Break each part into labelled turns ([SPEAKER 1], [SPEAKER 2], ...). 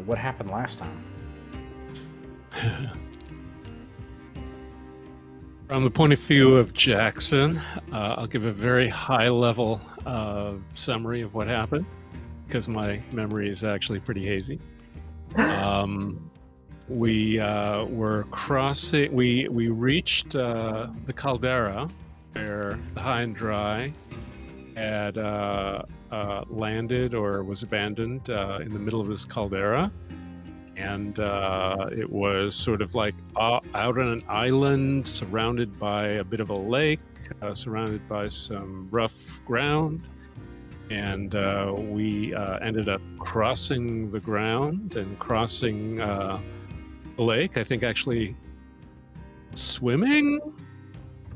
[SPEAKER 1] what happened last time?
[SPEAKER 2] From the point of view of Jackson, I'll give a very high-level summary of what happened, because my memory is actually pretty hazy. We were crossing. We reached the caldera, where the High and Dry had landed or was abandoned in the middle of this caldera. And it was sort of like out on an island, surrounded by a bit of a lake, surrounded by some rough ground. And we ended up crossing the ground and crossing the lake. I think actually swimming,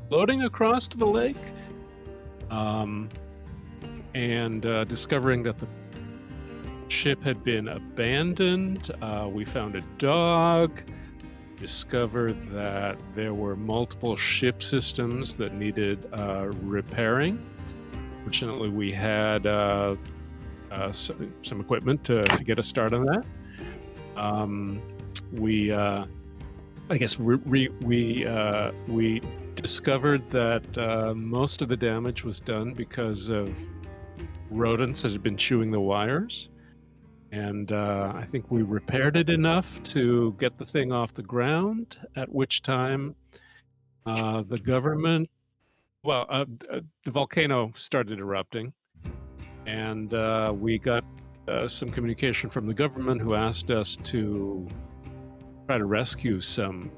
[SPEAKER 2] floating across to the lake, and discovering that the ship had been abandoned. We found a dog, discovered that there were multiple ship systems that needed repairing. Fortunately, we had some equipment to get a start on that. We discovered that most of the damage was done because of rodents that had been chewing the wires. And I think we repaired it enough to get the thing off the ground, at which time the government, the volcano started erupting, and we got some communication from the government who asked us to try to rescue some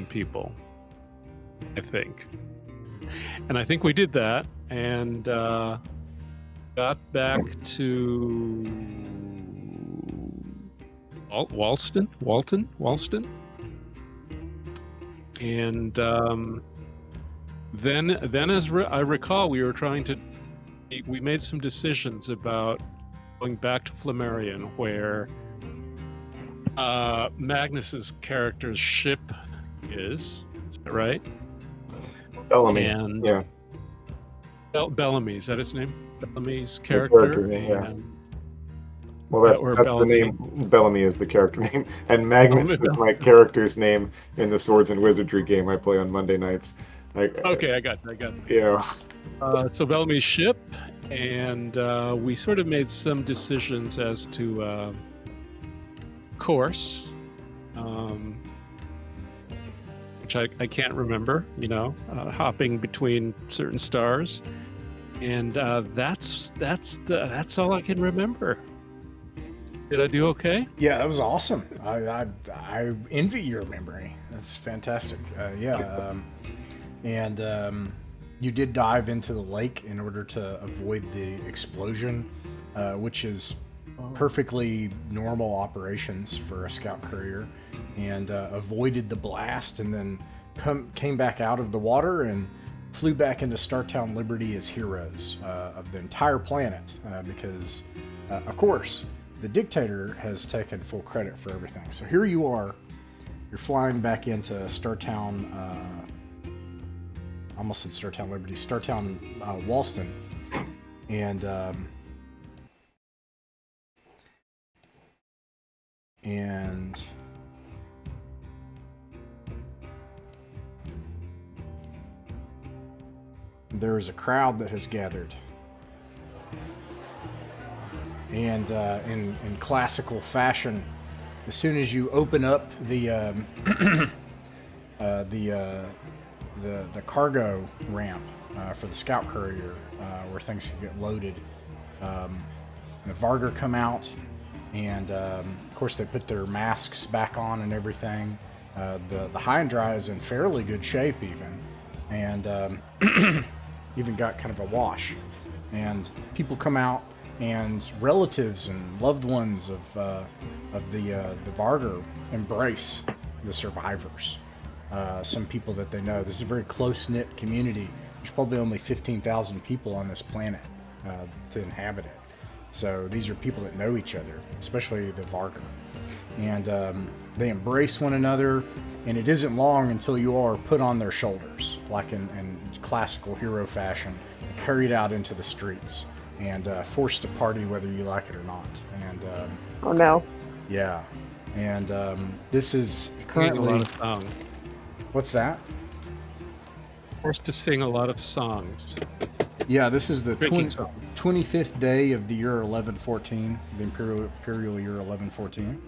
[SPEAKER 2] people, I think. And I think we did that, and got back to Walston, and then as I recall, we made some decisions about going back to Flammarion, where Magnus's character's ship is that right?
[SPEAKER 3] Bellamy.
[SPEAKER 2] And
[SPEAKER 3] yeah.
[SPEAKER 2] Bellamy, is that his name? Bellamy's character.
[SPEAKER 3] Yeah. Well, that's the name. Bellamy is the character name, and Magnus is my character's name in the Swords and Wizardry game I play on Monday nights.
[SPEAKER 2] Okay, I got it.
[SPEAKER 3] Yeah.
[SPEAKER 2] So Bellamy's ship, and we sort of made some decisions as to course, which I can't remember. Hopping between certain stars, and that's all I can remember. Did I do okay?
[SPEAKER 1] Yeah, that was awesome. I envy your memory. That's fantastic. And you did dive into the lake in order to avoid the explosion, which is perfectly normal operations for a scout courier, and avoided the blast, and then came back out of the water and flew back into Startown Liberty as heroes of the entire planet, because, of course, the dictator has taken full credit for everything. So here you are, you're flying back into Startown, almost said Startown Liberty, Startown Walston, and there is a crowd that has gathered. And in classical fashion, as soon as you open up the cargo ramp for the scout courier, where things can get loaded, the Vargar come out, and of course they put their masks back on and everything. The High and Dry is in fairly good shape even, and even got kind of a wash. And people come out, and relatives and loved ones of the Vargar embrace the survivors. Some people that they know. This is a very close-knit community. There's probably only 15,000 people on this planet to inhabit it. So these are people that know each other, especially the Vargar. And they embrace one another, and it isn't long until you are put on their shoulders, like in classical hero fashion, and carried out into the streets, and forced to party whether you like it or not. And
[SPEAKER 4] oh no.
[SPEAKER 1] Yeah, and this is
[SPEAKER 2] Singing
[SPEAKER 1] currently.
[SPEAKER 2] a lot of songs.
[SPEAKER 1] What's that?
[SPEAKER 2] Forced to sing a lot of songs.
[SPEAKER 1] Yeah, this is the
[SPEAKER 2] Drinking songs.
[SPEAKER 1] 25th day of the year 1114, the Imperial year 1114.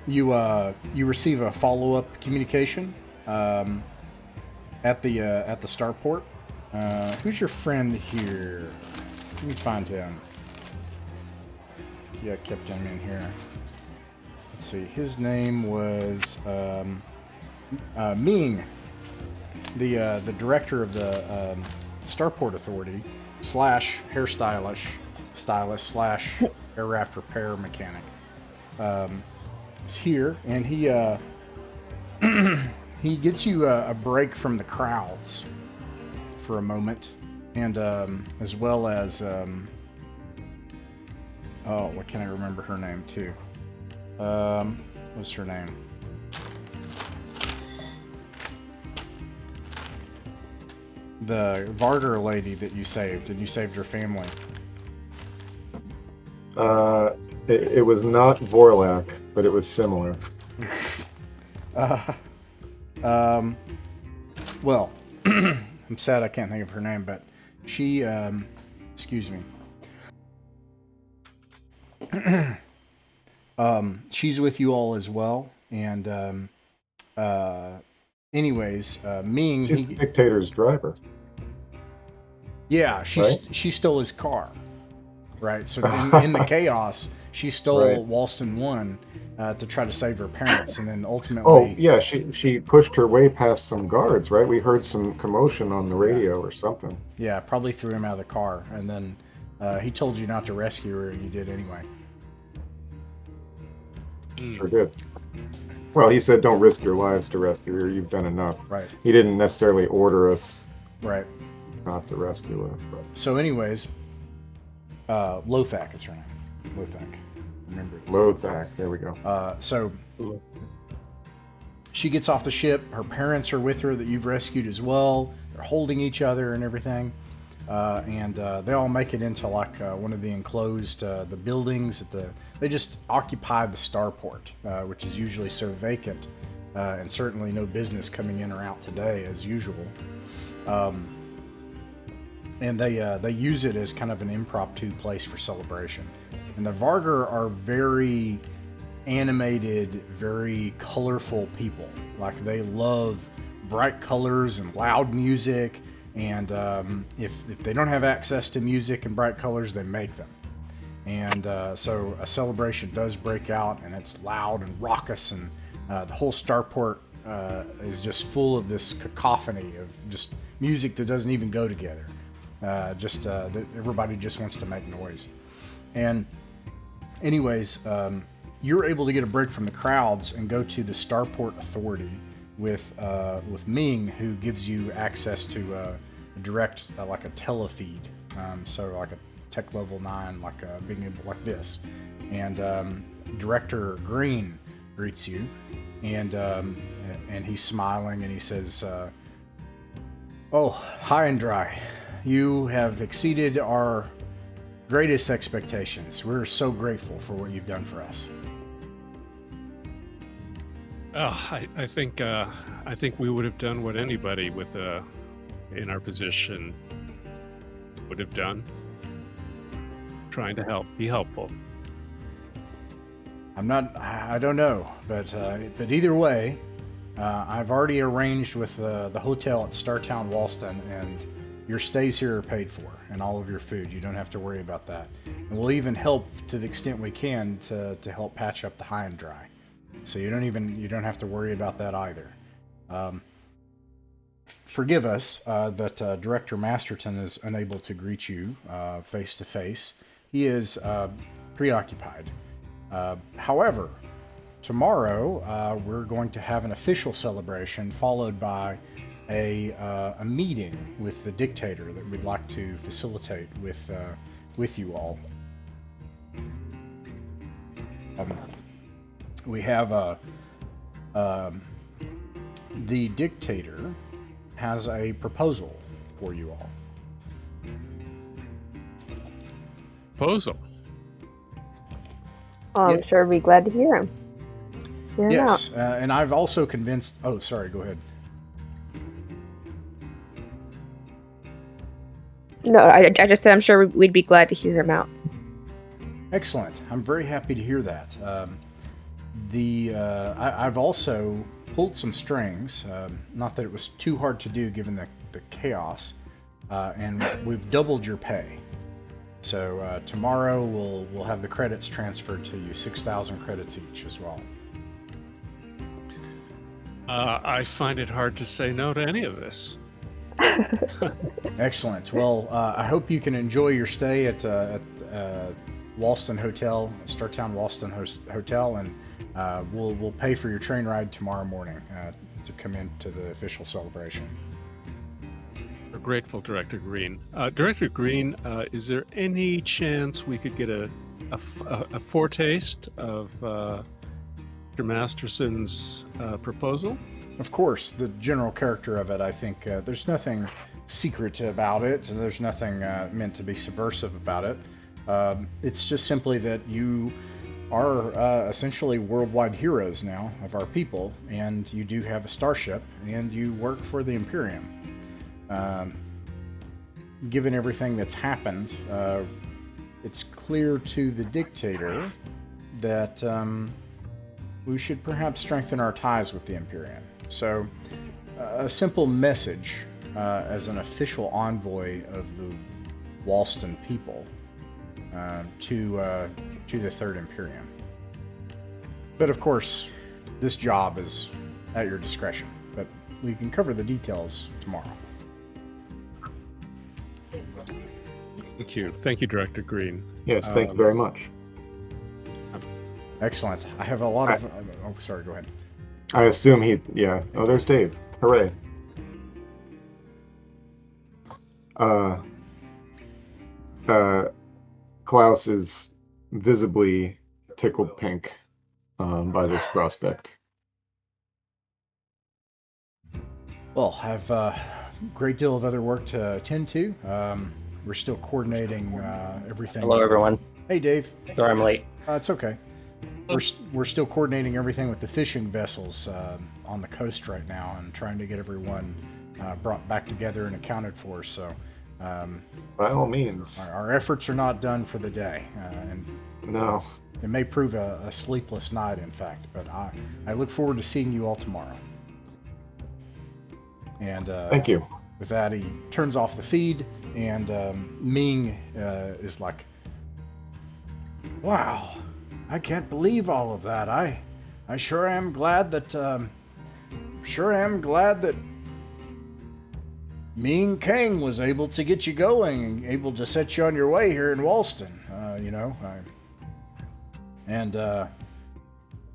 [SPEAKER 1] You receive a follow-up communication at the starport. Who's your friend here? Let me find him. Yeah, I kept him in here. Let's see. His name was Ming, the director of the Starport Authority / hairstylist / aircraft repair mechanic. Is here, and he he gets you a break from the crowds for a moment, and as well as what can I remember her name too? What's her name? The Vargar lady that you saved, and you saved her family.
[SPEAKER 3] It was not Vorlak, but it was similar.
[SPEAKER 1] Well, I'm sad I can't think of her name, but she, excuse me. She's with you all as well, and anyways, Ming.
[SPEAKER 3] She's the dictator's driver.
[SPEAKER 1] Yeah, she stole his car, right? So in the chaos, she stole Walston 1 to try to save her parents, and then ultimately.
[SPEAKER 3] Oh yeah, she pushed her way past some guards, right? We heard some commotion on the radio or something.
[SPEAKER 1] Yeah, probably threw him out of the car, and then he told you not to rescue her, and you did anyway.
[SPEAKER 3] Sure did. Well, he said, "Don't risk your lives to rescue her. You've done enough."
[SPEAKER 1] Right.
[SPEAKER 3] He didn't necessarily order us,
[SPEAKER 1] right,
[SPEAKER 3] not to rescue her. But.
[SPEAKER 1] So, anyways, Lothak is her name. Lothak. Remember.
[SPEAKER 3] Lothak. There we go.
[SPEAKER 1] So she gets off the ship. Her parents are with her that you've rescued as well. They're holding each other and everything. And they all make it into like one of the enclosed the buildings they just occupy the starport, which is usually so vacant, and certainly no business coming in or out today as usual. And they use it as kind of an impromptu place for celebration. And the Vargar are very animated, very colorful people. Like they love bright colors and loud music. And if they don't have access to music and bright colors, they make them. And so a celebration does break out, and it's loud and raucous, and the whole starport is just full of this cacophony of just music that doesn't even go together. Everybody just wants to make noise. And anyways, you're able to get a break from the crowds and go to the Starport Authority with Ming, who gives you access to a direct like a telefeed, so like a tech level 9, like being able like this. And Director Green greets you, and he's smiling, and he says, "Oh, high and dry, you have exceeded our greatest expectations. We're so grateful for what you've done for us."
[SPEAKER 2] Oh, I think we would have done what anybody with in our position would have done. Trying to be helpful.
[SPEAKER 1] I don't know, but either way, I've already arranged with the hotel at Startown Walston, and your stays here are paid for, and all of your food. You don't have to worry about that. And we'll even help to the extent we can to help patch up the high and dry. So you don't have to worry about that either. Forgive us that Director Masterton is unable to greet you face to face. He is preoccupied. However, tomorrow we're going to have an official celebration followed by a meeting with the dictator that we'd like to facilitate with you all. We have the dictator has a proposal for you all.
[SPEAKER 2] proposal.
[SPEAKER 4] I'm sure we'd be glad to hear him.
[SPEAKER 1] Yes, and I've also convinced... Oh, sorry, go ahead.
[SPEAKER 4] No, I just said I'm sure we'd be glad to hear him out.
[SPEAKER 1] Excellent. I'm very happy to hear that. I've also pulled some strings, not that it was too hard to do given the chaos, and we've doubled your pay. So tomorrow we'll have the credits transferred to you, 6,000 credits each as well.
[SPEAKER 2] I find it hard to say no to any of this.
[SPEAKER 1] Excellent. Well, I hope you can enjoy your stay at Walston Hotel, Startown Walston Hotel, and we'll pay for your train ride tomorrow morning to come into the official celebration.
[SPEAKER 2] We're grateful, Director Green. Director Green, is there any chance we could get a foretaste of Mr. Masterson's proposal?
[SPEAKER 1] Of course, the general character of it, I think there's nothing secret about it, and there's nothing meant to be subversive about it. It's just simply that you are essentially worldwide heroes now of our people, and you do have a starship, and you work for the Imperium. Given everything that's happened, it's clear to the dictator that we should perhaps strengthen our ties with the Imperium. So, a simple message as an official envoy of the Walston people to the Third Imperium. But of course, this job is at your discretion. But we can cover the details tomorrow.
[SPEAKER 2] Thank you, Director Green.
[SPEAKER 3] Yes, thank you very much.
[SPEAKER 1] Excellent. I have a lot of... Oh, sorry, go ahead.
[SPEAKER 3] I assume yeah. Oh, there's Dave. Hooray. Klaus is visibly tickled pink by this prospect.
[SPEAKER 1] Well, I have a great deal of other work to attend to. We're still coordinating everything.
[SPEAKER 5] Hello, everyone.
[SPEAKER 1] Hey, Dave.
[SPEAKER 5] Sorry I'm late.
[SPEAKER 1] It's okay. We're still coordinating everything with the fishing vessels on the coast right now and trying to get everyone brought back together and accounted for. So,
[SPEAKER 3] by all means,
[SPEAKER 1] our efforts are not done for the day. And
[SPEAKER 3] no,
[SPEAKER 1] it may prove a sleepless night, in fact. But I look forward to seeing you all tomorrow. And
[SPEAKER 3] thank you.
[SPEAKER 1] With that, he turns off the feed, and Ming is like, "Wow, I can't believe all of that. I sure am glad that Ming Kang was able to get you going and able to set you on your way here in Walston.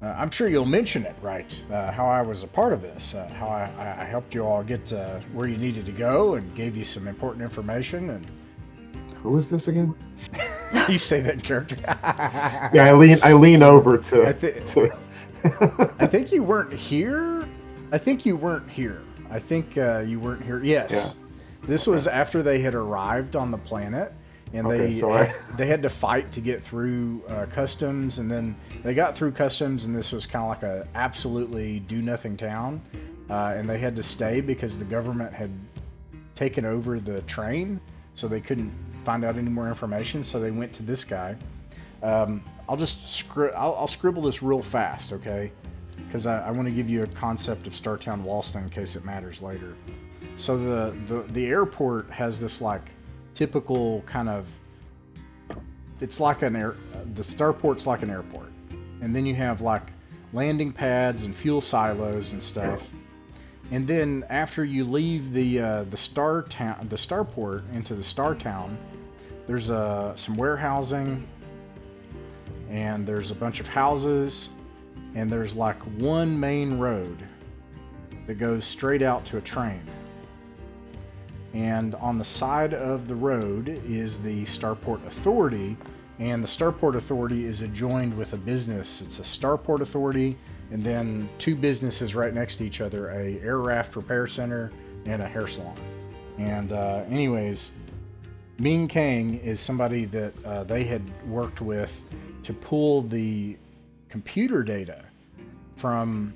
[SPEAKER 1] I'm sure you'll mention it, right? How I was a part of this, how I helped you all get where you needed to go and gave you some important information. And
[SPEAKER 3] who is this again?
[SPEAKER 1] You say that in character.
[SPEAKER 3] Yeah, I lean over to.
[SPEAKER 1] I think you weren't here. I think you weren't here. Yes. Yeah. This was after they had arrived on the planet. And they had to fight to get through customs, and then they got through customs, and this was kind of like a absolutely do-nothing town, and they had to stay because the government had taken over the train, so they couldn't find out any more information, so they went to this guy. I'll scribble this real fast, okay? Because I want to give you a concept of Startown Walston in case it matters later. So the airport has this like typical kind of, it's like the starport's like an airport, and then you have like landing pads and fuel silos and stuff, and then after you leave the starport into the star town, there's some warehousing, and there's a bunch of houses, and there's like one main road that goes straight out to a train. And on the side of the road is the Starport Authority, and the Starport Authority is adjoined with a business. It's a Starport Authority, and then two businesses right next to each other, a air raft repair center and a hair salon. And anyways, Ming Kang is somebody that they had worked with to pull the computer data from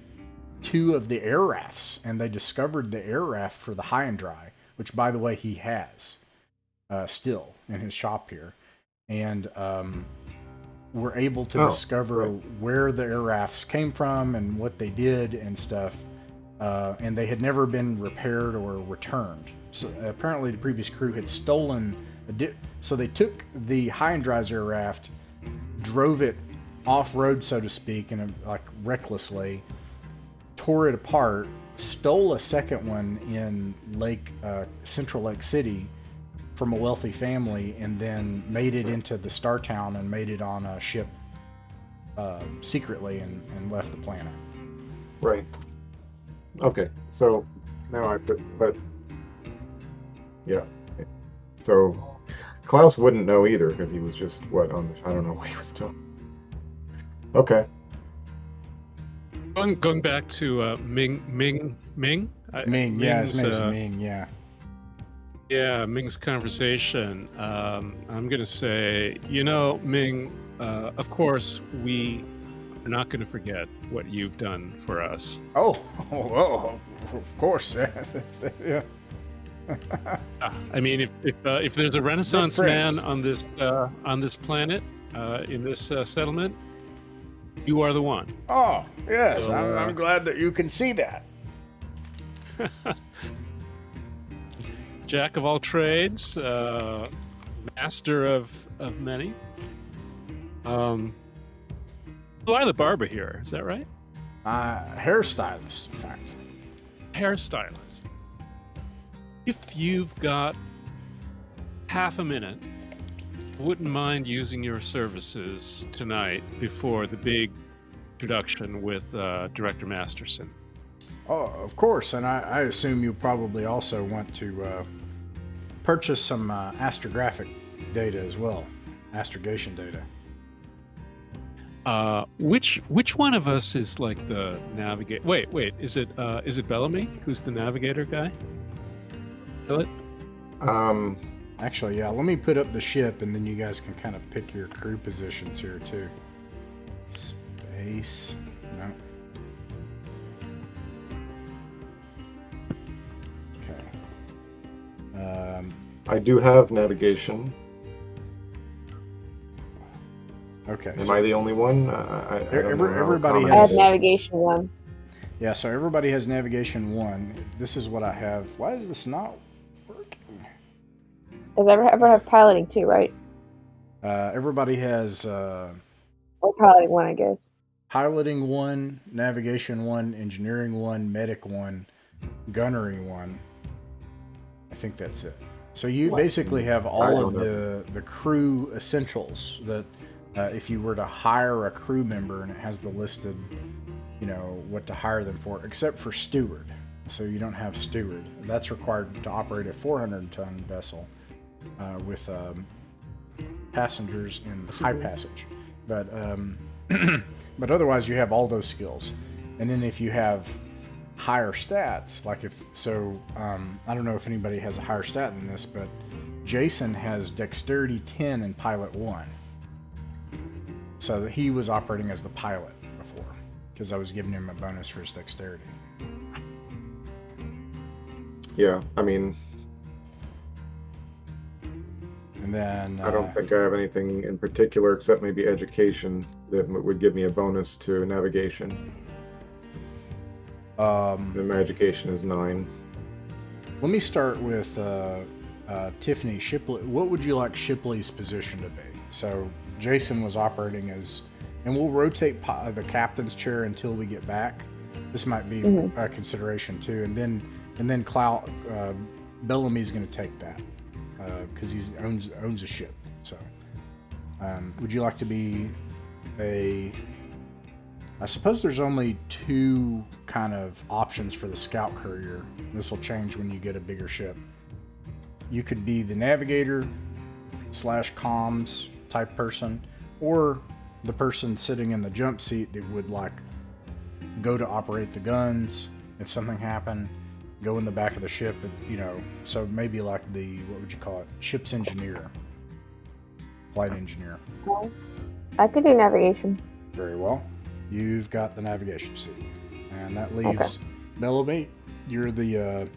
[SPEAKER 1] 2 of the air rafts, and they discovered the air raft for the high and dry, which, by the way, he has still in his shop here. And were able to discover where the air rafts came from and what they did and stuff. And they had never been repaired or returned. So apparently the previous crew had stolen so they took the high and dry's air raft, drove it off-road, so to speak, and like recklessly, tore it apart, stole a second one in Central Lake City from a wealthy family, and then made it into the Star Town and made it on a ship secretly and left the planet.
[SPEAKER 3] Right. Okay, so now yeah. So Klaus wouldn't know either because he was just I don't know what he was doing. Okay.
[SPEAKER 2] Going back to Ming.
[SPEAKER 1] Ming, yeah, his name's Ming, yeah.
[SPEAKER 2] Yeah, Ming's conversation. I'm going to say, Ming, of course, we are not going to forget what you've done for us.
[SPEAKER 1] Oh, of course. Yeah.
[SPEAKER 2] I mean, if there's a Renaissance man on this planet, in this settlement, you are the one.
[SPEAKER 1] Oh, yes. So, I'm glad that you can see that.
[SPEAKER 2] Jack of all trades, master of many. You are the barber here, is that right?
[SPEAKER 1] Hairstylist, in fact.
[SPEAKER 2] Hairstylist. If you've got half a minute, wouldn't mind using your services tonight before the big introduction with Director Masterson.
[SPEAKER 1] Oh, of course, and I assume you probably also want to purchase some astrographic data as well, astrogation data.
[SPEAKER 2] Which one of us is like the navigator? Wait, is it Bellamy who's the navigator guy? It?
[SPEAKER 1] Actually, yeah. Let me put up the ship, and then you guys can kind of pick your crew positions here too. Space, no. Okay.
[SPEAKER 3] I do have navigation.
[SPEAKER 1] Okay.
[SPEAKER 3] Am I the only one?
[SPEAKER 1] Everybody has.
[SPEAKER 4] I have navigation 1.
[SPEAKER 1] Yeah, so everybody has navigation 1. This is what I have. Why is this not working?
[SPEAKER 4] Does ever have piloting 2, right?
[SPEAKER 1] Everybody has.
[SPEAKER 4] Or piloting 1, I guess.
[SPEAKER 1] Piloting 1, navigation 1, engineering 1, medic 1, gunnery 1. I think that's it. So you basically have all of the crew essentials that if you were to hire a crew member, and it has the listed, what to hire them for, except for steward. So you don't have steward. That's required to operate a 400-ton vessel with passengers in high passage. But but otherwise you have all those skills. And then if you have higher stats, like I don't know if anybody has a higher stat in this, but Jason has dexterity 10 and pilot 1. So he was operating as the pilot before, because I was giving him a bonus for his dexterity.
[SPEAKER 3] Yeah, I mean...
[SPEAKER 1] And then...
[SPEAKER 3] I don't think I have anything in particular except maybe education that would give me a bonus to navigation. And my education is 9.
[SPEAKER 1] Let me start with Tiffany Shipley. What would you like Shipley's position to be? So Jason was operating as, and we'll rotate the captain's chair until we get back. This might be a consideration too. And then Bellamy's going to take that because he owns a ship. So would you like to be I suppose there's only 2 kind of options for the scout courier. This will change when you get a bigger ship. You could be the navigator / comms type person, or the person sitting in the jump seat that would go to operate the guns if something happened, go in the back of the ship, so maybe like what would you call it? Ship's engineer. Flight engineer.
[SPEAKER 4] I could do navigation.
[SPEAKER 1] Very well. You've got the navigation seat. And that leaves Bellamy. You're the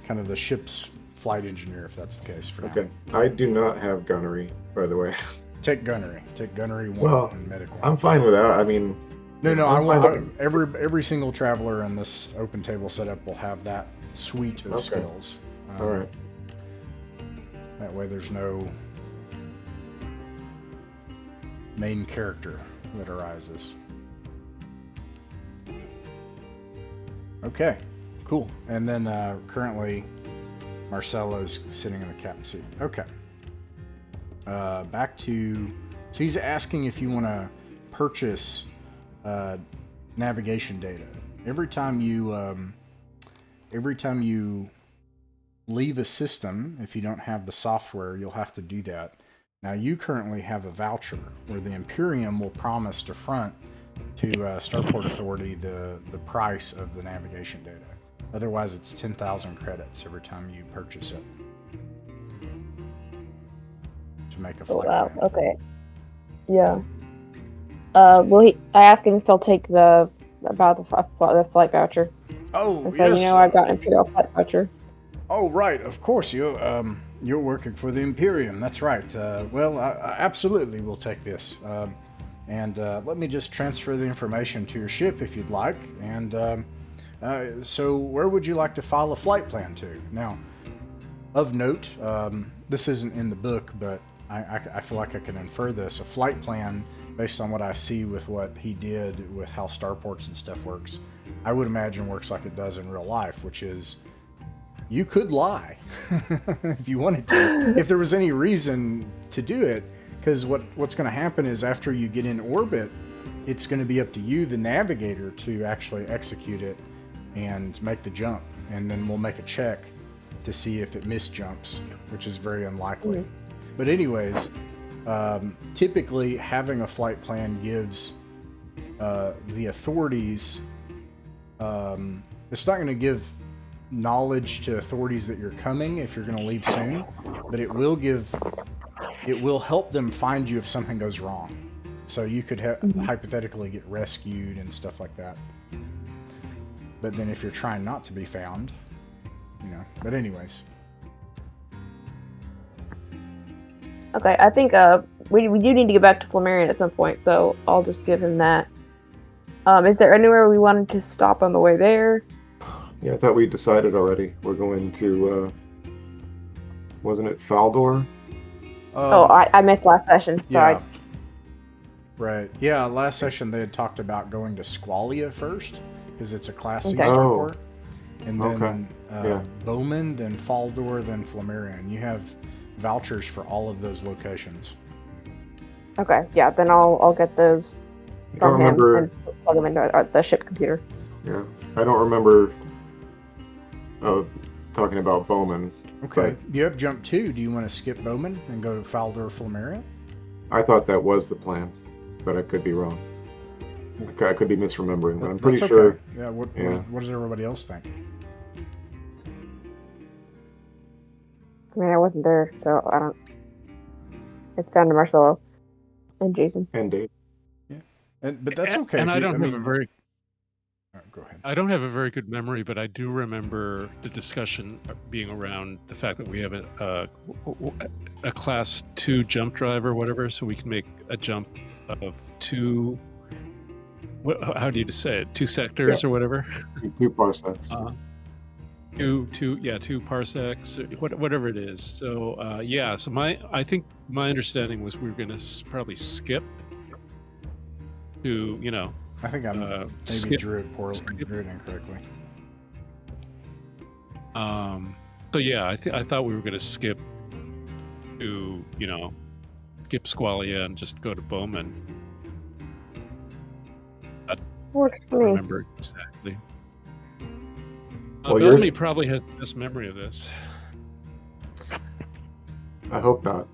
[SPEAKER 1] kind of the ship's flight engineer, if that's the case for now.
[SPEAKER 3] Okay. I do not have gunnery, by the way.
[SPEAKER 1] Take gunnery. Take gunnery 1 and medic 1.
[SPEAKER 3] I'm fine with that. I mean...
[SPEAKER 1] No, I want every single traveler in this open table setup will have that suite of skills.
[SPEAKER 3] All right.
[SPEAKER 1] That way there's no main character that arises. Okay, cool. And then currently Marcelo's sitting in the captain's seat. Okay. Back to... So he's asking if you want to purchase navigation data. Every time you leave a system, if you don't have the software, you'll have to do that. Now, you currently have a voucher where the Imperium will promise to front to Starport Authority the price of the navigation data. Otherwise, it's 10,000 credits every time you purchase it to make a flight plan.
[SPEAKER 4] Okay. Yeah. I asked him if he'll take the flight voucher.
[SPEAKER 1] Oh,
[SPEAKER 4] I said,
[SPEAKER 1] yes.
[SPEAKER 4] I've got an Imperial flight voucher.
[SPEAKER 1] Oh, right. Of course, you're working for the Imperium. That's right. Well, I absolutely will take this. And let me just transfer the information to your ship if you'd like. And so where would you like to file a flight plan to? Now, of note, this isn't in the book, but I feel like I can infer this. A flight plan, based on what I see with what he did with how starports and stuff works, I would imagine works like it does in real life, which is you could lie if you wanted to, if there was any reason to do it, because what's going to happen is after you get in orbit, it's going to be up to you, the navigator, to actually execute it and make the jump, and then we'll make a check to see if it misjumps, which is very unlikely. But anyways, typically having a flight plan gives the authorities, it's not going to give knowledge to authorities that you're coming if you're going to leave soon, but it will help them find you if something goes wrong. So you could hypothetically get rescued and stuff like that. But then if you're trying not to be found, but anyways.
[SPEAKER 4] Okay, I think we do need to get back to Flammarion at some point, so I'll just give him that. Is there anywhere we wanted to stop on the way there?
[SPEAKER 3] Yeah, I thought we decided already. We're going to, wasn't it Faldor?
[SPEAKER 4] I missed last session, so
[SPEAKER 1] yeah. Right. Yeah, last session they had talked about going to Squalia first, because it's a Class C starport. And then Bowman, then Faldor, then Flammarion. You have vouchers for all of those locations.
[SPEAKER 4] Okay, yeah, then I'll get those from him and plug them into the ship computer.
[SPEAKER 3] Yeah, I don't remember talking about Bowman.
[SPEAKER 1] Okay, you have Jump 2. Do you want to skip Bowman and go to Faldor or Flammarion?
[SPEAKER 3] I thought that was the plan, but I could be wrong. I could be misremembering, but I'm pretty sure.
[SPEAKER 1] Yeah, what does everybody else think?
[SPEAKER 4] I mean, I wasn't there, so I don't... It's down to Marcelo and Jason.
[SPEAKER 3] And Dave.
[SPEAKER 1] Yeah, but that's okay.
[SPEAKER 2] And I don't have a very...
[SPEAKER 1] Go ahead.
[SPEAKER 2] I don't have a very good memory, but I do remember the discussion being around the fact that we have a Class 2 jump drive or whatever, so we can make a jump of 2... how do you say it? 2 sectors or whatever?
[SPEAKER 3] 2 parsecs.
[SPEAKER 2] 2 parsecs, whatever it is. So so I think my understanding was we were going to probably skip to
[SPEAKER 1] I think I'm maybe drew it incorrectly.
[SPEAKER 2] So yeah, I thought we were going to skip to skip Squalia and just go to Bowman. I don't remember exactly. Bellamy probably has the best memory of this.
[SPEAKER 3] I hope not.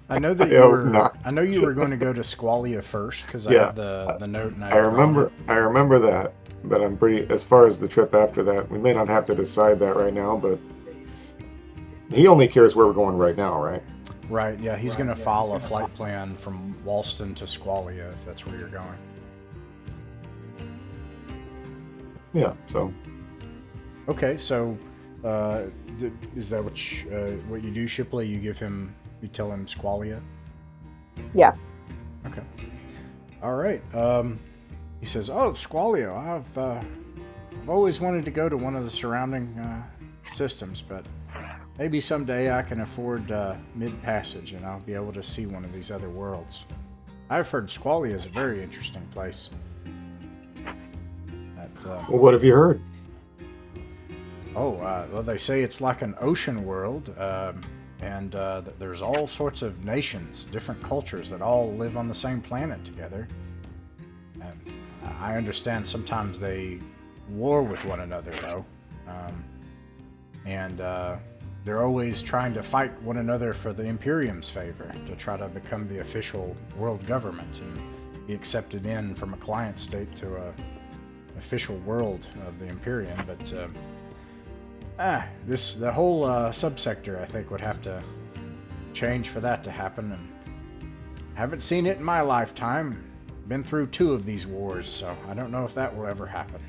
[SPEAKER 1] I know that you were going to go to Squalia first because I have the note. And
[SPEAKER 3] I remember that. but I'm pretty. As far as the trip after that, we may not have to decide that right now. But he only cares where we're going right now, right?
[SPEAKER 1] Right. Yeah, he's going to file a flight plan from Walston to Squalia if that's where you're going.
[SPEAKER 3] Yeah. So.
[SPEAKER 1] Okay. So, is that what you do, Shipley? You tell him Squalia.
[SPEAKER 4] Yeah.
[SPEAKER 1] Okay. All right. He says, "Oh, Squalia. I've always wanted to go to one of the surrounding systems, but maybe someday I can afford mid-passage and I'll be able to see one of these other worlds. I've heard Squalia is a very interesting place."
[SPEAKER 3] Well, what have you heard?
[SPEAKER 1] Well, they say it's like an ocean world, and there's all sorts of nations, different cultures that all live on the same planet together. And I understand sometimes they war with one another, though. And they're always trying to fight one another for the Imperium's favor, to try to become the official world government and be accepted in from a client state to an official world of the Imperium. But the whole subsector, I think, would have to change for that to happen. And I haven't seen it in my lifetime. Been through 2 of these wars, so I don't know if that will ever happen.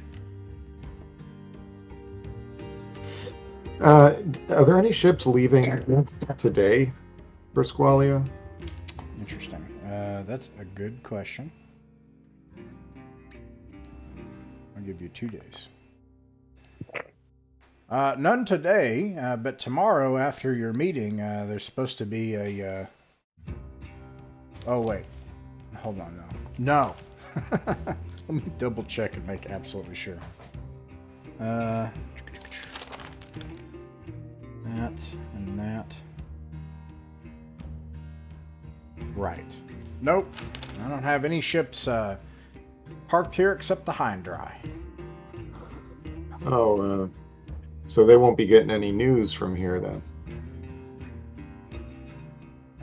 [SPEAKER 3] Are there any ships leaving today for Squalia?
[SPEAKER 1] Interesting. That's a good question. I'll give you 2 days. None today, but tomorrow after your meeting, there's supposed to be a... Oh, wait. Hold on now. No. Let me double check and make absolutely sure. That and that. Right. Nope. I don't have any ships parked here except the High and Dry.
[SPEAKER 3] Oh, so they won't be getting any news from here then?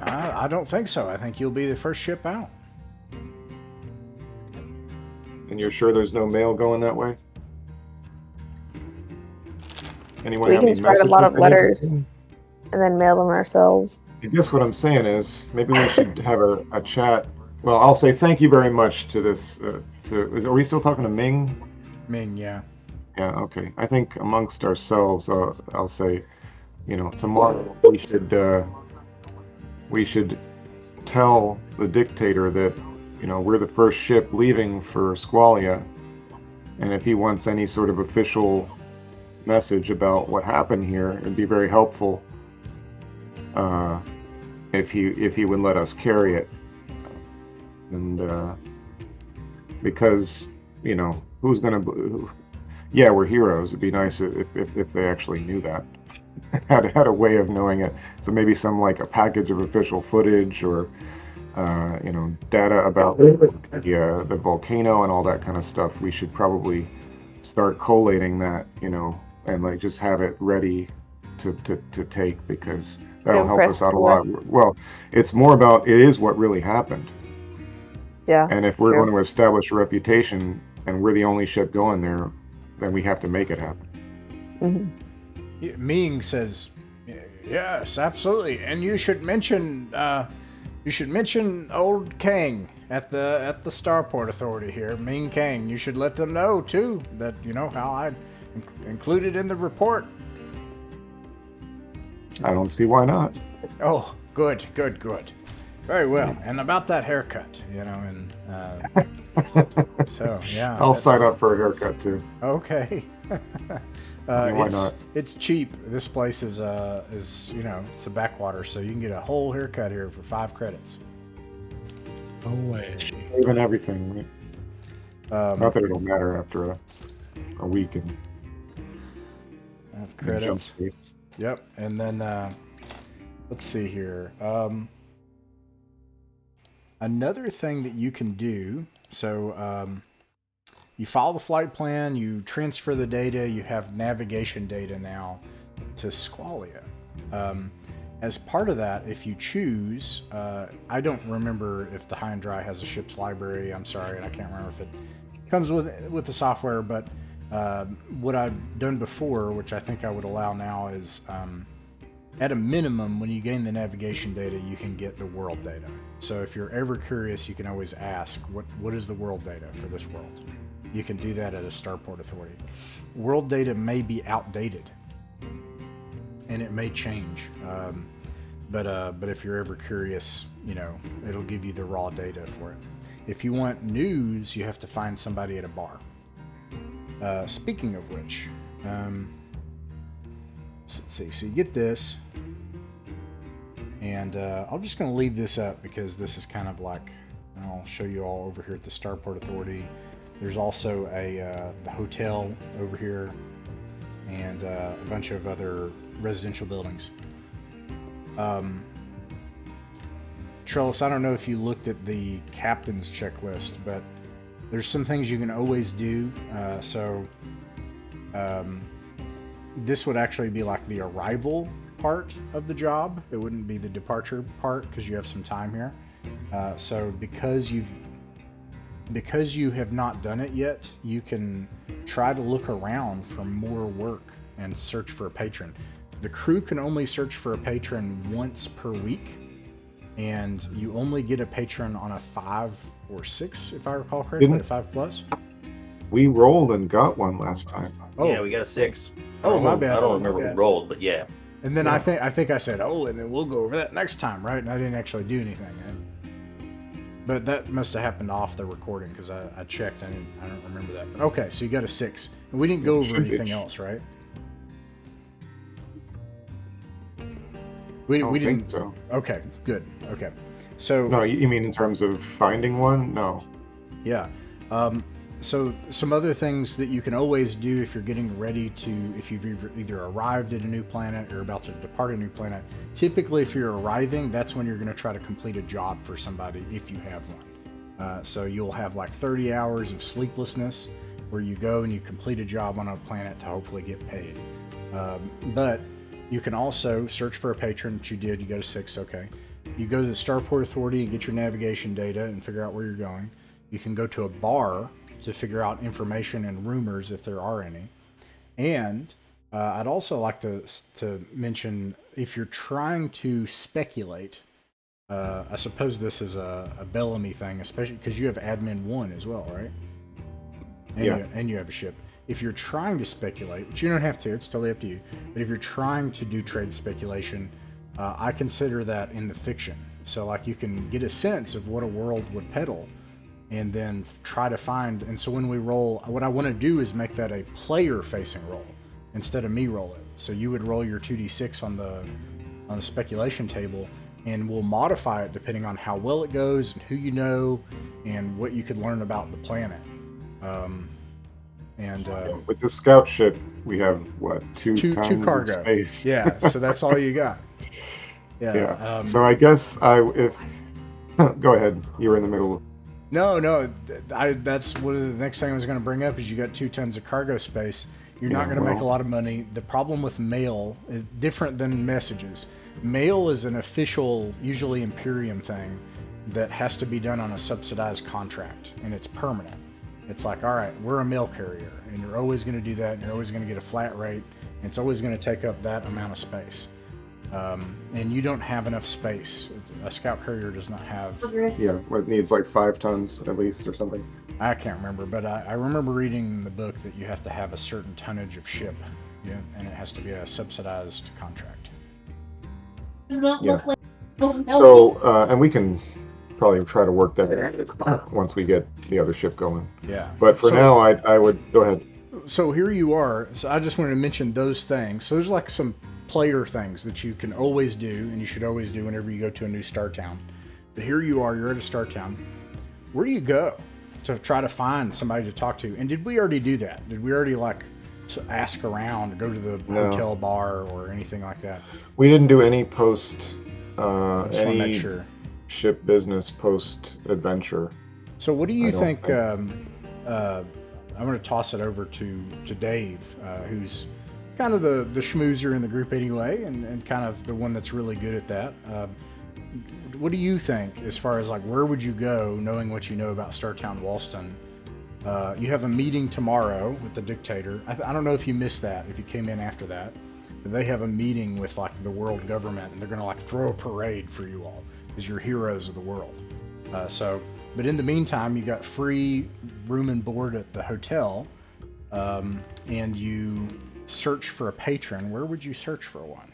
[SPEAKER 1] I don't think so. I think you'll be the first ship out.
[SPEAKER 3] And you're sure there's no mail going that way? Anyone
[SPEAKER 4] We
[SPEAKER 3] have
[SPEAKER 4] can
[SPEAKER 3] any
[SPEAKER 4] just write a
[SPEAKER 3] messages
[SPEAKER 4] lot of
[SPEAKER 3] they need to
[SPEAKER 4] letters
[SPEAKER 3] send?
[SPEAKER 4] and then mail them ourselves.
[SPEAKER 3] I guess what I'm saying is maybe we should have a chat. Well, I'll say thank you very much to this. Are we still talking to Ming?
[SPEAKER 1] Ming, yeah.
[SPEAKER 3] Yeah. Okay. I think amongst ourselves, I'll say, tomorrow we should tell the dictator that, we're the first ship leaving for Squalia, and if he wants any sort of official message about what happened here, it'd be very helpful if he would let us carry it. And because who's gonna? Yeah, we're heroes. It'd be nice if they actually knew that. had a way of knowing it. So maybe a package of official footage or data about the volcano and all that kind of stuff. We should probably start collating that, and just have it ready to take, because that'll help us out a lot. Well, it's more about it is what really happened.
[SPEAKER 4] Yeah.
[SPEAKER 3] And if we're going to establish a reputation and we're the only ship going there, then we have to make it happen.
[SPEAKER 4] Mm-hmm.
[SPEAKER 1] Ming says, "Yes, absolutely, and you should mention old Kang at the Starport Authority here, Ming Kang. You should let them know too that how I included in the report."
[SPEAKER 3] I don't see why not.
[SPEAKER 1] Oh, good. Very well. And about that haircut, and so yeah.
[SPEAKER 3] I'll sign up for a haircut too.
[SPEAKER 1] Okay.
[SPEAKER 3] Why not?
[SPEAKER 1] It's cheap. This place is it's a backwater, so you can get a whole haircut here for 5 credits.
[SPEAKER 2] No way.
[SPEAKER 3] Even everything, right? Not that it'll matter after a week and
[SPEAKER 1] 5 credits. Yep. And then let's see here. Another thing that you can do, so you follow the flight plan, you transfer the data, you have navigation data now to Squalia. As part of that, if you choose, I don't remember if the High and Dry has a ship's library, I'm sorry, and I can't remember if it comes with the software. But what I've done before, which I think I would allow now, is at a minimum, when you gain the navigation data, you can get the world data. So if you're ever curious, you can always ask, what is the world data for this world? You can do that at a Starport Authority. World data may be outdated, and it may change. But if you're ever curious, it'll give you the raw data for it. If you want news, you have to find somebody at a bar. Speaking of which, let's see. So you get this, and I'm just going to leave this up because this is kind of like, I'll show you all over here at the Starport Authority. There's also the hotel over here, and a bunch of other residential buildings. Trellis, I don't know if you looked at the captain's checklist, but there's some things you can always do. This would actually be like the arrival part of the job. It wouldn't be the departure part because you have some time here. So because you have not done it yet, you can try to look around for more work and search for a patron. The crew can only search for a patron once per week, and you only get a patron on a 5 or 6, if I recall correctly, a 5+.
[SPEAKER 3] We rolled and got one last time.
[SPEAKER 5] Oh. Yeah, we got a 6.
[SPEAKER 1] My bad.
[SPEAKER 5] I don't remember who rolled, but yeah.
[SPEAKER 1] And then I think I said, and then we'll go over that next time, right? And I didn't actually do anything. But that must have happened off the recording because I checked and I don't remember that. But okay, so you got a 6. And we didn't go over anything else, right? We didn't
[SPEAKER 3] think so.
[SPEAKER 1] Okay, good. Okay. So
[SPEAKER 3] no, you mean in terms of finding one? No.
[SPEAKER 1] Yeah. So some other things that you can always do if you're getting ready if you've either arrived at a new planet or about to depart a new planet. Typically, if you're arriving, that's when you're going to try to complete a job for somebody if you have one. So you'll have like 30 hours of sleeplessness where you go and you complete a job on a planet to hopefully get paid. But you can also search for a patron, which you did. You got a 6, okay. You go to the Starport Authority and get your navigation data and figure out where you're going. You can go to a bar to figure out information and rumors if there are any. And I'd also like to mention, if you're trying to speculate, I suppose this is a Bellamy thing, especially because you have Admin 1 as well, right? And you have a ship. If you're trying to speculate, which you don't have to, it's totally up to you, but if you're trying to do trade speculation, I consider that in the fiction. So like you can get a sense of what a world would peddle and then try to find, and so when we roll, what I want to do is make that a player facing roll instead of me roll it. So you would roll your 2d6 on the speculation table, and we'll modify it depending on how well it goes and who you know and what you could learn about the planet.
[SPEAKER 3] With the scout ship, we have what, two tons
[SPEAKER 1] two cargo
[SPEAKER 3] of space.
[SPEAKER 1] Yeah, so that's all you got.
[SPEAKER 3] Yeah. So I guess go ahead. You were in the middle.
[SPEAKER 1] No. That's what the next thing I was going to bring up is you got 2 tons of cargo space. You're not going to make a lot of money. The problem with mail is different than messages. Mail is an official, usually Imperium thing that has to be done on a subsidized contract, and it's permanent. It's like, all right, we're a mail carrier, and you're always going to do that, and you're always going to get a flat rate, and it's always going to take up that amount of space. And you don't have enough space. A scout courier does not have...
[SPEAKER 3] Yeah, it needs like 5 tons at least or something.
[SPEAKER 1] I can't remember, but I remember reading in the book that you have to have a certain tonnage of ship, and it has to be a subsidized contract.
[SPEAKER 3] Yeah. So, and we can probably try to work that once we get the other ship going.
[SPEAKER 1] Yeah.
[SPEAKER 3] But for now, I would... Go ahead.
[SPEAKER 1] So here you are. So I just wanted to mention those things. So there's like some player things that you can always do, and you should always do whenever you go to a new star town. But here you are, you're at a star town. Where do you go to try to find somebody to talk to? And did we already do that? Did we already ask around, go to the hotel bar or anything like that? We
[SPEAKER 3] didn't do any post
[SPEAKER 1] make sure.
[SPEAKER 3] Ship business post adventure.
[SPEAKER 1] So what do you think? I'm going to toss it over to Dave, who's kind of the schmoozer in the group anyway, and kind of the one that's really good at that. What do you think as far as where would you go, knowing what you know about Startown Walston? You have a meeting tomorrow with the dictator. I don't know if you missed that, if you came in after that, but they have a meeting with like the world government, and they're going to like throw a parade for you all because you're heroes of the world. But in the meantime, you got free room and board at the hotel, and you search for a patron. Where would you search for one?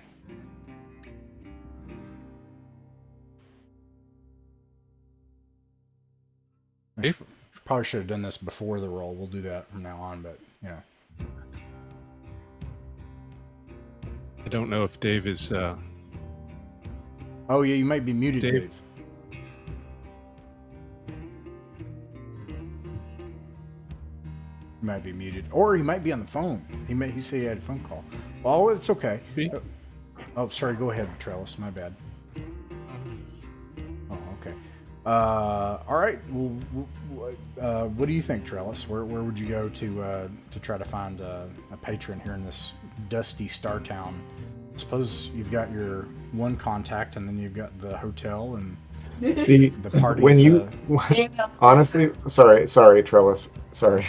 [SPEAKER 1] Probably should have done this before the roll. We'll do that from now on, but yeah.
[SPEAKER 2] I don't know if Dave is.
[SPEAKER 1] Oh yeah, you might be muted, Dave. You might be muted, or he might be on the phone. He said he had a phone call. Oh, it's okay. Oh, sorry. Go ahead, Trellis. My bad. Oh, okay. All right. Well, what do you think, Trellis? Where would you go to try to find a patron here in this dusty star town? I suppose you've got your one contact, and then you've got the hotel and
[SPEAKER 3] See,
[SPEAKER 1] the party.
[SPEAKER 3] when you honestly, sorry, Trellis, sorry.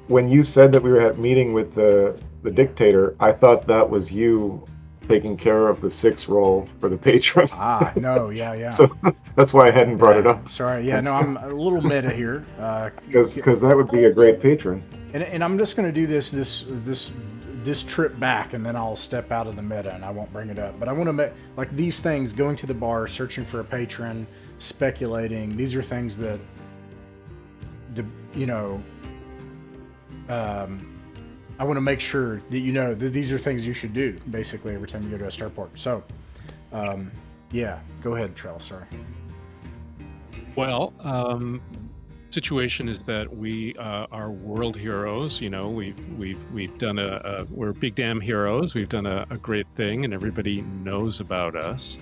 [SPEAKER 3] When you said that we were at meeting with the dictator, I thought that was you taking care of the 6 roll for the patron.
[SPEAKER 1] No, yeah.
[SPEAKER 3] So that's why I hadn't brought it up.
[SPEAKER 1] Sorry, yeah, no, I'm a little meta here.
[SPEAKER 3] Because that would be a great patron.
[SPEAKER 1] And I'm just going to do this trip back, and then I'll step out of the meta and I won't bring it up. But I want to make like these things: going to the bar, searching for a patron, speculating. These are things that I want to make sure that you know that these are things you should do basically every time you go to a starport. So, yeah, go ahead, Trell. Sorry.
[SPEAKER 2] Well, situation is that we are world heroes. You know, we've done we're big damn heroes. We've done a great thing, and everybody knows about us.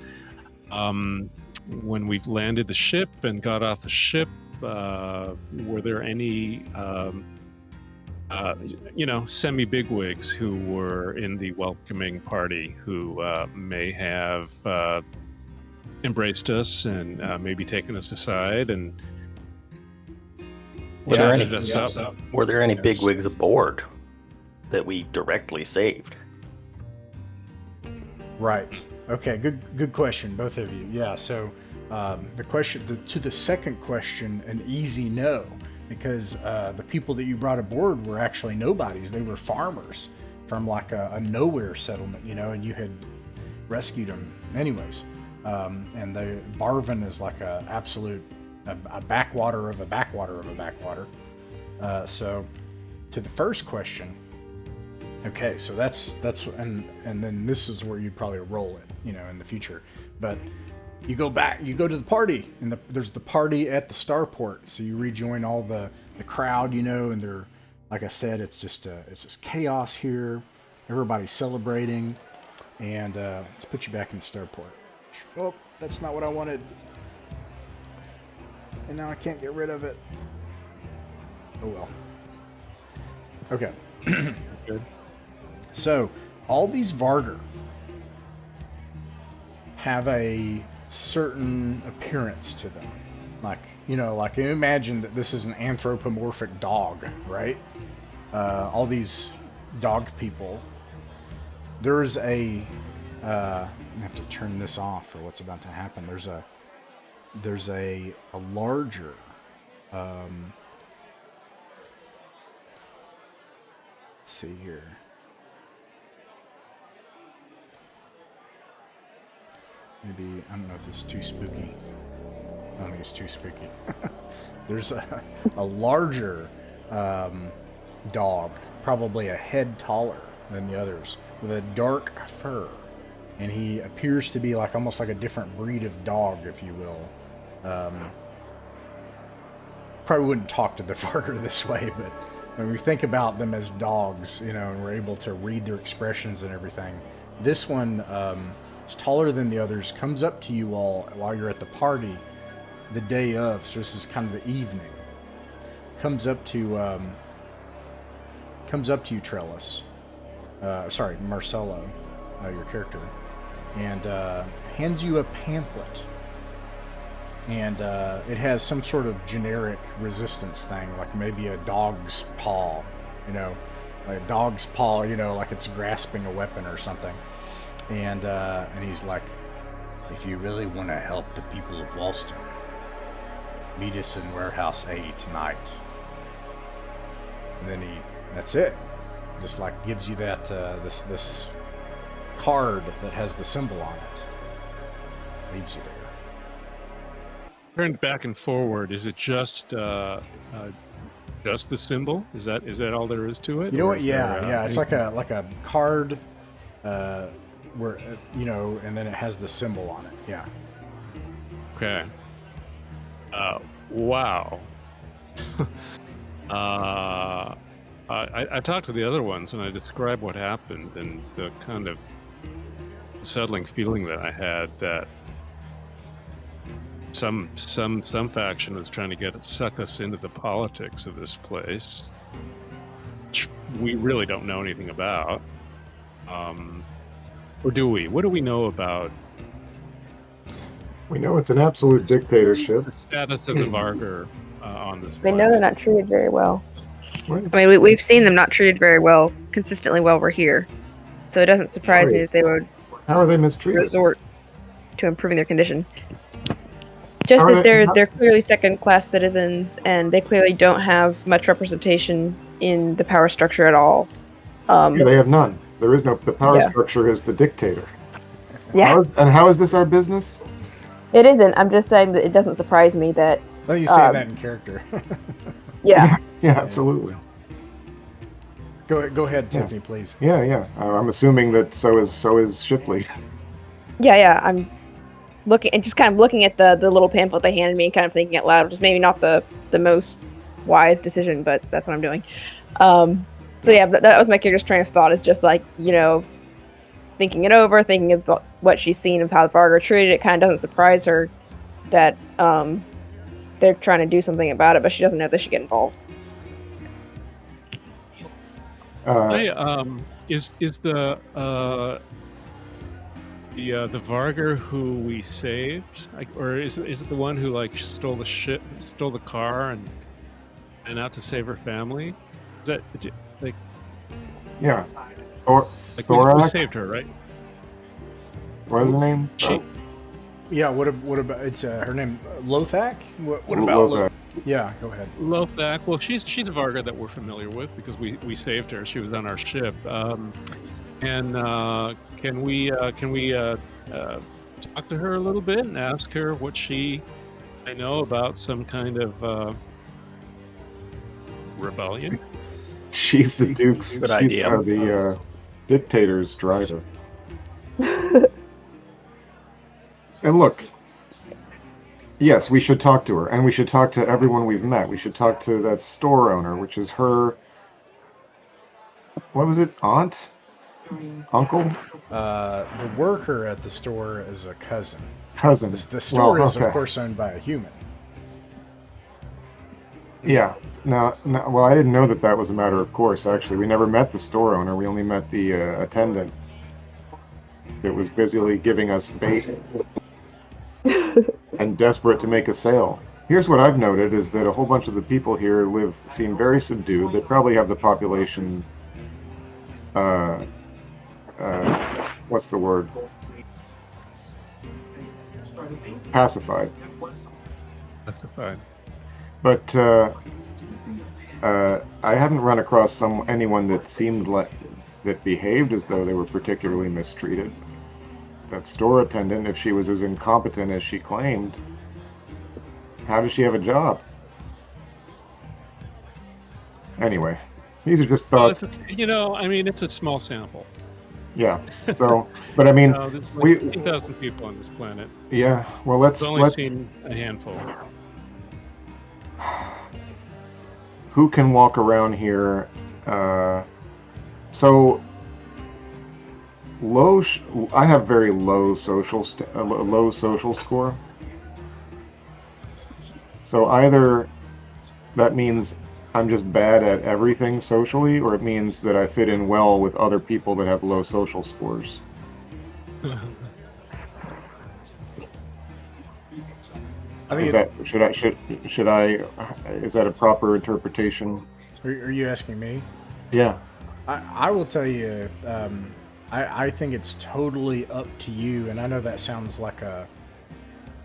[SPEAKER 2] When we've landed the ship and got off the ship, were there any semi-bigwigs who were in the welcoming party who may have embraced us and maybe taken us aside and chatted us up?
[SPEAKER 5] Were there any bigwigs aboard that we directly saved?
[SPEAKER 1] Right. Okay. Good question, both of you. Yeah. So to the second question, an easy no. Because the people that you brought aboard were actually nobodies. They were farmers from like a nowhere settlement, and you had rescued them. Anyways, and the Barvin is like a absolute a backwater of a backwater of a backwater. So to the first question, okay, so that's and then this is where you'd probably roll it, in the future, but. You go to the party, and there's the party at the starport. So you rejoin all the crowd, and they're, like I said, it's just chaos here. Everybody's celebrating, and let's put you back in the starport. Oh, that's not what I wanted, and now I can't get rid of it. Oh well. Okay.
[SPEAKER 2] Good.
[SPEAKER 1] So all these Vargar have a certain appearance to them, like imagine that this is an anthropomorphic dog, right? All these dog people. There's I have to turn this off for what's about to happen. There's a larger let's see here. Maybe, I don't know if it's too spooky. I don't think it's too spooky. There's a larger dog, probably a head taller than the others, with a dark fur. And he appears to be like almost like a different breed of dog, if you will. Probably wouldn't talk to the Vargar this way, but when we think about them as dogs, and we're able to read their expressions and everything, this one... It's taller than the others, comes up to you all while you're at the party the day of, so this is kind of the evening. Comes up to you, Trellis. Marcello, your character, and hands you a pamphlet. and it has some sort of generic resistance thing, like maybe a dog's paw, like a dog's paw, like it's grasping a weapon or something. And he's like, if you really want to help the people of Walston, meet us in Warehouse A tonight. And then that's it. Just like gives you that this card that has the symbol on it. Leaves you there.
[SPEAKER 2] Turned back and forward, is it just the symbol? Is that all there is to it?
[SPEAKER 1] You know
[SPEAKER 2] Or
[SPEAKER 1] what?
[SPEAKER 2] is
[SPEAKER 1] Yeah,
[SPEAKER 2] there,
[SPEAKER 1] yeah. It's like a card, where and then it has the symbol on it. Yeah.
[SPEAKER 2] Okay. Wow. I talked to the other ones and I described what happened and the kind of unsettling feeling that I had that some faction was trying to suck us into the politics of this place, which we really don't know anything about. Or do we? What do we know about?
[SPEAKER 3] We know it's an absolute dictatorship.
[SPEAKER 2] The status of the Vargar on this
[SPEAKER 4] We
[SPEAKER 2] planet.
[SPEAKER 4] know they're not treated very well.
[SPEAKER 3] Right?
[SPEAKER 4] I mean, we've seen them not treated very well consistently while we're here. So it doesn't surprise me that they would
[SPEAKER 3] How are they mistreated?
[SPEAKER 4] resort to improving their condition. Just
[SPEAKER 3] How are
[SPEAKER 4] that
[SPEAKER 3] they-
[SPEAKER 4] they're clearly second-class citizens, and they clearly don't have much representation in the power structure at all.
[SPEAKER 3] Yeah, they have none. There is no. The power
[SPEAKER 4] Yeah.
[SPEAKER 3] structure is the dictator.
[SPEAKER 4] Yeah,
[SPEAKER 3] How is this our business?
[SPEAKER 4] it isn't. I'm just saying that it doesn't surprise me that.
[SPEAKER 1] I think you say that in character.
[SPEAKER 4] Yeah,
[SPEAKER 3] Yeah, absolutely.
[SPEAKER 1] Go ahead, Tiffany, please.
[SPEAKER 3] Yeah. I'm assuming that so is Shipley.
[SPEAKER 4] yeah. I'm looking and just kind of looking at the little pamphlet they handed me and kind of thinking out loud, which is maybe not the most wise decision, but that's what I'm doing. So yeah, that was my character's train of thought, is just like, thinking it over, thinking of what she's seen of how the Vargar are treated. It kind of doesn't surprise her that they're trying to do something about it, but she doesn't know they should get involved.
[SPEAKER 2] Is the Vargar who we saved, or is it the one who stole the car and out to save her family? Is that
[SPEAKER 3] Yeah. Or
[SPEAKER 2] we
[SPEAKER 3] Thorak?
[SPEAKER 2] saved her, right?
[SPEAKER 3] What is her name?
[SPEAKER 2] She,
[SPEAKER 1] Yeah. What about it's her name? Lothak. What about
[SPEAKER 3] Lothak.
[SPEAKER 1] Yeah. Go ahead.
[SPEAKER 2] Lothak. Well, she's a Vargar that we're familiar with because we saved her. She was on our ship. And can we talk to her a little bit and ask her what she might know about some kind of rebellion?
[SPEAKER 3] She's the Duke's.
[SPEAKER 5] Good
[SPEAKER 3] she's
[SPEAKER 5] idea.
[SPEAKER 3] The dictator's driver. And look, yes, we should talk to her, and we should talk to everyone we've met. We should talk to that store owner, which is her. What was it? Aunt? Uncle?
[SPEAKER 1] The worker at the store is a cousin.
[SPEAKER 3] Cousin.
[SPEAKER 1] The store is,
[SPEAKER 3] okay.
[SPEAKER 1] of course, owned by a human.
[SPEAKER 3] Yeah. No, well, I didn't know that was a matter of course, actually. We never met the store owner. We only met the attendant that was busily giving us bait and desperate to make a sale. Here's what I've noted is that a whole bunch of the people here seem very subdued. They probably have the population, what's the word? Pacified.
[SPEAKER 2] Specified.
[SPEAKER 3] But I haven't run across anyone that seemed that behaved as though they were particularly mistreated. That store attendant, if she was as incompetent as she claimed, how does she have a job? Anyway, these are just
[SPEAKER 2] Well,
[SPEAKER 3] thoughts.
[SPEAKER 2] it's a small sample.
[SPEAKER 3] Yeah. So, but I mean,
[SPEAKER 2] There's
[SPEAKER 3] we-
[SPEAKER 2] 8,000 people on this planet.
[SPEAKER 3] yeah. Well, let's
[SPEAKER 2] I've only seen a handful.
[SPEAKER 3] who can walk around here. So low. I have very low social score. So either that means I'm just bad at everything socially, or it means that I fit in well with other people that have low social scores.
[SPEAKER 1] I think
[SPEAKER 3] Is that should I? Is that a proper interpretation?
[SPEAKER 1] are you asking me?
[SPEAKER 3] Yeah.
[SPEAKER 1] I will tell you, I think it's totally up to you, and I know that sounds like a,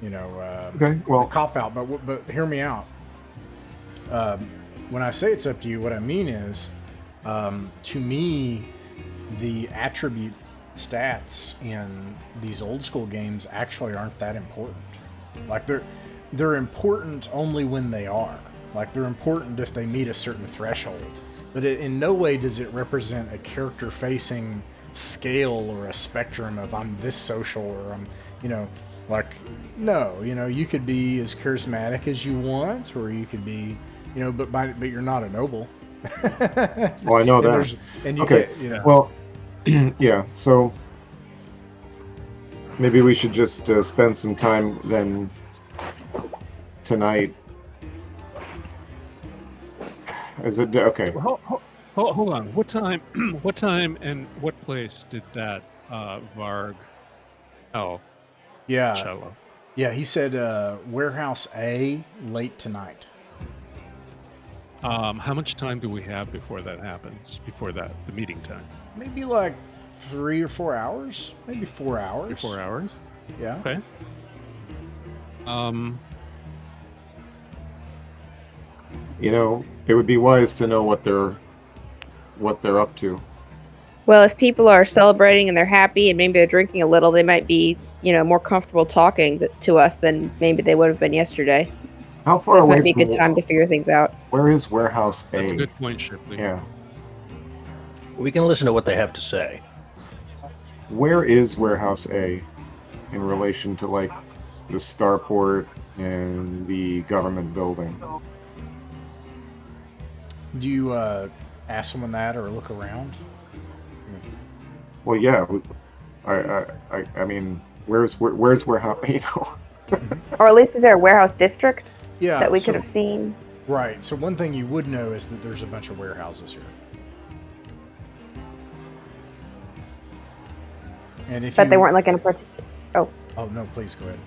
[SPEAKER 3] Okay. Well,
[SPEAKER 1] a cop out, but hear me out. When I say it's up to you, what I mean is, to me, the attribute stats in these old school games actually aren't that important. Like they're important only when they are. Like they're important if they meet a certain threshold. But in no way does it represent a character-facing scale or a spectrum of I'm this social or I'm, no, you could be as charismatic as you want, or you could be, but you're not a noble.
[SPEAKER 3] well, I know
[SPEAKER 1] And
[SPEAKER 3] that.
[SPEAKER 1] and you
[SPEAKER 3] Okay.
[SPEAKER 1] can't,
[SPEAKER 3] Well, yeah. So maybe we should just spend some time then tonight. Is it okay?
[SPEAKER 2] Hold on. What time? What time and what place did that Varg? Oh,
[SPEAKER 1] yeah,
[SPEAKER 2] cello.
[SPEAKER 1] yeah. He said warehouse A late tonight.
[SPEAKER 2] How much time do we have before that happens? Before the meeting time?
[SPEAKER 1] Maybe like 3 or 4 hours. Maybe 4 hours.
[SPEAKER 2] 3 4 hours.
[SPEAKER 1] Yeah.
[SPEAKER 2] Okay.
[SPEAKER 3] It would be wise to know what they're up to.
[SPEAKER 4] Well, if people are celebrating and they're happy and maybe they're drinking a little, they might be, more comfortable talking to us than maybe they would have been yesterday.
[SPEAKER 3] How
[SPEAKER 4] So
[SPEAKER 3] far
[SPEAKER 4] this
[SPEAKER 3] away
[SPEAKER 4] might be a
[SPEAKER 3] from
[SPEAKER 4] good time to figure things out.
[SPEAKER 3] Where is warehouse A?
[SPEAKER 2] That's a good point, Shipley.
[SPEAKER 3] Yeah.
[SPEAKER 5] We can listen to what they have to say.
[SPEAKER 3] Where is warehouse A in relation to like the starport and the government building?
[SPEAKER 1] Do you ask someone that or look around?
[SPEAKER 3] Well, yeah. I mean, where's warehouse?
[SPEAKER 4] Or at least is there a warehouse district
[SPEAKER 1] Yeah.
[SPEAKER 4] that we
[SPEAKER 1] so-
[SPEAKER 4] could have seen?
[SPEAKER 1] Right. So one thing you would know is that there's a bunch of warehouses here. And if
[SPEAKER 4] But they
[SPEAKER 1] you-
[SPEAKER 4] weren't like in a particular.
[SPEAKER 1] Oh no, please go ahead.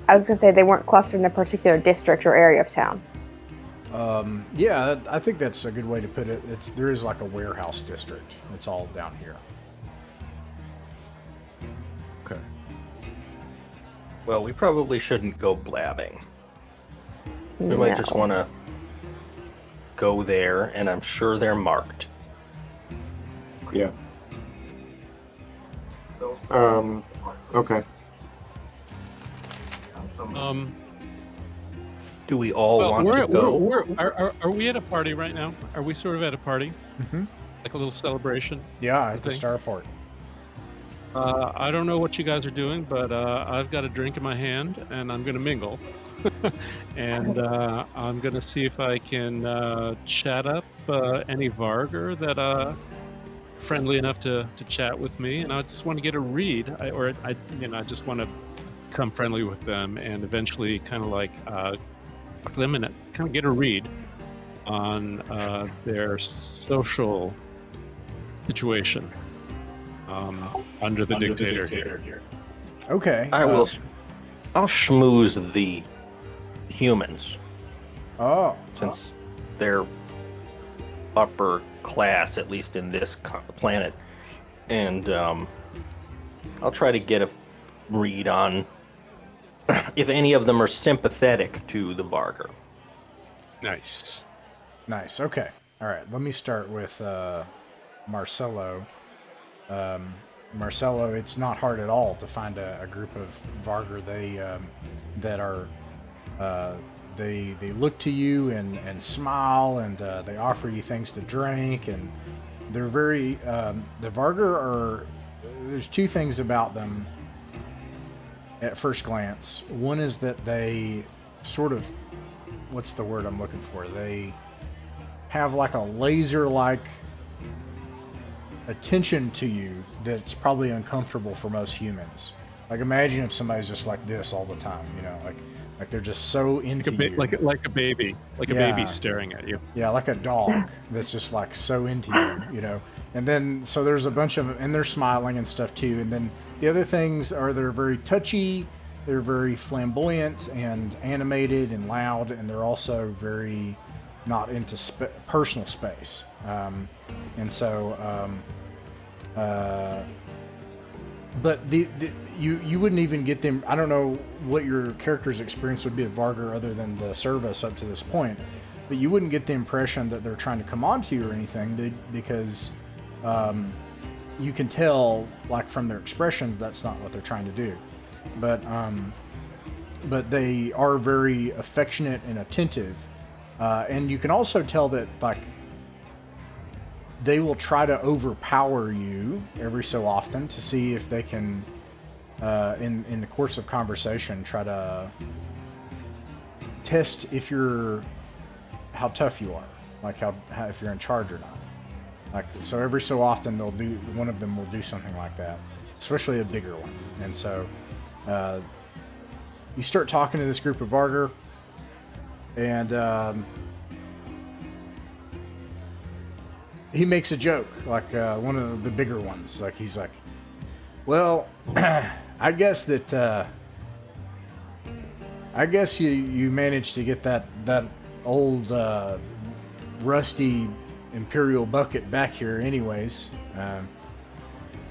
[SPEAKER 4] I was gonna say they weren't clustered in a particular district or area of town.
[SPEAKER 1] Yeah, I think that's a good way to put it. There is like a warehouse district. It's all down here.
[SPEAKER 2] Okay.
[SPEAKER 5] Well, we probably shouldn't go blabbing. We might just want to go there, and I'm sure they're marked.
[SPEAKER 3] Yeah. Okay.
[SPEAKER 5] Do we all want to go?
[SPEAKER 2] Are we at a party right now? Are we sort of at a party?
[SPEAKER 1] Mm-hmm.
[SPEAKER 2] Like a little celebration?
[SPEAKER 1] Yeah, at the
[SPEAKER 2] Okay.
[SPEAKER 1] starport.
[SPEAKER 2] I don't know what you guys are doing, but I've got a drink in my hand, and I'm going to mingle. And I'm going to see if I can chat up any Varger that friendly enough to chat with me. And I just want to get a read, I just want to become friendly with them and eventually kind of like talk to them and kind of get a read on their social situation under the dictator here.
[SPEAKER 1] Okay.
[SPEAKER 5] I'll schmooze the humans
[SPEAKER 1] Oh.
[SPEAKER 5] since they're upper class, at least in this planet, and I'll try to get a read on if any of them are sympathetic to the Varger.
[SPEAKER 2] Nice.
[SPEAKER 1] Nice. Okay. All right. Let me start with Marcelo. Marcelo, it's not hard at all to find a group of Varger. That are they look to you and smile and they offer you things to drink and they're very the Varger are. There's two things about them at first glance. One is that they sort of, what's the word I'm looking for? They have like a laser-like attention to you that's probably uncomfortable for most humans. Like imagine if somebody's just like this all the time, like they're just so into you.
[SPEAKER 2] Like a baby, a baby staring at you.
[SPEAKER 1] Yeah, like a dog that's just like so into you, And then, so there's a bunch of, and they're smiling and stuff too. And then the other things are they're very touchy they're very flamboyant and animated and loud, and they're also very not into personal space. And so, but you wouldn't even get them. I don't know what your character's experience would be with Vargar other than the service up to this point, but you wouldn't get the impression that they're trying to come on to you or anything, because you can tell, like, from their expressions, that's not what they're trying to do. But they are very affectionate and attentive, and you can also tell that, like, they will try to overpower you every so often to see if they can, in the course of conversation, try to test how tough you are, like how if you're in charge or not. Like, so every so often one of them will do something like that, especially a bigger one. And so you start talking to this group of Vargar, and he makes a joke, like one of the bigger ones. Like, he's like, well, I guess you managed to get that old rusty Imperial bucket back here anyways. I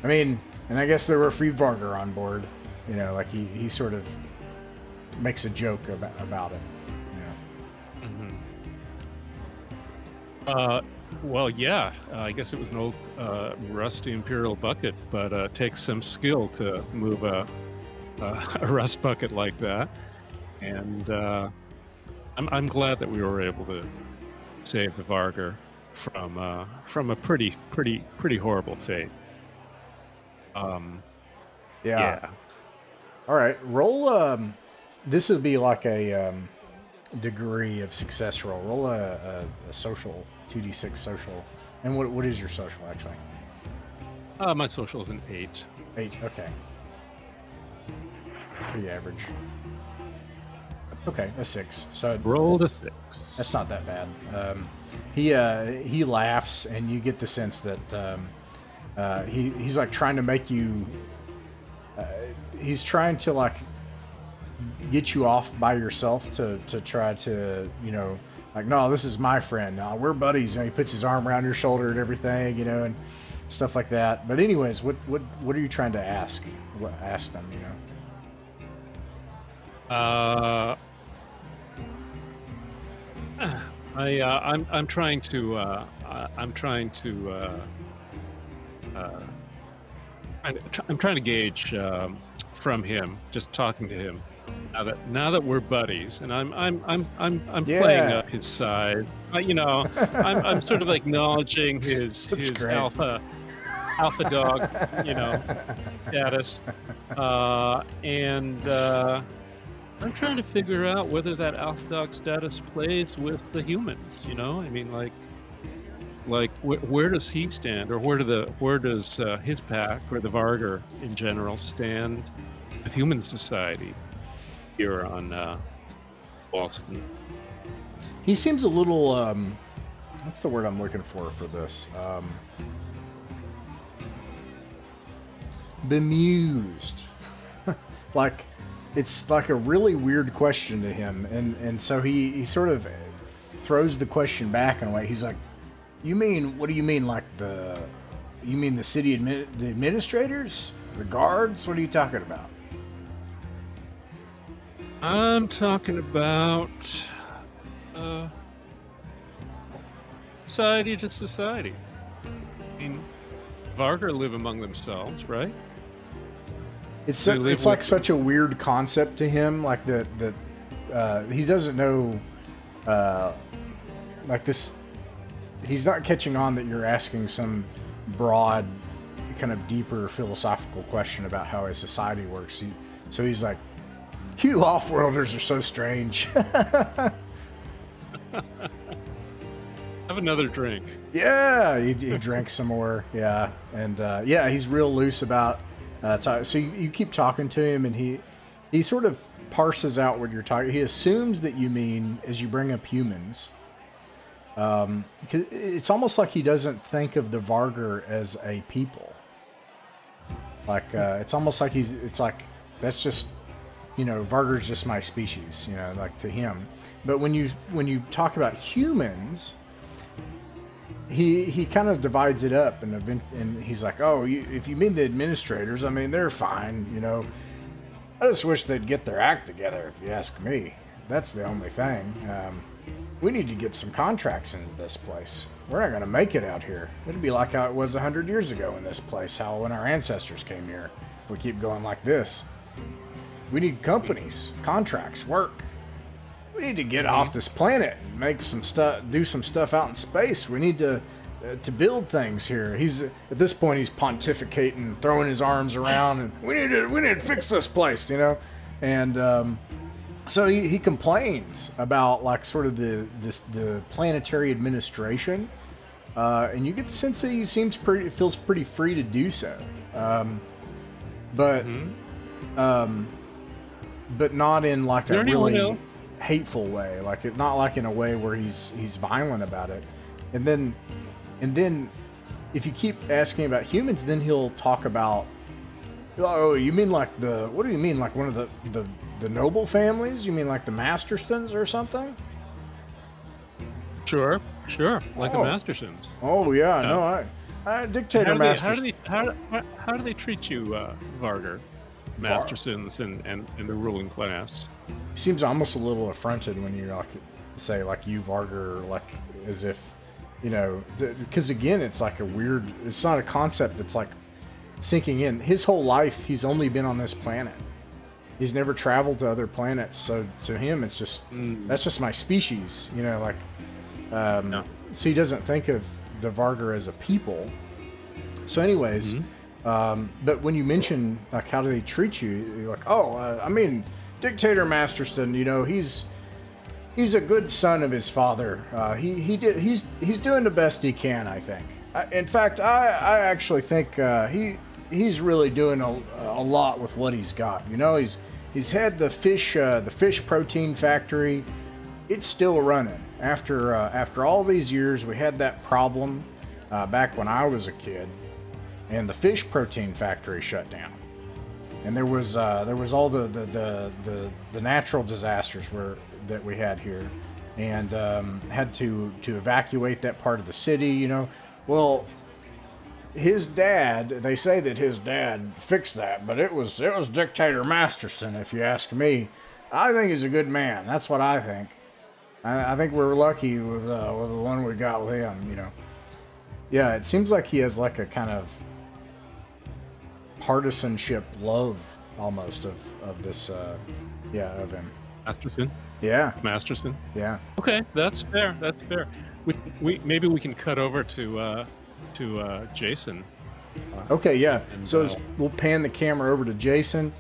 [SPEAKER 1] mean, and I guess there were free Vargar on board. You know, like he sort of makes a joke about it. You know.
[SPEAKER 2] Well, yeah, I guess it was an old rusty Imperial bucket, but it takes some skill to move a rust bucket like that. And I'm glad that we were able to save the Vargar from a pretty horrible fate. Yeah.
[SPEAKER 1] All right, roll. This would be like a degree of success roll. Roll a social 2d6 social. And what is your social actually?
[SPEAKER 2] My social is an 8.
[SPEAKER 1] 8. Okay. Pretty average. Okay, a 6. So
[SPEAKER 2] rolled a 6.
[SPEAKER 1] That's not that bad. He laughs, and you get the sense that he's like trying to make you. He's trying to, like, get you off by yourself to try to, you know, like, no, this is my friend. No, we're buddies. And he puts his arm around your shoulder and everything, you know, and stuff like that. But anyways, what are you trying to ask? Ask them, you know.
[SPEAKER 2] I'm trying to gauge from him, just talking to him. Now that we're buddies, and I'm playing up his side. You know, I'm sort of acknowledging his alpha dog, you know, status, and I'm trying to figure out whether that alpha dog status plays with the humans. You know, I mean, like where does he stand, or where does his pack, or the Vargar in general, stand with human society here on Walston?
[SPEAKER 1] He seems a little what's the word I'm looking for this? Bemused. Like, it's like a really weird question to him, and so he sort of throws the question back in a way. He's like, what do you mean, like you mean the city the administrators, the guards? What are you talking about?
[SPEAKER 2] I'm talking about society to society. I mean, Vargar live among themselves, right?
[SPEAKER 1] It's like such a weird concept to him, like that he doesn't know, like this. He's not catching on that you're asking some broad, kind of deeper philosophical question about how a society works. So he's like, "You off-worlders are so strange."
[SPEAKER 2] Have another drink.
[SPEAKER 1] Yeah, he drank some more. Yeah, and yeah, he's real loose about. So you keep talking to him, and he sort of parses out what you're talking. He assumes that you mean, as you bring up humans. It's almost like he doesn't think of the Vargar as a people. Like, it's almost like it's like, that's just, Vargur's just my species, like to him. But when you talk about humans, he kind of divides it up, and he's like, oh, if you mean the administrators, I mean, they're fine, I just wish they'd get their act together, if you ask me. That's the only thing. We need to get some contracts into this place. We're not going to make it out here. It'll be like how it was 100 years ago in this place, when our ancestors came here, if we keep going like this. We need companies, contracts, work. We need to get off this planet and make some stuff, do some stuff out in space. We need to build things here. He's at this point he's pontificating, throwing his arms around, and we need to fix this place, And so he complains about like sort of the planetary administration, and you get the sense that he feels pretty free to do so, but not in like a really hateful way, not like in a way where he's violent about it. And then if you keep asking about humans, then he'll talk about, oh, you mean like what do you mean, like one of the noble families? You mean like the Masterstons or something?
[SPEAKER 2] Sure, like the Mastersons.
[SPEAKER 1] Oh yeah, no, I Dictator Masterson.
[SPEAKER 2] How do they treat you, Vargur? Mastersons and the ruling class.
[SPEAKER 1] He seems almost a little affronted when you say you Vargur, like as if, because again, it's like it's not a concept that's like sinking in. His whole life, he's only been on this planet. He's never traveled to other planets, so to him, it's just that's just my species, No. So he doesn't think of the Vargur as a people. So, anyways, but when you mention like how do they treat you, you're like, I mean, Dictator Masterston, he's a good son of his father. He's doing the best he can, I think. In fact, I actually think he's really doing a lot with what he's got. He's had the fish protein factory. It's still running after all these years. We had that problem back when I was a kid, and the fish protein factory shut down. And there was all the natural disasters that we had here, and had to evacuate that part of the city. Well, his dad. They say that his dad fixed that, but it was Dictator Masterson, if you ask me. I think he's a good man. That's what I think. I think we're lucky with the one we got with him. Yeah, it seems like he has like a kind of partisanship love almost of this of him.
[SPEAKER 2] Masterson?
[SPEAKER 1] Yeah.
[SPEAKER 2] Masterson?
[SPEAKER 1] Yeah.
[SPEAKER 2] Okay, that's fair. We maybe we can cut over to Jason.
[SPEAKER 1] Okay, yeah. So we'll pan the camera over to Jason.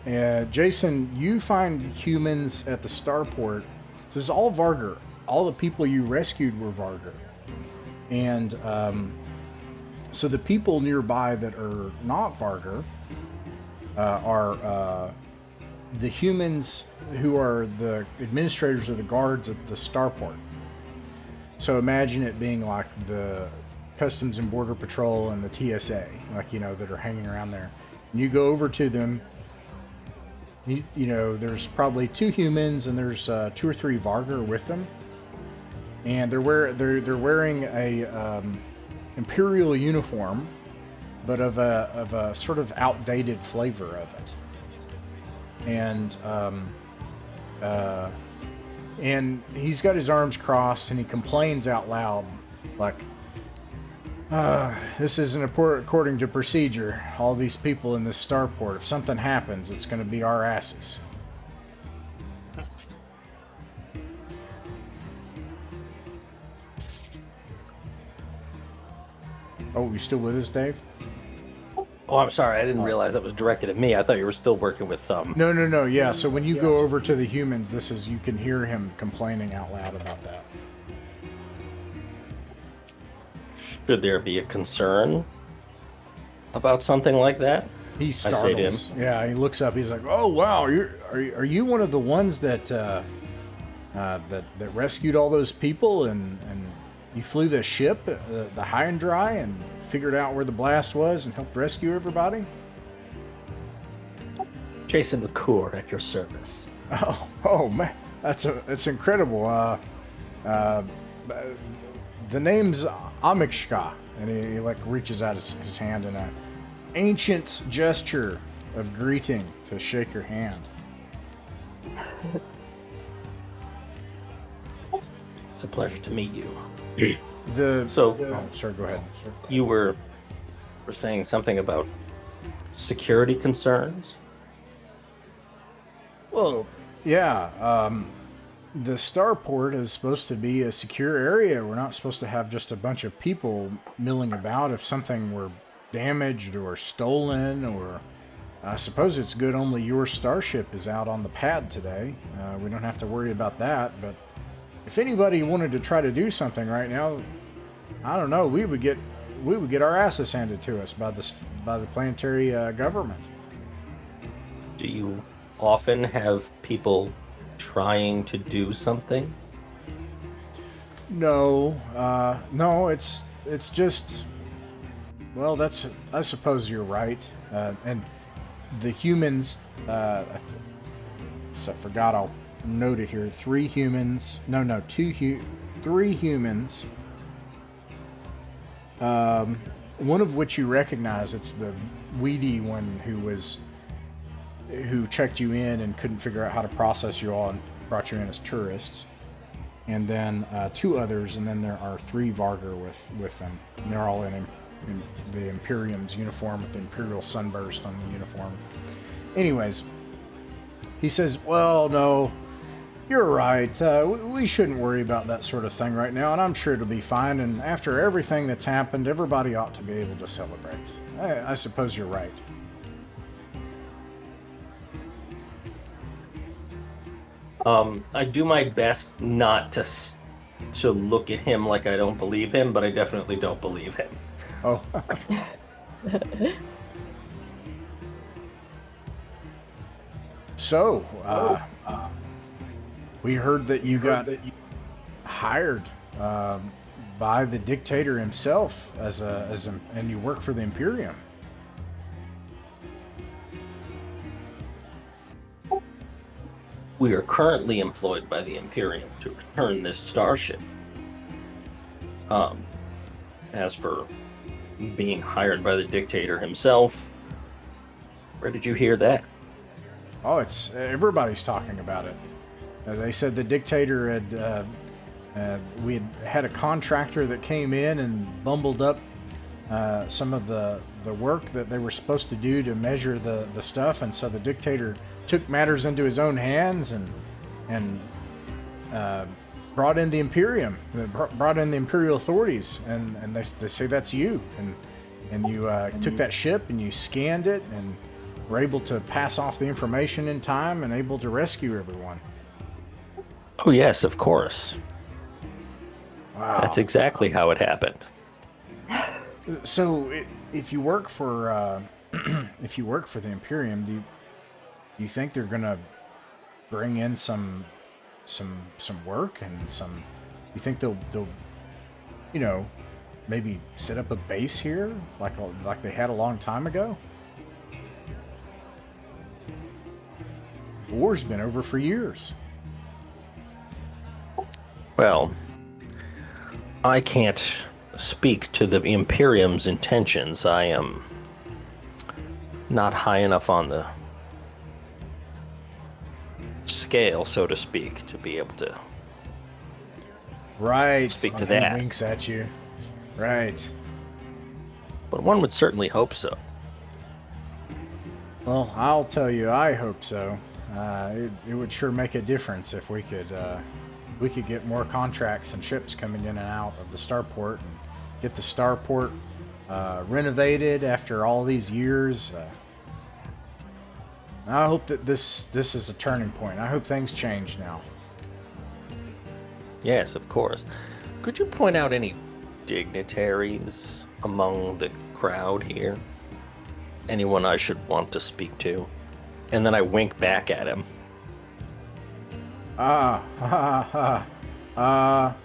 [SPEAKER 1] Jason, you find humans at the starport. So this is all Vargur. All the people you rescued were Vargur. And so the people nearby that are not Vargur are the humans who are the administrators of the guards at the starport. So imagine it being like the Customs and Border Patrol and the TSA, that are hanging around there. And you go over to them. There's probably 2 humans and there's 2 or 3 Vargur with them, and they're wearing a imperial uniform, but of a sort of outdated flavor of it. And he's got his arms crossed and he complains out loud, like, this isn't according to procedure. All these people in this starport, if something happens, it's going to be our asses. Oh, you still with us, Dave?
[SPEAKER 5] Oh, I'm sorry. I didn't realize that was directed at me. I thought you were still working with
[SPEAKER 1] No. Yeah. So when you go over to the humans, you can hear him complaining out loud about that.
[SPEAKER 5] Should there be a concern about something like that?
[SPEAKER 1] He startles. Yeah, he looks up. He's like, "Oh wow, are you one of the ones that rescued all those people and you flew the ship, the High and Dry, and figured out where the blast was and helped rescue everybody?"
[SPEAKER 5] Jason LaCour at your service.
[SPEAKER 1] Oh man, that's incredible. The name's Amikshka, and he like reaches out his hand in an ancient gesture of greeting to shake your hand.
[SPEAKER 5] It's a pleasure to meet you.
[SPEAKER 1] Sure, go ahead.
[SPEAKER 5] You were saying something about security concerns?
[SPEAKER 1] Well, yeah. The starport is supposed to be a secure area. We're not supposed to have just a bunch of people milling about. If something were damaged or stolen, or I suppose it's good only your starship is out on the pad today. We don't have to worry about that. But if anybody wanted to try to do something right now, I don't know. We would get our asses handed to us by the planetary government.
[SPEAKER 5] Do you often have people trying to do something?
[SPEAKER 1] No, it's just, well, I suppose you're right. And the humans, I forgot, I'll note it here. 3 humans, three humans. One of which you recognize. It's the weedy one who checked you in and couldn't figure out how to process you all and brought you in as tourists. And then 2 others, and then there are 3 Vargar with them. And they're all in the Imperium's uniform with the Imperial sunburst on the uniform. Anyways, he says, well, no, you're right. We shouldn't worry about that sort of thing right now, and I'm sure it'll be fine. And after everything that's happened, everybody ought to be able to celebrate. I suppose you're right.
[SPEAKER 5] I do my best not to look at him like I don't believe him, but I definitely don't believe him.
[SPEAKER 1] Oh. So, we heard that you got hired by the dictator himself and you work for the Imperium.
[SPEAKER 5] We are currently employed by the Imperium to return this starship. As for being hired by the dictator himself, where did you hear that?
[SPEAKER 1] Oh, everybody's talking about it. They said the dictator we had a contractor that came in and bumbled up some of the work that they were supposed to do to measure the stuff, and so the dictator took matters into his own hands and brought in the Imperium, brought in the Imperial authorities, and they say that's you, and you took that ship and you scanned it and were able to pass off the information in time and able to rescue everyone.
[SPEAKER 5] Oh yes, of course.
[SPEAKER 1] Wow.
[SPEAKER 5] That's exactly how it happened.
[SPEAKER 1] So, if you work for the Imperium, do you think they're gonna bring in some work and some? You think they'll maybe set up a base here like they had a long time ago? War's been over for years.
[SPEAKER 5] Well, I can't speak to the Imperium's intentions. I am not high enough on the scale, so to speak, to be able to speak to that.
[SPEAKER 1] He winks at you. Right.
[SPEAKER 5] But one would certainly hope so.
[SPEAKER 1] Well, I'll tell you, I hope so. It would sure make a difference if we could get more contracts and ships coming in and out of the starport and get the starport renovated after all these years. I hope that this is a turning point. I hope things change now.
[SPEAKER 5] Yes, of course. Could you point out any dignitaries among the crowd here? Anyone I should want to speak to? And then I wink back at him.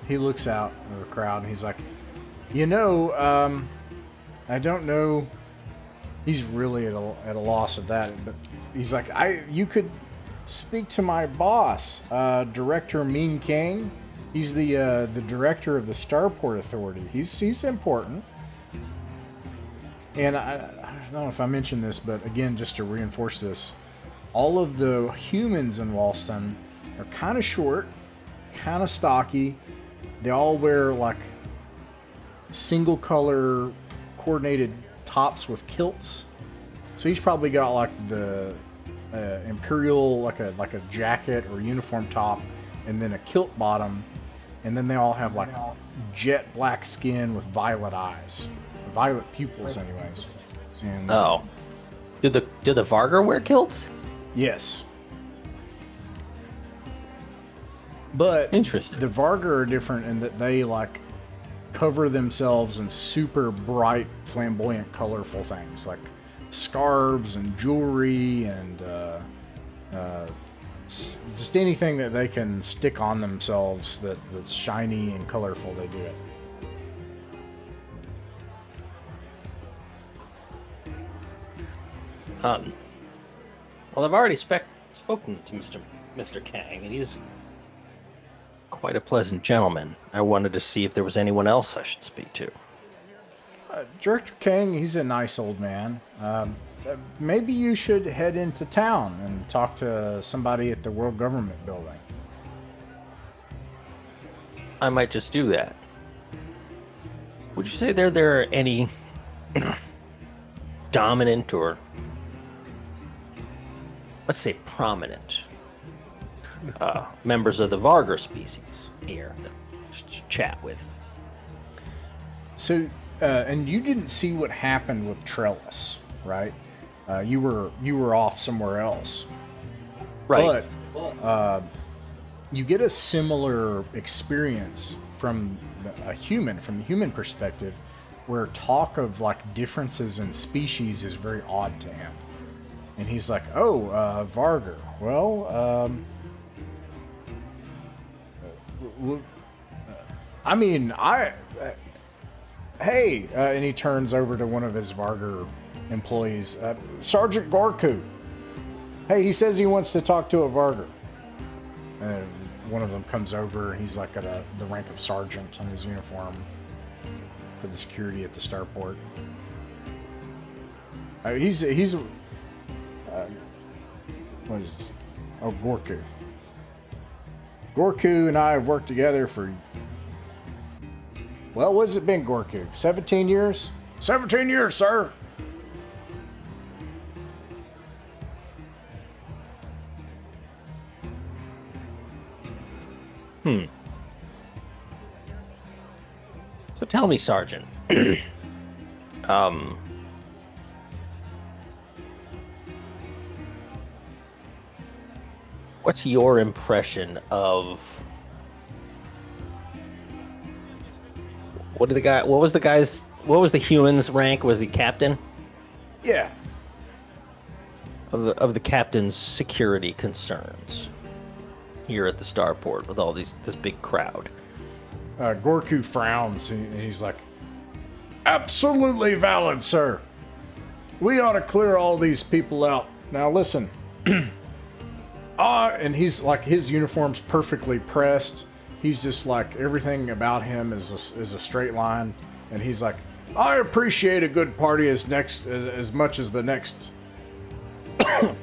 [SPEAKER 1] He looks out at the crowd and he's like, I don't know he's really at a loss of that. But he's like, you could speak to my boss, Director Ming Kang. He's the director of the Starport Authority. He's important. And I don't know if I mentioned this, but again, just to reinforce this, all of the humans in Walston are kind of short, kind of stocky. They all wear like single color coordinated tops with kilts. So he's probably got like the imperial, like a jacket or uniform top, and then a kilt bottom, and then they all have like jet black skin with violet eyes, violet pupils, anyways. And,
[SPEAKER 5] do the Vargar wear kilts?
[SPEAKER 1] Yes. But
[SPEAKER 5] Interesting.
[SPEAKER 1] the Vargar are different in that they like cover themselves in super bright, flamboyant, colorful things like scarves and jewelry and just anything that they can stick on themselves that's shiny and colorful. They do it.
[SPEAKER 5] Well, I've already spoken to Mr. Kang, and he's quite a pleasant gentleman. I wanted to see if there was anyone else I should speak to.
[SPEAKER 1] Director Kang, he's a nice old man. Maybe you should head into town and talk to somebody at the World Government Building.
[SPEAKER 5] I might just do that. Would you say there are any dominant or, let's say, prominent members of the Vargar species here to chat with?
[SPEAKER 1] So, and you didn't see what happened with Trellis, right? You were off somewhere else,
[SPEAKER 5] Right.
[SPEAKER 1] But you get a similar experience from the human perspective, where talk of like differences in species is very odd to him, and he's like, "Oh, Vargar. Well, I mean, hey," and he turns over to one of his Vargar employees, Sergeant Gorku. Hey, he says he wants to talk to a Vargar. And one of them comes over. He's like at the rank of sergeant on his uniform for the security at the starport. He's what is this? Oh, Gorku. Gorku and I have worked together for, well, what has it been, Gorku? 17 years? 17 years, sir.
[SPEAKER 5] So tell me, Sergeant, what's your impression of what was the human's rank? Was he captain?
[SPEAKER 1] Yeah.
[SPEAKER 5] Of the captain's security concerns here at the starport with all this big crowd.
[SPEAKER 1] Gorku frowns and he's like, absolutely valid, sir. We ought to clear all these people out. Now listen. And he's like, his uniform's perfectly pressed. He's just like, everything about him is a straight line. And he's like, I appreciate a good party as much as the next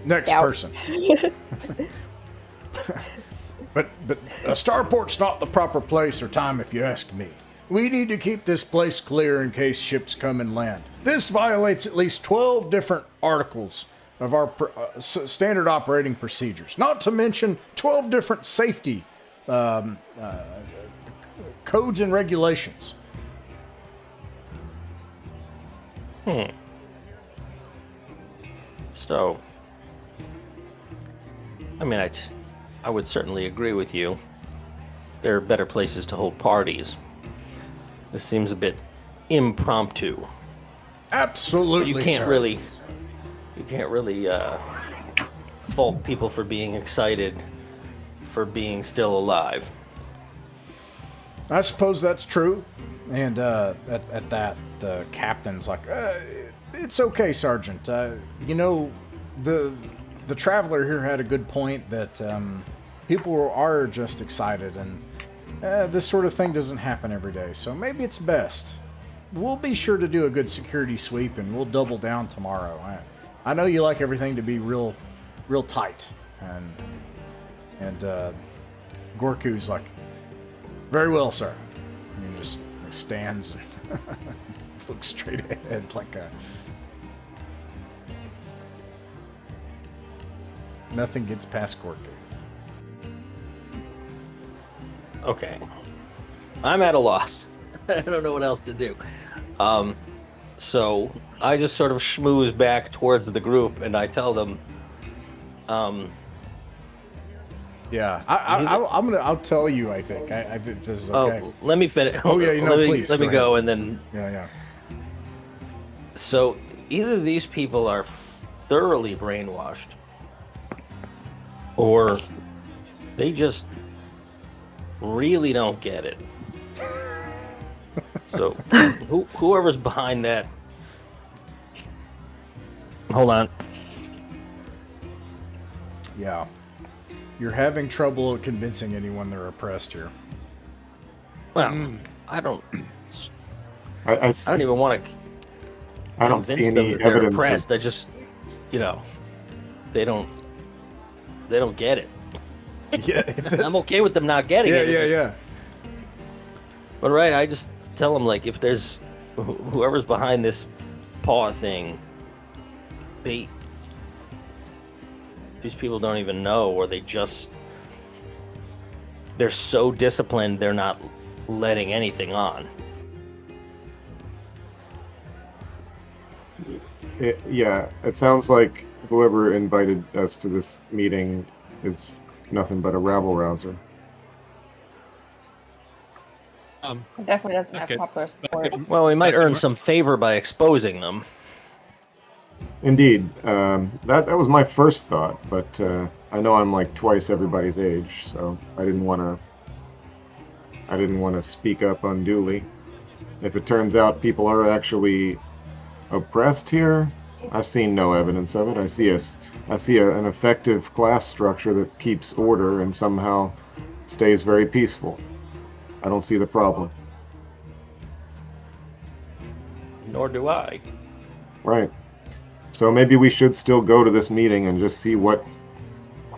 [SPEAKER 1] person. But a starport's not the proper place or time, if you ask me. We need to keep this place clear in case ships come and land. This violates at least 12 different articles of our standard operating procedures, not to mention 12 different safety codes and regulations.
[SPEAKER 5] So, I mean, I would certainly agree with you. There are better places to hold parties. This seems a bit impromptu.
[SPEAKER 1] Absolutely,
[SPEAKER 5] You can't
[SPEAKER 1] sir.
[SPEAKER 5] really fault people for being excited for being still alive.
[SPEAKER 1] I suppose that's true. And at that, the captain's like, It's okay, Sergeant. You know, the traveler here had a good point that people are just excited, and this sort of thing doesn't happen every day. So maybe it's best. We'll be sure to do a good security sweep, and we'll double down tomorrow. I know you like everything to be real tight, and Gorku's like, very well, sir. And he just stands and looks straight ahead like a... Nothing gets past Gorku.
[SPEAKER 5] Okay. I'm at a loss. I don't know what else to do. So I just sort of schmooze back towards the group and I tell them,
[SPEAKER 1] yeah, I'll tell you. I think this is okay.
[SPEAKER 5] Oh, let me finish.
[SPEAKER 1] Oh yeah, please.
[SPEAKER 5] Let me go and then.
[SPEAKER 1] Yeah.
[SPEAKER 5] So either these people are thoroughly brainwashed, or they just really don't get it. So whoever's behind that. Hold on.
[SPEAKER 1] Yeah. You're having trouble convincing anyone they're oppressed here.
[SPEAKER 5] Well, I don't
[SPEAKER 3] I
[SPEAKER 5] even want to
[SPEAKER 3] I don't
[SPEAKER 5] convince
[SPEAKER 3] see
[SPEAKER 5] them
[SPEAKER 3] any
[SPEAKER 5] that they're
[SPEAKER 3] evidence.
[SPEAKER 5] oppressed. I just, they don't get it.
[SPEAKER 1] Yeah.
[SPEAKER 5] I'm okay with them not getting it.
[SPEAKER 1] Yeah.
[SPEAKER 5] But right, I just tell them, like, if there's whoever's behind this paw thing, these people don't even know, or they're so disciplined they're not letting anything on.
[SPEAKER 3] It sounds like whoever invited us to this meeting is nothing but a rabble-rouser.
[SPEAKER 4] It definitely doesn't have
[SPEAKER 2] Okay.
[SPEAKER 4] popular support.
[SPEAKER 5] Well, we might earn some favor by exposing them.
[SPEAKER 3] Indeed, that was my first thought, but I know I'm like twice everybody's age, so I didn't want to speak up unduly. If it turns out people are actually oppressed here, I've seen no evidence of it. I see an effective class structure that keeps order and somehow stays very peaceful. I don't see the problem.
[SPEAKER 5] Nor do I.
[SPEAKER 3] Right. So maybe we should still go to this meeting and just see what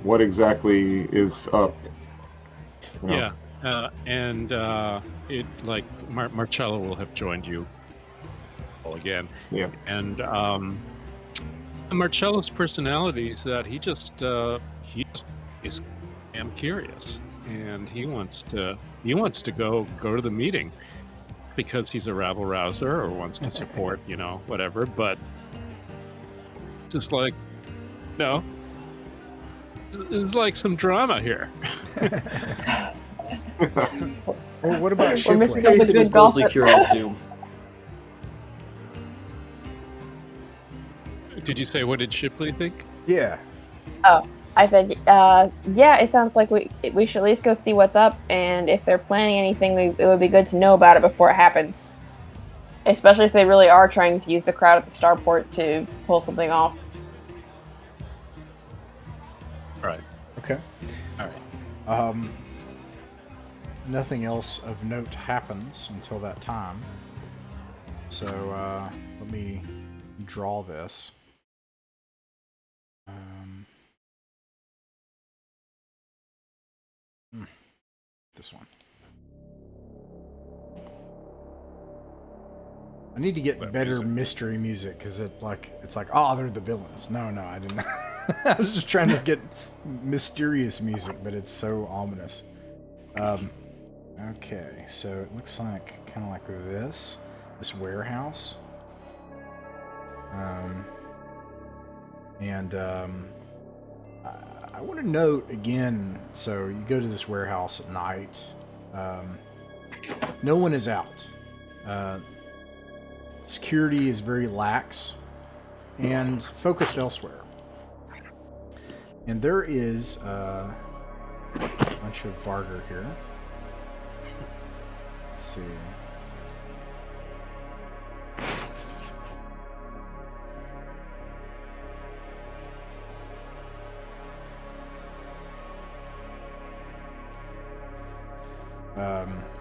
[SPEAKER 3] exactly is up. You know?
[SPEAKER 2] Yeah, and it like Marcello will have joined you all again.
[SPEAKER 3] Yeah.
[SPEAKER 2] And Marcello's personality is that he is curious, and he wants to go to the meeting because he's a rabble rouser or wants to support whatever. But just like, no, there's like some drama here.
[SPEAKER 1] Or what about
[SPEAKER 4] We're
[SPEAKER 1] Shipley?
[SPEAKER 4] missing a
[SPEAKER 5] Casey was
[SPEAKER 4] good
[SPEAKER 5] mostly
[SPEAKER 4] gossip.
[SPEAKER 5] curious too.
[SPEAKER 2] Did you say, what did Shipley think?
[SPEAKER 1] Yeah.
[SPEAKER 4] I said, yeah, it sounds like we should at least go see what's up, and if they're planning anything, it would be good to know about it before it happens. Especially if they really are trying to use the crowd at the starport to pull something off.
[SPEAKER 2] All right.
[SPEAKER 1] Okay.
[SPEAKER 2] All right.
[SPEAKER 1] Nothing else of note happens until that time. So let me draw this. This one. I need to get
[SPEAKER 2] What
[SPEAKER 1] better
[SPEAKER 2] music?
[SPEAKER 1] mystery music because it's like, oh, they're the villains. No, I didn't. I was just trying to get mysterious music, but it's so ominous. Okay, so it looks like kind of like this warehouse. I want to note again, so you go to this warehouse at night. No one is out. Security is very lax and focused elsewhere. And there is a bunch of Vargar here. Let's see.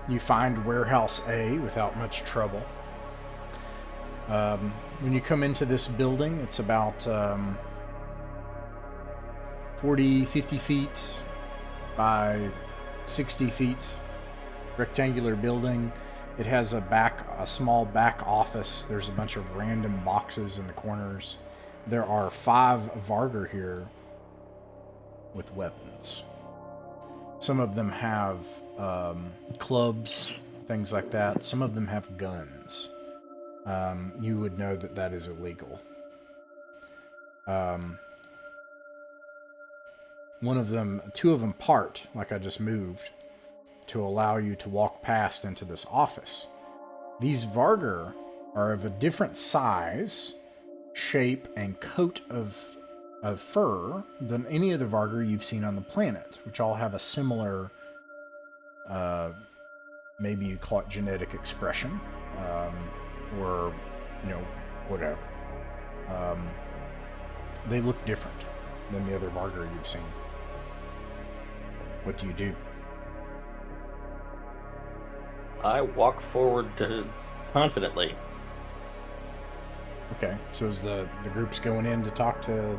[SPEAKER 1] You find Warehouse A without much trouble. When you come into this building, it's about 40, 50 feet by 60 feet. Rectangular building. It has a small back office. There's a bunch of random boxes in the corners. There are 5 Vargar here with weapons. Some of them have clubs, things like that. Some of them have guns. You would know that that is illegal. Two of them part, like I just moved, to allow you to walk past into this office. These Vargar are of a different size, shape, and coat of fur than any of the Vargar you've seen on the planet, which all have a similar, maybe you call it genetic expression, or, whatever. They look different than the other Vargar you've seen. What do you do?
[SPEAKER 5] I walk forward confidently.
[SPEAKER 1] Okay, so is the group's going in to talk to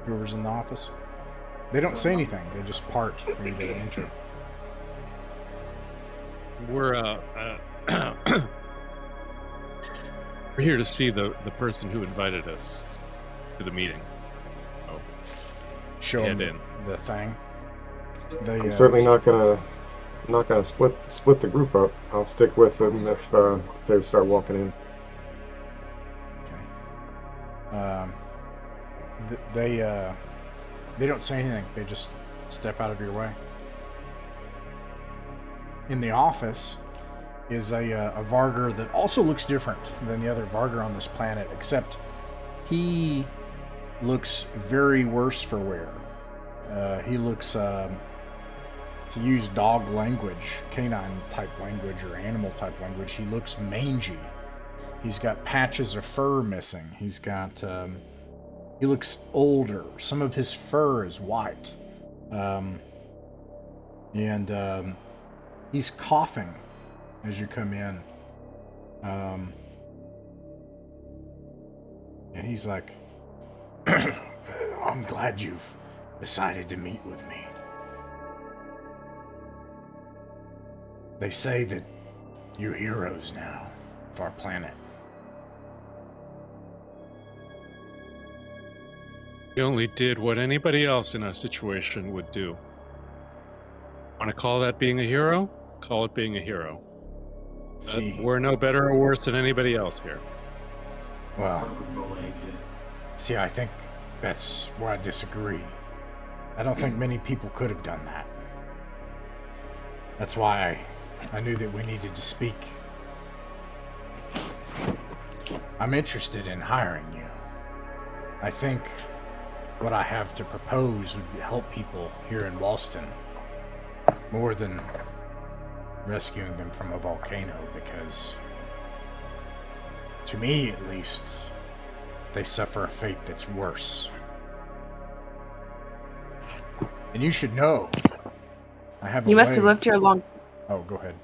[SPEAKER 1] whoever's in the office? They don't say anything. They just part for you to enter.
[SPEAKER 2] We're we're here to see the person who invited us to the meeting. Oh,
[SPEAKER 1] Show
[SPEAKER 2] head
[SPEAKER 1] them
[SPEAKER 2] in.
[SPEAKER 1] the thing. They,
[SPEAKER 3] I'm certainly not gonna split the group up. I'll stick with them if they start walking in.
[SPEAKER 1] Okay. They don't say anything. They just step out of your way. In the office is a Vargar that also looks different than the other Vargar on this planet, except he looks very worse for wear. He looks, to use dog language, canine type language or animal type language, he looks mangy. He's got patches of fur missing. He's got, he looks older. Some of his fur is white. He's coughing as you come in. And he's like, I'm glad you've decided to meet with me. They say that you're heroes now of our planet.
[SPEAKER 2] We only did what anybody else in our situation would do. Want to call that being a hero? Call it being a hero.
[SPEAKER 1] See,
[SPEAKER 2] We're no better or worse than anybody else here.
[SPEAKER 1] well, see, I think that's where I disagree. I don't think many people could have done that. That's why I knew that we needed to speak. I'm interested in hiring you. I think what I have to propose would help people here in Walston more than rescuing them from a volcano, because to me at least they suffer a fate that's worse. And you should know I have a
[SPEAKER 4] You must
[SPEAKER 1] way...
[SPEAKER 4] have lived here a long.
[SPEAKER 1] Oh, go ahead.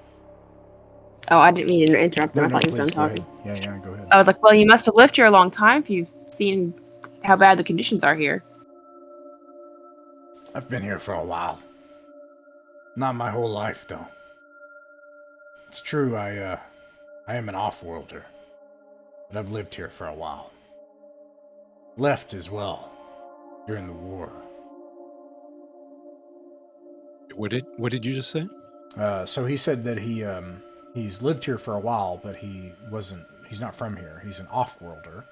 [SPEAKER 4] Oh, I didn't mean to interrupt him.
[SPEAKER 1] No,
[SPEAKER 4] I thought he was
[SPEAKER 1] please,
[SPEAKER 4] done
[SPEAKER 1] go
[SPEAKER 4] talking.
[SPEAKER 1] ahead. Yeah, go ahead.
[SPEAKER 4] I was like, well, you must have lived here a long time if you've seen how bad the conditions are here.
[SPEAKER 1] I've been here for a while. Not my whole life, though. It's true, I am an off-worlder. But I've lived here for a while. Left as well, during the war.
[SPEAKER 2] What did you just say?
[SPEAKER 1] So he said that he's lived here for a while, but he's not from here. He's an off-worlder.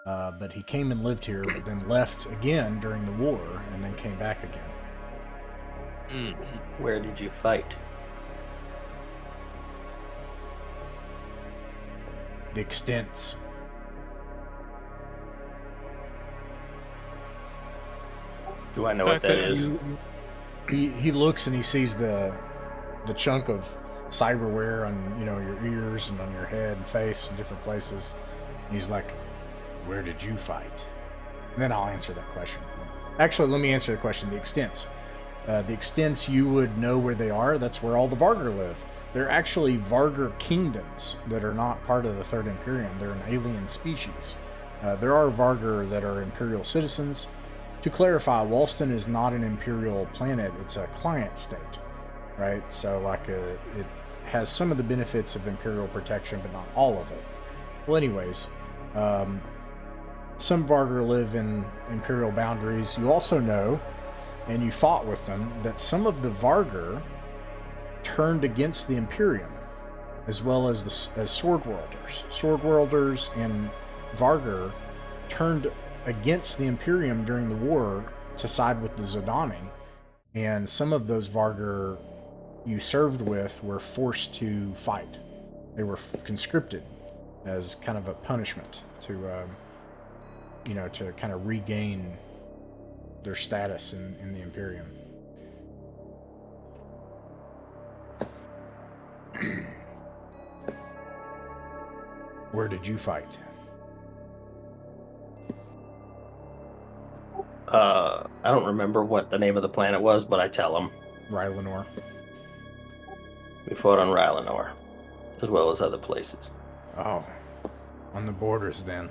[SPEAKER 1] But he came and lived here, but then left again during the war, and then came back again.
[SPEAKER 5] Where did you fight?
[SPEAKER 1] The extents.
[SPEAKER 5] Do I know what that is?
[SPEAKER 1] He looks and he sees the chunk of cyberware on your ears and on your head and face and different places. And he's like, "Where did you fight?" And then I'll answer that question. Actually, let me answer the question. The extents. The extents you would know where they are, that's where all the Vargar live. They're actually Vargar kingdoms that are not part of the Third Imperium. They're an alien species. There are Vargar that are Imperial citizens. To clarify, Walston is not an Imperial planet. It's a client state, right? So, like, it has some of the benefits of Imperial protection, but not all of it. Well, anyways, some Vargar live in Imperial boundaries. You also know, and you fought with them, that some of the Vargar turned against the Imperium, as well as Sword Worlders. Sword Worlders and Vargar turned against the Imperium during the war to side with the Zodani, and some of those Vargar you served with were forced to fight. They were conscripted as kind of a punishment to, to kind of regain their status in the Imperium. Where did you fight?
[SPEAKER 5] I don't remember what the name of the planet was, but I tell him.
[SPEAKER 1] Rylanor.
[SPEAKER 5] We fought on Rylanor, as well as other places.
[SPEAKER 1] Oh, on the borders then.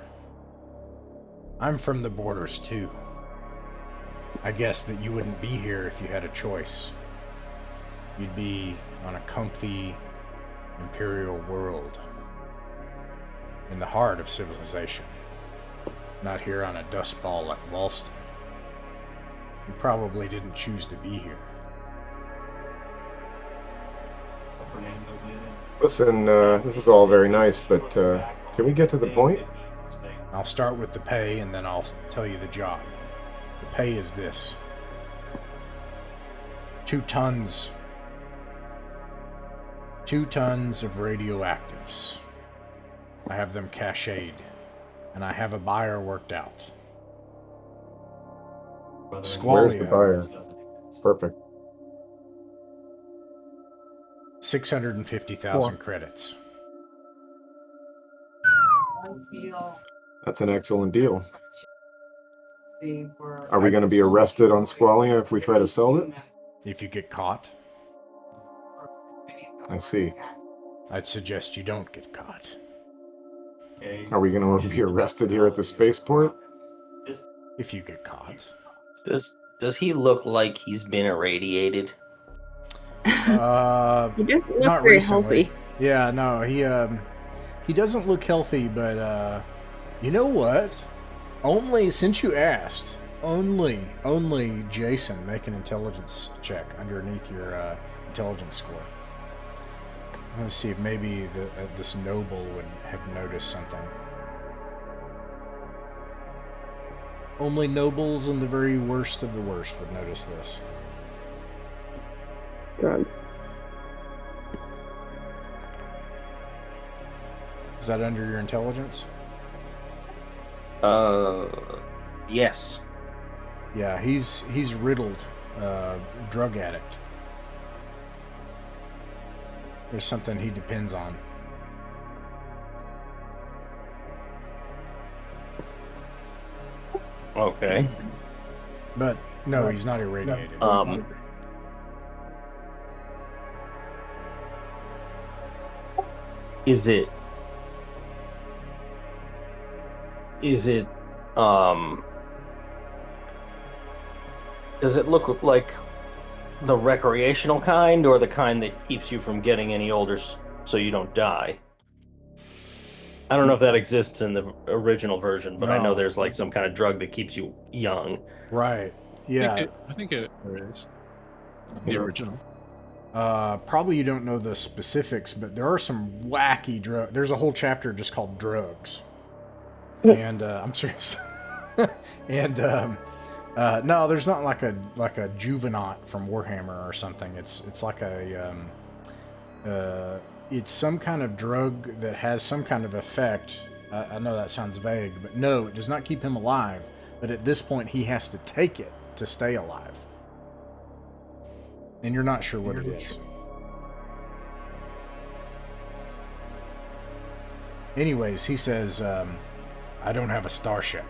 [SPEAKER 1] I'm from the borders too. I guess that you wouldn't be here if you had a choice. You'd be on a comfy Imperial world, in the heart of civilization. Not here on a dust ball like Walston. You probably didn't choose to be here.
[SPEAKER 3] Listen, this is all very nice, but can we get to the point?
[SPEAKER 1] I'll start with the pay and then I'll tell you the job. The pay is this. 2 tons. 2 tons of radioactives. I have them cached, and I have a buyer worked out.
[SPEAKER 3] Where's the buyer? Perfect.
[SPEAKER 1] 650,000 credits.
[SPEAKER 3] That's an excellent deal. Are we going to be arrested on Squalia if we try to sell it?
[SPEAKER 1] If you get caught,
[SPEAKER 3] I see.
[SPEAKER 1] I'd suggest you don't get caught.
[SPEAKER 3] Are we going to be arrested here at the spaceport?
[SPEAKER 1] If you get caught.
[SPEAKER 5] Does he look like he's been irradiated?
[SPEAKER 4] He doesn't look
[SPEAKER 1] Not
[SPEAKER 4] very
[SPEAKER 1] recently.
[SPEAKER 4] healthy.
[SPEAKER 1] Yeah, no, he doesn't look healthy, but you know what? Only since you asked, only Jason make an intelligence check underneath your intelligence score. I'm gonna see if maybe this noble would have noticed something. Only nobles and the very worst of the worst would notice this.
[SPEAKER 4] Drugs.
[SPEAKER 1] Is that under your intelligence?
[SPEAKER 5] Yes.
[SPEAKER 1] Yeah, he's riddled, drug addict. There's something he depends on.
[SPEAKER 5] Okay.
[SPEAKER 1] But no, he's not irradiated.
[SPEAKER 5] Is it does it look like the recreational kind or the kind that keeps you from getting any older so you don't die? I don't know if that exists in the original version, but I know
[SPEAKER 1] No.
[SPEAKER 5] there's like some kind of drug that keeps you young.
[SPEAKER 1] Right. Yeah.
[SPEAKER 2] I think it is. The original.
[SPEAKER 1] Probably you don't know the specifics, but there are some wacky drugs. There's a whole chapter just called drugs. And I'm serious. And no, there's not like a Juvenant from Warhammer or something. It's like it's some kind of drug that has some kind of effect. I know that sounds vague, but no, it does not keep him alive. But at this point, he has to take it to stay alive. And you're not sure what it is. Anyways, he says, I don't have a starship,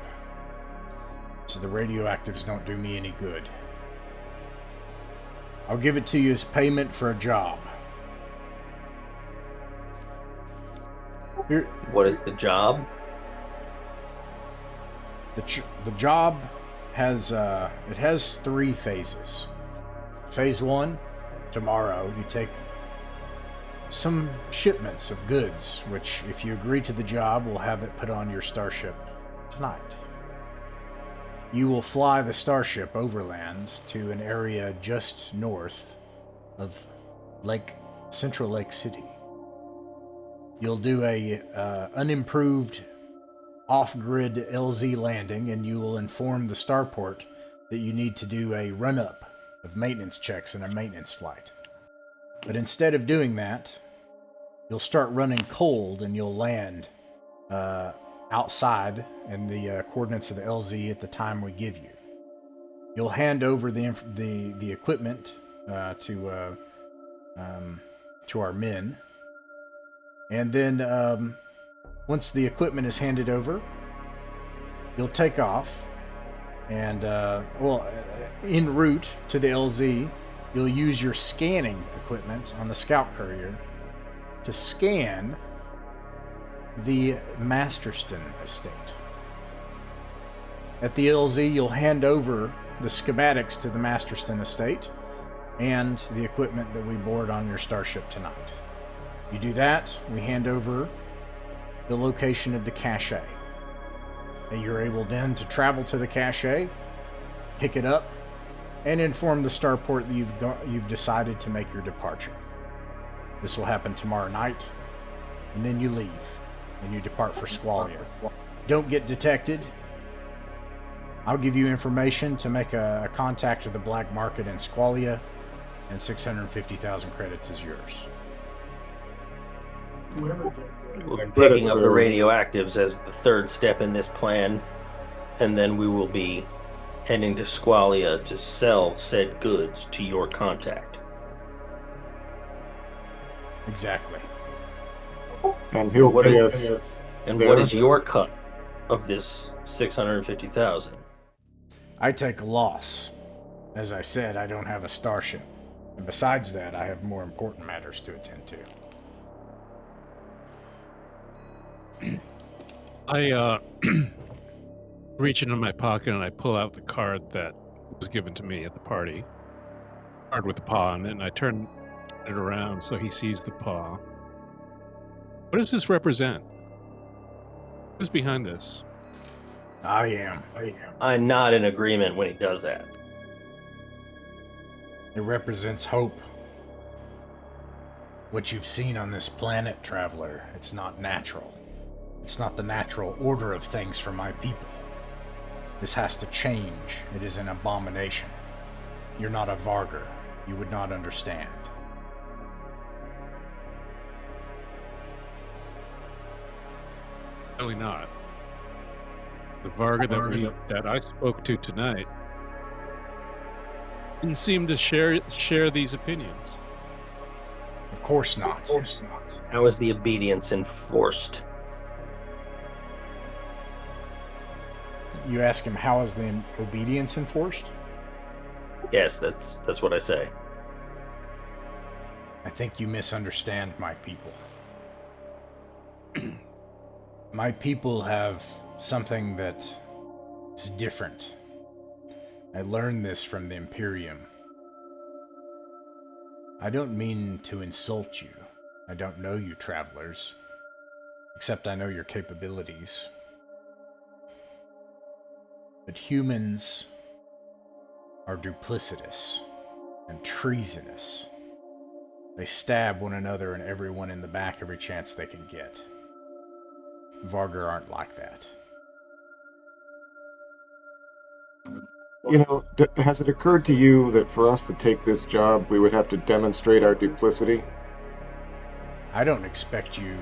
[SPEAKER 1] so the radioactives don't do me any good. I'll give it to you as payment for a job. Here,
[SPEAKER 5] What is the job?
[SPEAKER 1] the job has it has 3 phases. Phase 1, tomorrow you take some shipments of goods, which, if you agree to the job, we'll have it put on your starship tonight. You will fly the starship overland to an area just north of Central Lake City. You'll do a unimproved off-grid LZ landing, and you will inform the starport that you need to do a run-up of maintenance checks and a maintenance flight. But instead of doing that, you'll start running cold and you'll land outside in the coordinates of the LZ at the time we give you. You'll hand over the equipment to our men, and then once the equipment is handed over, you'll take off, and en route to the LZ, you'll use your scanning equipment on the scout courier to scan the Masterston estate. At the LZ, you'll hand over the schematics to the Masterston estate and the equipment that we board on your starship tonight. You do that, we hand over the location of the cache. And you're able then to travel to the cache, pick it up, and inform the starport that you've decided to make your departure. This will happen tomorrow night, and then you leave, and you depart for Squalia. Don't get detected. I'll give you information to make a contact with the black market in Squalia, and 650,000 credits is yours.
[SPEAKER 5] We're picking up the radioactives as the third step in this plan, and then we will be heading to Squalia to sell said goods to your contact.
[SPEAKER 3] Exactly. And he'll pay us.
[SPEAKER 5] And what is your cut of this 650,000?
[SPEAKER 1] I take a loss. As I said, I don't have a starship. And besides that, I have more important matters to attend to.
[SPEAKER 2] I reach into my pocket and I pull out the card that was given to me at the party. Card with the paw on it, and I turn it around so he sees the paw. What does this represent? Who's behind this?
[SPEAKER 1] I am.
[SPEAKER 5] I'm not in agreement when he does that.
[SPEAKER 1] It represents hope. What you've seen on this planet, traveler, it's not natural. It's not the natural order of things for my people. This has to change. It is an abomination. You're not a Vargar. You would not understand.
[SPEAKER 2] Really not. The Vargar that I spoke to tonight didn't seem to share these opinions.
[SPEAKER 1] Of course not.
[SPEAKER 5] How is the obedience enforced?
[SPEAKER 1] You ask him, how is the obedience enforced?
[SPEAKER 5] Yes, that's what I say.
[SPEAKER 1] I think you misunderstand my people. My people have something that is different. I learned this from the Imperium. I don't mean to insult you. I don't know you, travelers, except I know your capabilities. But humans are duplicitous and treasonous. They stab one another and everyone in the back every chance they can get. Vargar aren't like that.
[SPEAKER 3] You know, has it occurred to you that for us to take this job, we would have to demonstrate our duplicity?
[SPEAKER 1] I don't expect you...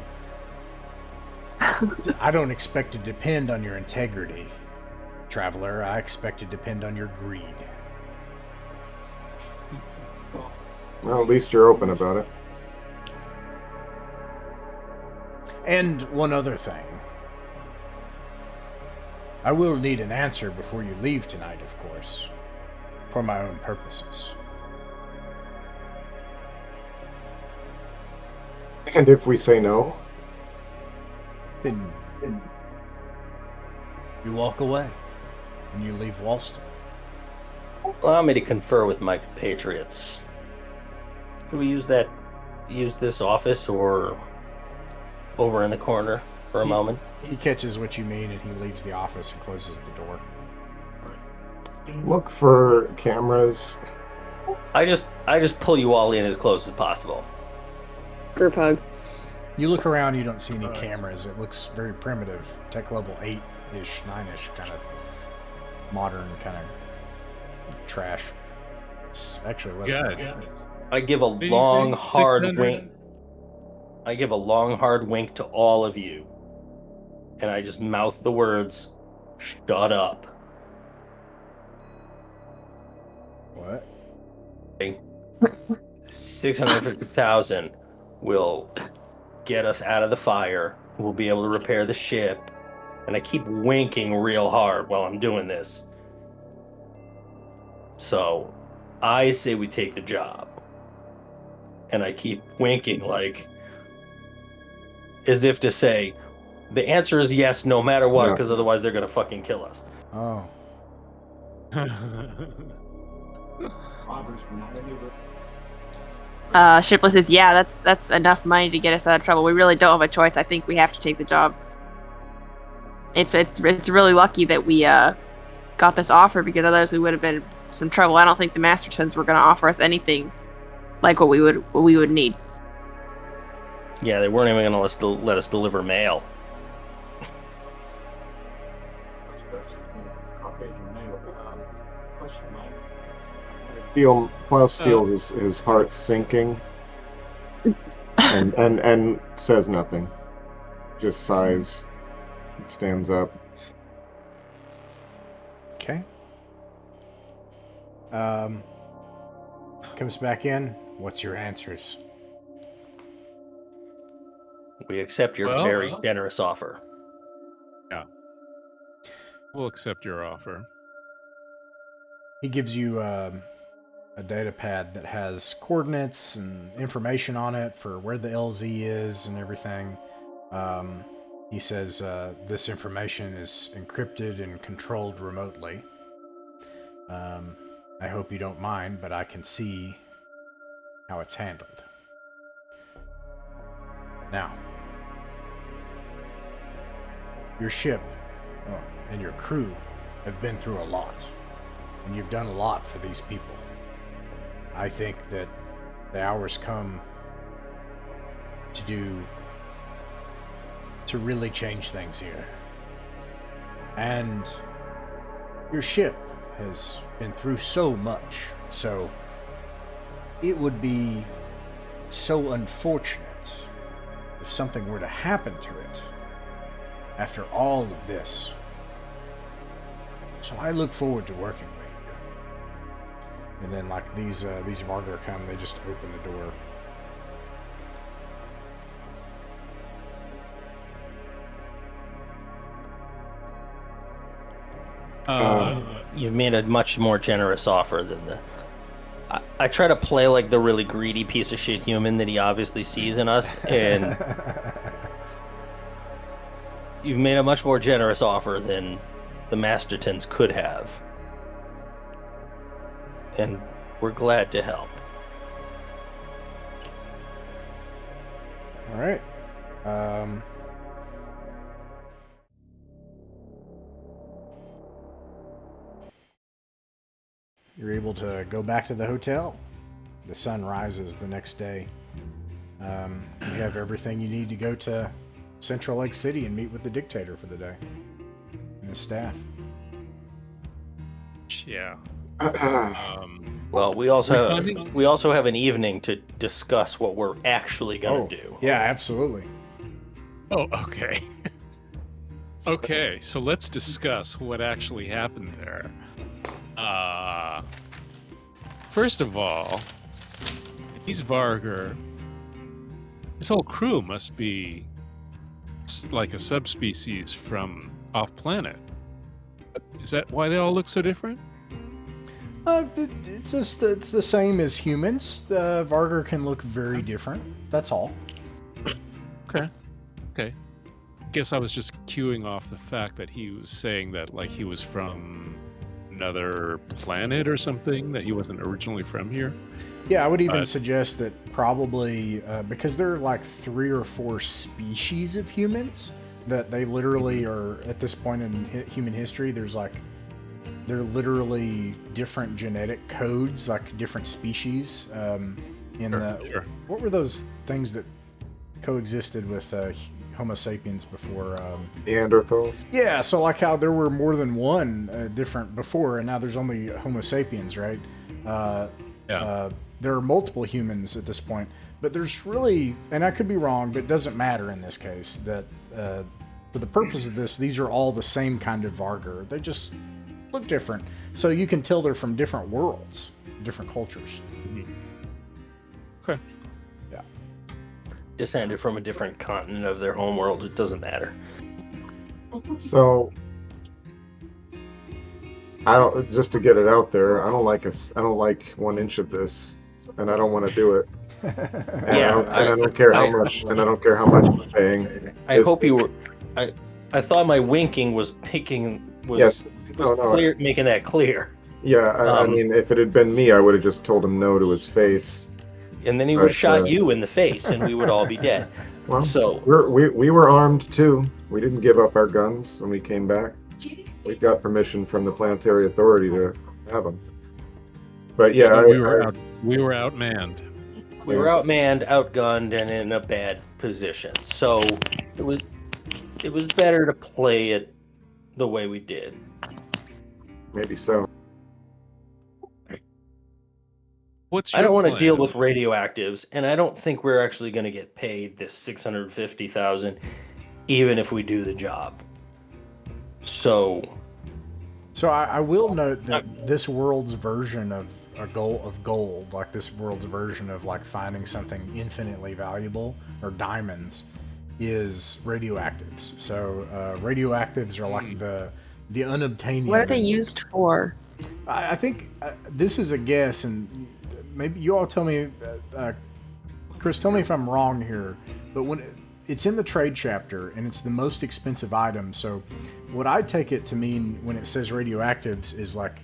[SPEAKER 1] I don't expect to depend on your integrity, traveler. I expect to depend on your greed.
[SPEAKER 3] Well, at least you're open about it.
[SPEAKER 1] And one other thing. I will need an answer before you leave tonight, of course, for my own purposes.
[SPEAKER 3] And if we say no,
[SPEAKER 1] Then you walk away and you leave Walston.
[SPEAKER 5] Allow me to confer with my compatriots. Could we use this office or over in the corner for a moment?
[SPEAKER 1] He catches what you mean and he leaves the office and closes the door.
[SPEAKER 3] look for cameras.
[SPEAKER 5] I just pull you all in as close as possible.
[SPEAKER 4] Group hug.
[SPEAKER 1] You look around, you don't see any cameras. It looks very primitive. Tech level 8-ish, 9-ish, kind of modern, kind of trash. It's actually less than that.
[SPEAKER 5] I give a long, hard wink. I give a long, hard wink to all of you. And I just mouth the words, "Shut up."
[SPEAKER 1] What?
[SPEAKER 5] 650,000 will get us out of the fire. We'll be able to repair the ship. And I keep winking real hard while I'm doing this. So, I say we take the job. And I keep winking like, as if to say, the answer is yes no matter what, because otherwise they're going to fucking kill us.
[SPEAKER 1] Oh.
[SPEAKER 4] Shipless says, yeah, that's enough money to get us out of trouble. We really don't have a choice. I think we have to take the job. It's really lucky that we got this offer, because otherwise we would have been in some trouble. I don't think the Mastertons were going to offer us anything like what we would need.
[SPEAKER 5] Yeah, they weren't even going to let us deliver mail.
[SPEAKER 3] Klaus feels his heart sinking, and says nothing. Just sighs and stands up.
[SPEAKER 1] Okay. Comes back in. What's your answers?
[SPEAKER 5] We accept your very generous offer.
[SPEAKER 2] Yeah. We'll accept your offer.
[SPEAKER 1] He gives you a data pad that has coordinates and information on it for where the LZ is and everything. He says this information is encrypted and controlled remotely. I hope you don't mind, but I can see how it's handled. Now, your ship and your crew have been through a lot, and you've done a lot for these people. I think that the hour's come to really change things here. And your ship has been through so much, so it would be so unfortunate if something were to happen to it after all of this. So I look forward to working with you. And then like these Vargar come, they just open the door.
[SPEAKER 5] You've made a much more generous offer than the... I try to play like the really greedy piece of shit human that he obviously sees in us, and you've made a much more generous offer than the Mastertons could have. And we're glad to help.
[SPEAKER 1] All right. You're able to go back to the hotel. The sun rises the next day. You have everything you need to go to Central Lake City and meet with the dictator for the day and his staff.
[SPEAKER 2] Yeah.
[SPEAKER 5] Well, we also have an evening to discuss what we're actually gonna do.
[SPEAKER 1] Yeah, absolutely.
[SPEAKER 2] Oh, okay. Okay, so let's discuss what actually happened there. First of all, these Vargar, this whole crew must be like a subspecies from off-planet. Is that why they all look so different?
[SPEAKER 1] It's the same as humans. The Vargar can look very different. That's all.
[SPEAKER 2] Okay. Guess I was just queuing off the fact that he was saying that like he was from another planet or something, that he wasn't originally from here.
[SPEAKER 1] Yeah, I would even suggest that probably because there are like 3 or 4 species of humans that they literally are at this point in human history. They're literally different genetic codes, like different species.
[SPEAKER 2] Sure.
[SPEAKER 1] What were those things that coexisted with Homo sapiens before?
[SPEAKER 3] Neanderthals.
[SPEAKER 1] Yeah, so like how there were more than one different before, and now there's only Homo sapiens, right? There are multiple humans at this point, but there's really, and I could be wrong, but it doesn't matter in this case, that for the purpose of this, these are all the same kind of Vargar. They just look different. So you can tell they're from different worlds, different cultures.
[SPEAKER 2] Okay.
[SPEAKER 1] Yeah.
[SPEAKER 5] Descended from a different continent of their home world. It doesn't matter.
[SPEAKER 3] So, just to get it out there, I don't like 1 inch of this, and I don't want to do it. And I don't care how much, and I don't care how much I'm paying.
[SPEAKER 5] I hope you were. I thought my winking was clear, making that clear.
[SPEAKER 3] Yeah, I mean, if it had been me, I would have just told him no to his face.
[SPEAKER 5] And then he would have shot you in the face, and we would all be dead.
[SPEAKER 3] Well,
[SPEAKER 5] so
[SPEAKER 3] we were armed too. We didn't give up our guns when we came back. We got permission from the Planetary Authority to have them. But yeah,
[SPEAKER 2] we were outmanned.
[SPEAKER 5] We were outmanned, outgunned, and in a bad position. So it was better to play it the way we did.
[SPEAKER 3] Maybe so.
[SPEAKER 5] I don't want to deal with radioactives, and I don't think we're actually going to get paid this $650,000, even if we do the job. So
[SPEAKER 1] I will note that this world's version of gold, like this world's version of like finding something infinitely valuable or diamonds, is radioactives. So radioactives are like the unobtainium.
[SPEAKER 4] What are they used for?
[SPEAKER 1] I think this is a guess, and maybe you all tell me, Chris, tell me if I'm wrong here, but when it's in the trade chapter and it's the most expensive item, so what I take it to mean when it says radioactives is like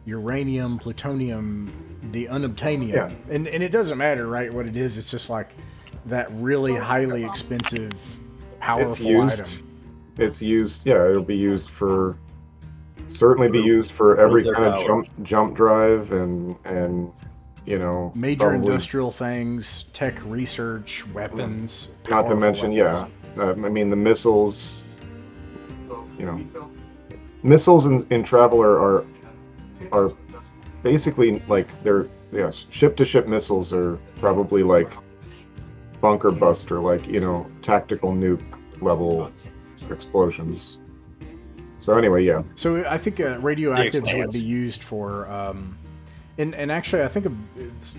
[SPEAKER 1] uranium, plutonium, the unobtainium.
[SPEAKER 3] Yeah.
[SPEAKER 1] And it doesn't matter, right, what it is. It's just like that really highly expensive, powerful item.
[SPEAKER 3] It's used, yeah, it'll be used for, certainly be used for every kind of jump drive and you know,
[SPEAKER 1] major industrial things, tech research, weapons.
[SPEAKER 3] Not to mention,
[SPEAKER 1] weapons.
[SPEAKER 3] I mean, the missiles, you know, missiles in Traveler are basically like ship-to-ship missiles are probably like bunker buster, like, you know, tactical nuke level explosions. So anyway, yeah.
[SPEAKER 1] So I think radioactives would be used for, and actually I think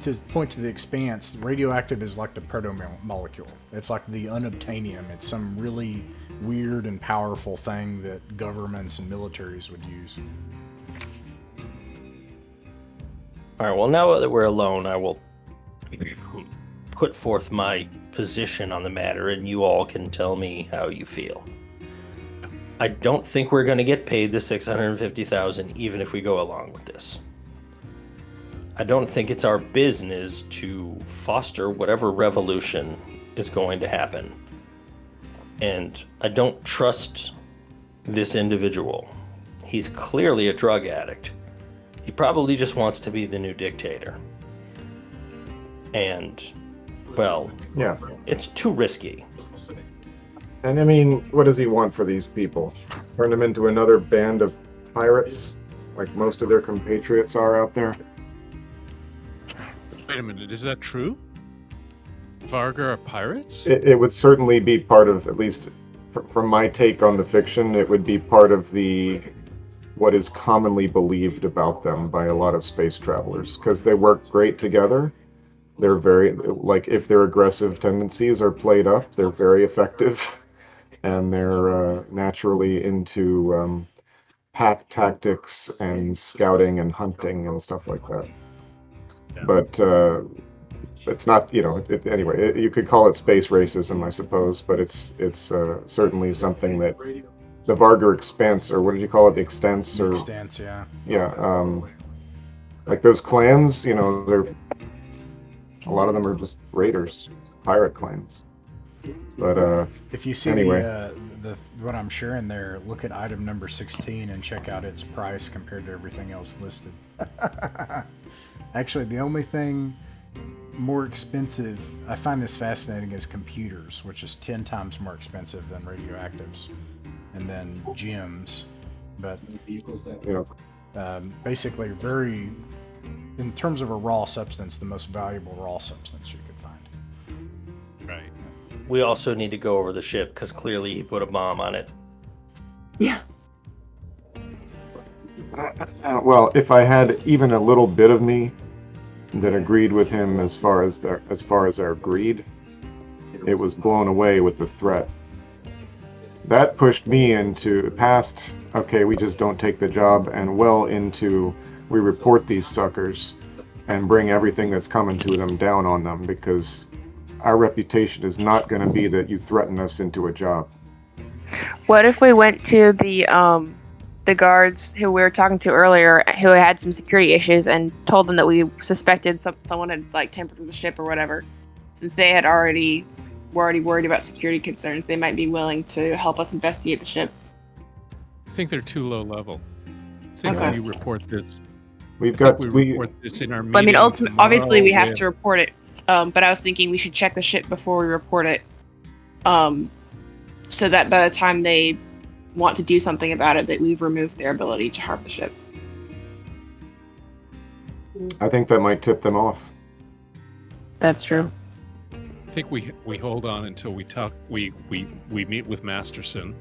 [SPEAKER 1] to point to the expanse, radioactive is like the proto-molecule. It's like the unobtainium. It's some really weird and powerful thing that governments and militaries would use.
[SPEAKER 5] All right, well, now that we're alone, I will put forth my position on the matter, and you all can tell me how you feel. I don't think we're going to get paid the $650,000, even if we go along with this. I don't think it's our business to foster whatever revolution is going to happen. And I don't trust this individual. He's clearly a drug addict. He probably just wants to be the new dictator. And, well,
[SPEAKER 3] yeah,
[SPEAKER 5] it's too risky.
[SPEAKER 3] And I mean, what does he want for these people? Turn them into another band of pirates, like most of their compatriots are out there?
[SPEAKER 2] Wait a minute, is that true? Vargar are pirates?
[SPEAKER 3] It would certainly be part of, at least from my take on the fiction, it would be part of what is commonly believed about them by a lot of space travelers, because they work great together. They're very, like, if their aggressive tendencies are played up, they're very effective, and they're naturally into pack tactics and scouting and hunting and stuff like that. Yeah. But it's not, anyway, you could call it space racism, I suppose, but it's certainly something that the Vargar expense, or what did you call it, the extents, or
[SPEAKER 1] Extents, yeah.
[SPEAKER 3] yeah, like those clans, they're a lot of them are just raiders, pirate clans. But
[SPEAKER 1] if you see
[SPEAKER 3] anyway.
[SPEAKER 1] the what I'm sharing there, look at item number 16 and check out its price compared to everything else listed. Actually, the only thing more expensive, I find this fascinating, is computers, which is 10 times more expensive than radioactives, and then gems. But basically, very, in terms of a raw substance, the most valuable raw substance you could find.
[SPEAKER 2] Right.
[SPEAKER 5] We also need to go over the ship because clearly he put a bomb on it.
[SPEAKER 4] Yeah.
[SPEAKER 3] Well, if I had even a little bit of me that agreed with him as far as our greed, it was blown away with the threat. That pushed me into past, okay, we just don't take the job, and well into, we report these suckers and bring everything that's coming to them down on them, because our reputation is not going to be that you threaten us into a job.
[SPEAKER 4] What if we went to the guards who we were talking to earlier, who had some security issues, and told them that we suspected someone had like tampered with the ship or whatever? Since they were already worried about security concerns, they might be willing to help us investigate the ship.
[SPEAKER 2] I think they're too low level. I think
[SPEAKER 4] Okay.
[SPEAKER 2] we report this.
[SPEAKER 3] We
[SPEAKER 2] report this in our meeting.
[SPEAKER 4] But I mean, obviously we have
[SPEAKER 2] with-
[SPEAKER 4] to report it. But I was thinking we should check the ship before we report it, so that by the time they want to do something about it, that we've removed their ability to harm the ship.
[SPEAKER 3] I think that might tip them off.
[SPEAKER 4] That's true.
[SPEAKER 2] I think we hold on until we talk. We meet with Masterson.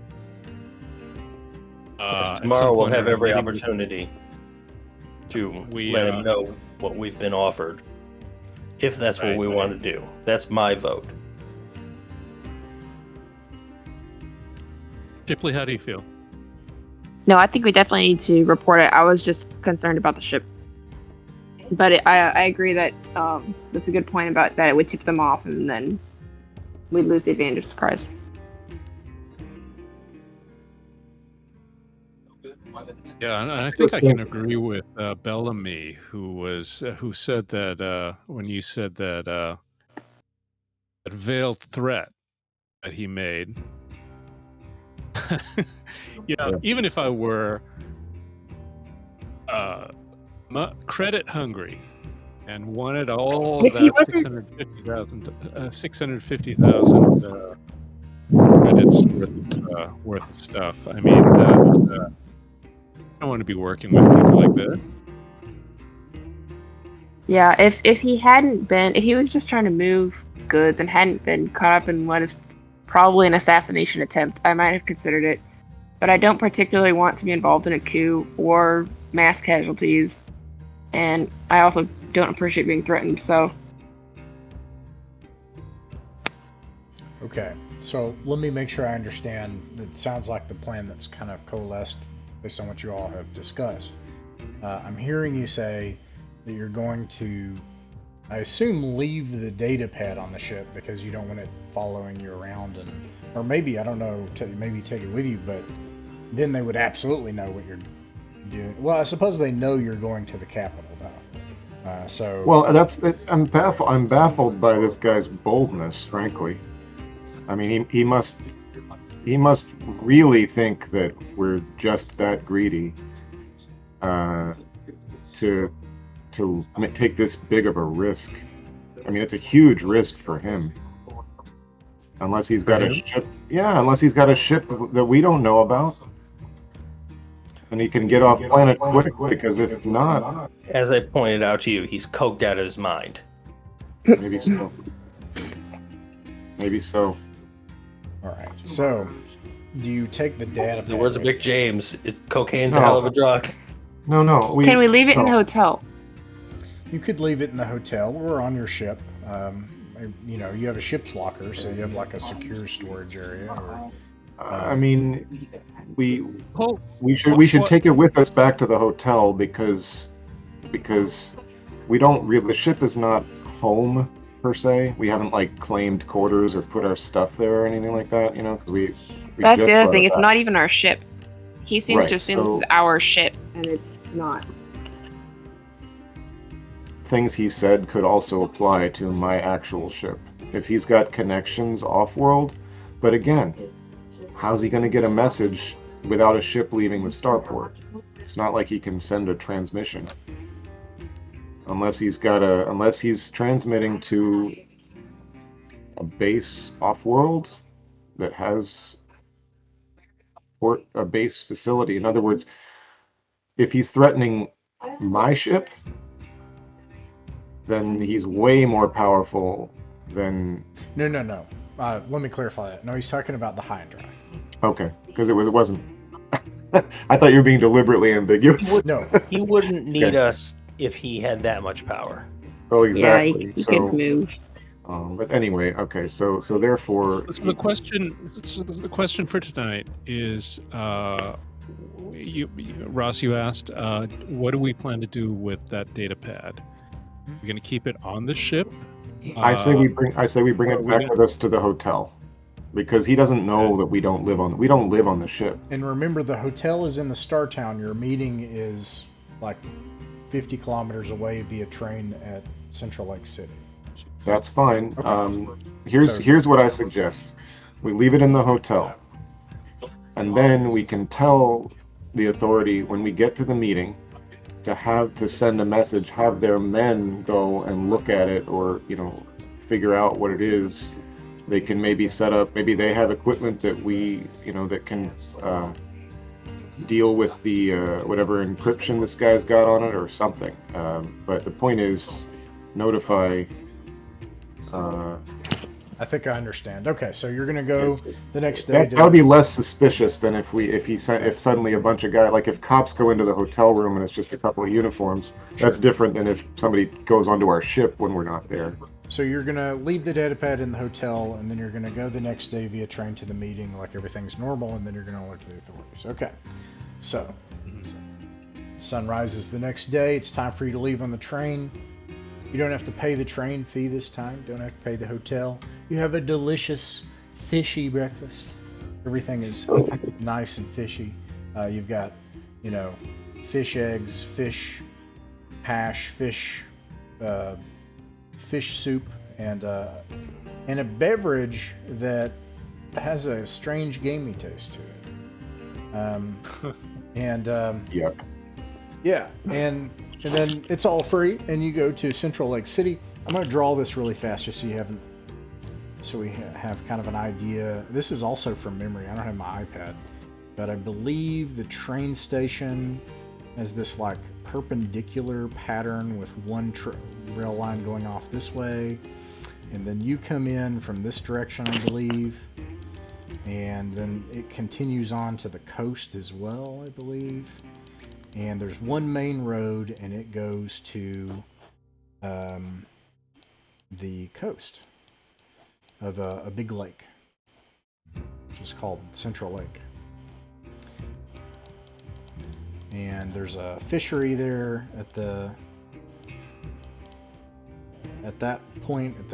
[SPEAKER 5] Because
[SPEAKER 2] At some
[SPEAKER 5] tomorrow we'll
[SPEAKER 2] point in
[SPEAKER 5] have
[SPEAKER 2] our
[SPEAKER 5] every
[SPEAKER 2] meeting,
[SPEAKER 5] opportunity to
[SPEAKER 2] We,
[SPEAKER 5] let him know what we've been offered. If that's what
[SPEAKER 2] Right.
[SPEAKER 5] we want to do. That's my vote.
[SPEAKER 2] Shipley, how do you feel?
[SPEAKER 4] No, I think we definitely need to report it. I was just concerned about the ship. But I agree that that's a good point about that it would tip them off, and then we'd lose the advantage of surprise.
[SPEAKER 2] Yeah, and I think I can agree with Bellamy, who said that when you said that that veiled threat that he made. Even if I were credit hungry and wanted all
[SPEAKER 4] If he
[SPEAKER 2] that
[SPEAKER 4] wasn't-
[SPEAKER 2] 650,000 credits worth of stuff, I mean, I don't want to be working with people like this.
[SPEAKER 4] Yeah, if he was just trying to move goods and hadn't been caught up in what is probably an assassination attempt, I might have considered it. But I don't particularly want to be involved in a coup or mass casualties, and I also don't appreciate being threatened, so...
[SPEAKER 1] Okay, so let me make sure I understand. It sounds like the plan that's kind of coalesced based on what you all have discussed. I'm hearing you say that you're going to, I assume, leave the data pad on the ship because you don't want it following you around, or maybe, I don't know, maybe take it with you, but then they would absolutely know what you're doing. Well, I suppose they know you're going to the capital, though.
[SPEAKER 3] Well, I'm baffled by this guy's boldness, frankly. I mean, he must really think that we're just that greedy to take this big of a risk. I mean, it's a huge risk for him. Unless he's got a ship. Yeah, unless he's got a ship that we don't know about. And he can get off planet quickly, because if not...
[SPEAKER 5] As I pointed out to you, he's coked out of his mind.
[SPEAKER 3] Maybe so. Maybe so.
[SPEAKER 1] Alright, so do you take the data pad?
[SPEAKER 5] The words of
[SPEAKER 1] with
[SPEAKER 5] Vic James, cocaine's
[SPEAKER 3] No.
[SPEAKER 5] a hell of a drug.
[SPEAKER 3] No.
[SPEAKER 4] Can we leave it in the
[SPEAKER 3] no.
[SPEAKER 4] hotel?
[SPEAKER 1] You could leave it in the hotel or on your ship. You have a ship's locker, so you have like a secure storage area. Or,
[SPEAKER 3] I mean, we
[SPEAKER 2] Oh,
[SPEAKER 3] should take it with us back to the hotel because we don't really. The ship is not home per se. We haven't like claimed quarters or put our stuff there or anything like that, you know, because we
[SPEAKER 4] That's
[SPEAKER 3] just
[SPEAKER 4] the other
[SPEAKER 3] brought
[SPEAKER 4] thing.
[SPEAKER 3] it
[SPEAKER 4] It's
[SPEAKER 3] back.
[SPEAKER 4] not even our ship. He seems
[SPEAKER 3] Right,
[SPEAKER 4] to assume this
[SPEAKER 3] so-
[SPEAKER 4] is our ship, and it's not.
[SPEAKER 3] Things he said could also apply to my actual ship if he's got connections off-world. But again, how's he going to get a message without a ship leaving the starport? It's not like he can send a transmission unless he's transmitting to a base off-world that has a base facility. In other words, if he's threatening my ship, then he's way more powerful than...
[SPEAKER 1] No. Let me clarify that. No, he's talking about the high and dry.
[SPEAKER 3] Okay, because it wasn't... I thought you were being deliberately ambiguous.
[SPEAKER 1] No,
[SPEAKER 5] He wouldn't need
[SPEAKER 3] Okay.
[SPEAKER 5] us if he had that much power.
[SPEAKER 3] Well,
[SPEAKER 4] Yeah,
[SPEAKER 3] exactly.
[SPEAKER 4] he could move.
[SPEAKER 3] But anyway, okay, so therefore...
[SPEAKER 2] So the question for tonight is, Ross, you asked, what do we plan to do with that data pad? We're going to keep it on the ship.
[SPEAKER 3] I say we bring
[SPEAKER 2] are
[SPEAKER 3] it
[SPEAKER 2] we
[SPEAKER 3] back
[SPEAKER 2] gonna-
[SPEAKER 3] with us to the hotel, because he doesn't know that we don't live on the ship.
[SPEAKER 1] and remember the hotel is in the Star Town. Your meeting is like 50 kilometers away via train at Central Lake City.
[SPEAKER 3] That's fine.
[SPEAKER 1] Okay.
[SPEAKER 3] Here's what I suggest: we leave it in the hotel, and then we can tell the authority when we get to the meeting to send a message, have their men go and look at it, or figure out what it is. They can maybe set up. Maybe they have equipment that that can deal with the whatever encryption this guy's got on it or something. But the point is, notify.
[SPEAKER 1] I think I understand. Okay, so you're gonna go the next day.
[SPEAKER 3] That would be less suspicious than if suddenly a bunch of guys, like if cops go into the hotel room and it's just a couple of uniforms. That's different than if somebody goes onto our ship when we're not there.
[SPEAKER 1] So you're gonna leave the data pad in the hotel, and then you're gonna go the next day via train to the meeting, like everything's normal, and then you're gonna alert the authorities. Okay. So sun rises the next day. It's time for you to leave on the train. You don't have to pay the train fee this time. Don't have to pay the hotel. You have a delicious fishy breakfast. Everything is nice and fishy. You've got, fish eggs, fish hash, fish soup, and a beverage that has a strange gamey taste to it.
[SPEAKER 3] Yuck.
[SPEAKER 1] Yeah, and then it's all free, and you go to Central Lake City. I'm going to draw this really fast just so we have kind of an idea. This is also from memory. I don't have my iPad, but I believe the train station has this like perpendicular pattern with one rail line going off this way, and then you come in from this direction, I believe, and then it continues on to the coast as well, I believe. And there's one main road, and it goes to the coast of a big lake, which is called Central Lake. And there's a fishery there at that point at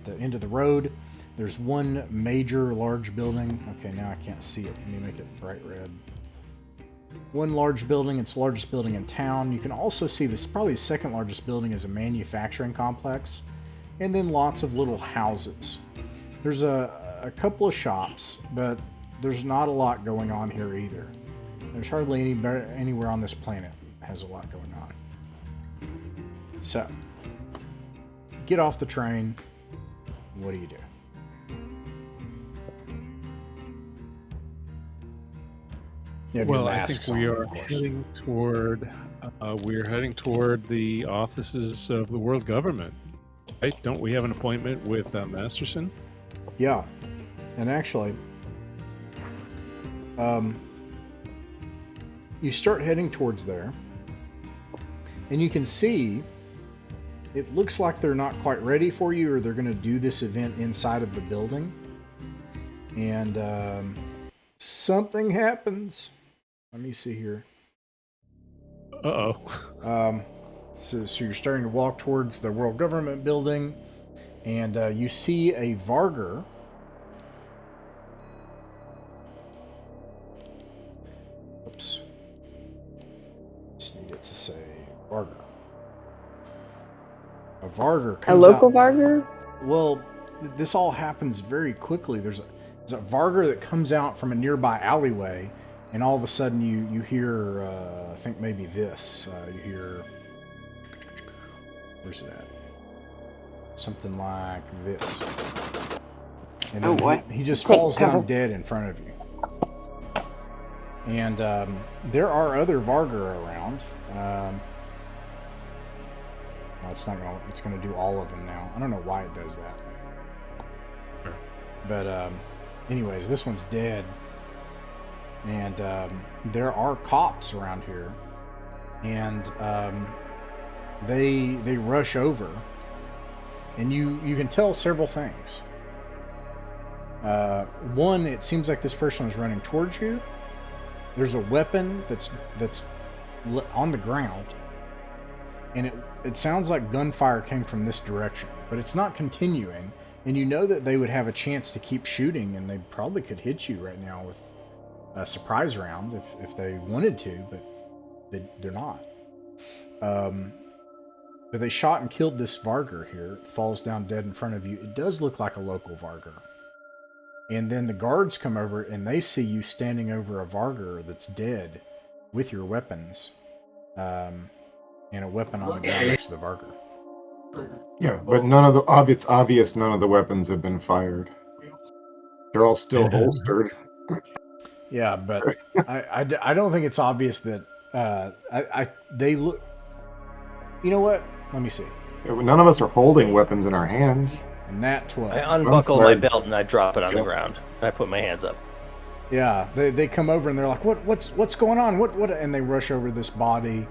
[SPEAKER 1] the end of the road. There's one major large building. Okay, now I can't see it. Let me make it bright red. One large building. It's the largest building in town. You can also see this, probably the second largest building is a manufacturing complex, and then lots of little houses. There's a couple of shops, but there's not a lot going on here either. There's hardly anywhere on this planet has a lot going on. So, get off the train. What do you do? You have your
[SPEAKER 2] Well, I
[SPEAKER 1] masks
[SPEAKER 2] think we
[SPEAKER 1] on,
[SPEAKER 2] are
[SPEAKER 1] of course.
[SPEAKER 2] heading toward. We're heading toward the offices of the world government. Right? Don't we have an appointment with Masterson?
[SPEAKER 1] Yeah, and actually, you start heading towards there, and you can see it looks like they're not quite ready for you, or they're going to do this event inside of the building, and something happens. Let me see here.
[SPEAKER 2] Uh-oh.
[SPEAKER 1] So you're starting to walk towards the world government building. and you see a Vargur. Oops. Just need it to say Vargur. A Vargur comes
[SPEAKER 4] A local
[SPEAKER 1] out.
[SPEAKER 4] Vargur?
[SPEAKER 1] Well, this all happens very quickly. There's a Vargur that comes out from a nearby alleyway, and all of a sudden you hear, I think maybe this. You hear, where's it at? Something like this. And then
[SPEAKER 4] boy.
[SPEAKER 1] he just
[SPEAKER 4] Take
[SPEAKER 1] falls
[SPEAKER 4] cover.
[SPEAKER 1] down dead in front of you. And there are other Vargur around. Well, it's gonna do all of them now. I don't know why it does that.
[SPEAKER 2] Sure.
[SPEAKER 1] But anyways, this one's dead. And there are cops around here. And they rush over. And you can tell several things. One, it seems like this person is running towards you. There's a weapon that's on the ground, and it sounds like gunfire came from this direction, but it's not continuing. And you know that they would have a chance to keep shooting, and they probably could hit you right now with a surprise round if they wanted to, but they're not. But they shot and killed this Vargur here. It falls down dead in front of you. It does look like a local Vargur. And then the guards come over and they see you standing over a Vargur that's dead with your weapons. And a weapon on the ground next to the Vargur.
[SPEAKER 3] Yeah, but it's obvious none of the weapons have been fired. They're all still holstered.
[SPEAKER 1] Yeah, but I don't think it's obvious that they look. You know what? Let me see.
[SPEAKER 3] None of us are holding weapons in our hands.
[SPEAKER 1] And that 12.
[SPEAKER 5] I unbuckle my belt and I drop it on the ground. And I put my hands up.
[SPEAKER 1] Yeah, they come over and they're like, what's going on? What? And they rush over this body.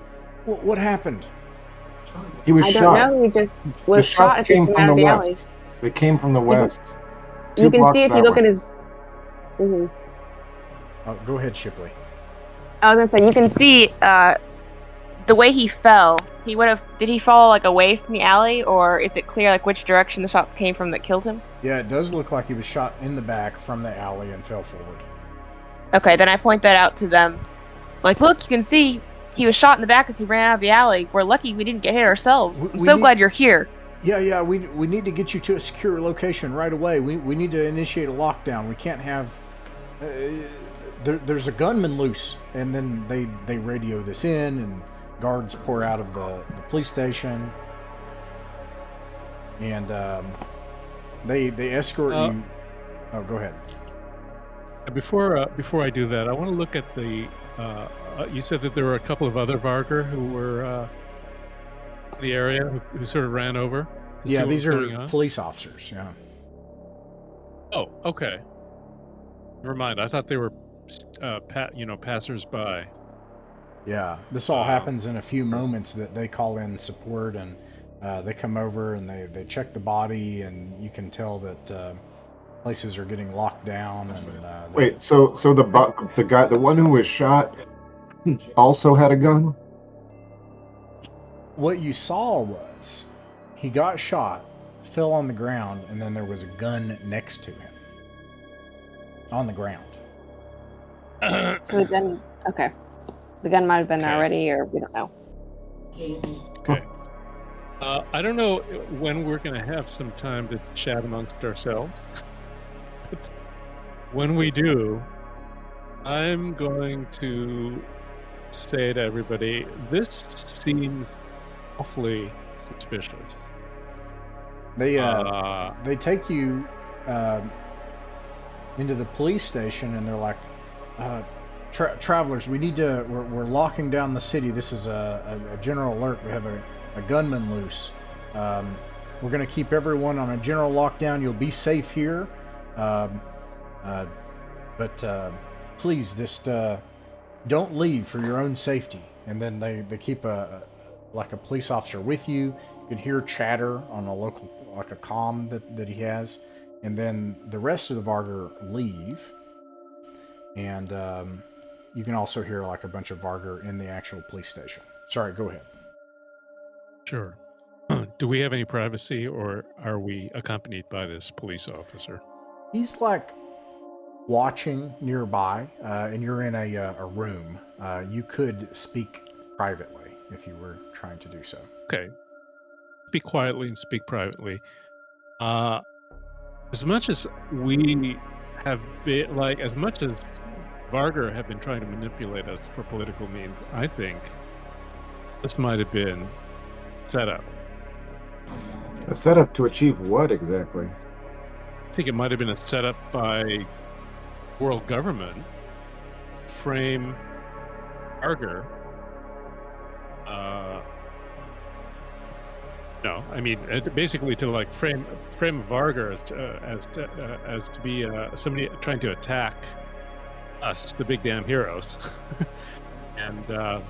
[SPEAKER 1] What happened?
[SPEAKER 3] He was
[SPEAKER 4] I
[SPEAKER 3] shot.
[SPEAKER 4] don't know. He just
[SPEAKER 3] The
[SPEAKER 4] was shot
[SPEAKER 3] shots
[SPEAKER 4] as he
[SPEAKER 3] came
[SPEAKER 4] came
[SPEAKER 3] from
[SPEAKER 4] out
[SPEAKER 3] the
[SPEAKER 4] of the
[SPEAKER 3] west.
[SPEAKER 4] alley.
[SPEAKER 3] They came from the west.
[SPEAKER 4] You
[SPEAKER 3] 2
[SPEAKER 4] can
[SPEAKER 3] blocks
[SPEAKER 4] see if you
[SPEAKER 3] that
[SPEAKER 4] look
[SPEAKER 3] way.
[SPEAKER 4] at his. Mhm.
[SPEAKER 1] Oh, go ahead, Shipley.
[SPEAKER 4] I was gonna say you can see the way he fell. He would have. Did he fall like away from the alley, or is it clear like which direction the shots came from that killed him?
[SPEAKER 1] Yeah, it does look like he was shot in the back from the alley and fell forward.
[SPEAKER 4] Okay, then I point that out to them. Like, look, you can see he was shot in the back as he ran out of the alley. We're lucky we didn't get hit ourselves. I'm so glad you're here.
[SPEAKER 1] Yeah, we need to get you to a secure location right away. We need to initiate a lockdown. We can't have... there's a gunman loose. And then they radio this in, and guards pour out of the police station. And they escort you... Oh, go ahead.
[SPEAKER 2] Before I do that, I want to look at the. You said that there were a couple of other Vargur who were in the area who sort of ran over.
[SPEAKER 1] Yeah, these are police officers. Yeah.
[SPEAKER 2] Oh, okay. Never mind. I thought they were, passers-by.
[SPEAKER 1] Yeah, this all happens in a few moments that they call in support, and they come over and they check the body, and you can tell that places are getting locked down. And
[SPEAKER 3] Wait, so the guy, the one who was shot, also had a gun?
[SPEAKER 1] what you saw was he got shot, fell on the ground, and then there was a gun next to him on the ground.
[SPEAKER 4] So the gun. Okay, the gun might have been there already, or we don't know.
[SPEAKER 2] Okay. I don't know when we're going to have some time to chat amongst ourselves. But when we do, I'm going to say to everybody, this seems awfully suspicious.
[SPEAKER 1] They take you into the police station, and they're like, travelers, we need to. We're locking down the city. This is a general alert. We have a gunman loose. We're going to keep everyone on a general lockdown. You'll be safe here, but please just don't leave for your own safety. And then they keep a police officer with you. You can hear chatter on a local, like a comm that he has. And then the rest of the Vargur leave. And you can also hear like a bunch of Vargur in the actual police station. Sorry, go ahead.
[SPEAKER 2] Sure. Do we have any privacy, or are we accompanied by this police officer?
[SPEAKER 1] He's like watching nearby, and you're in a room. You could speak privately if you were trying to do so.
[SPEAKER 2] Okay. Speak quietly and speak privately. As much as we have been, like, as much as Vargar have been trying to manipulate us for political means, I think this might have been set up.
[SPEAKER 3] A setup to achieve what exactly?
[SPEAKER 2] I think it might have been a setup by world government frame Vargar. No, I mean basically to like frame Vargar as to be somebody trying to attack us, the big damn heroes, and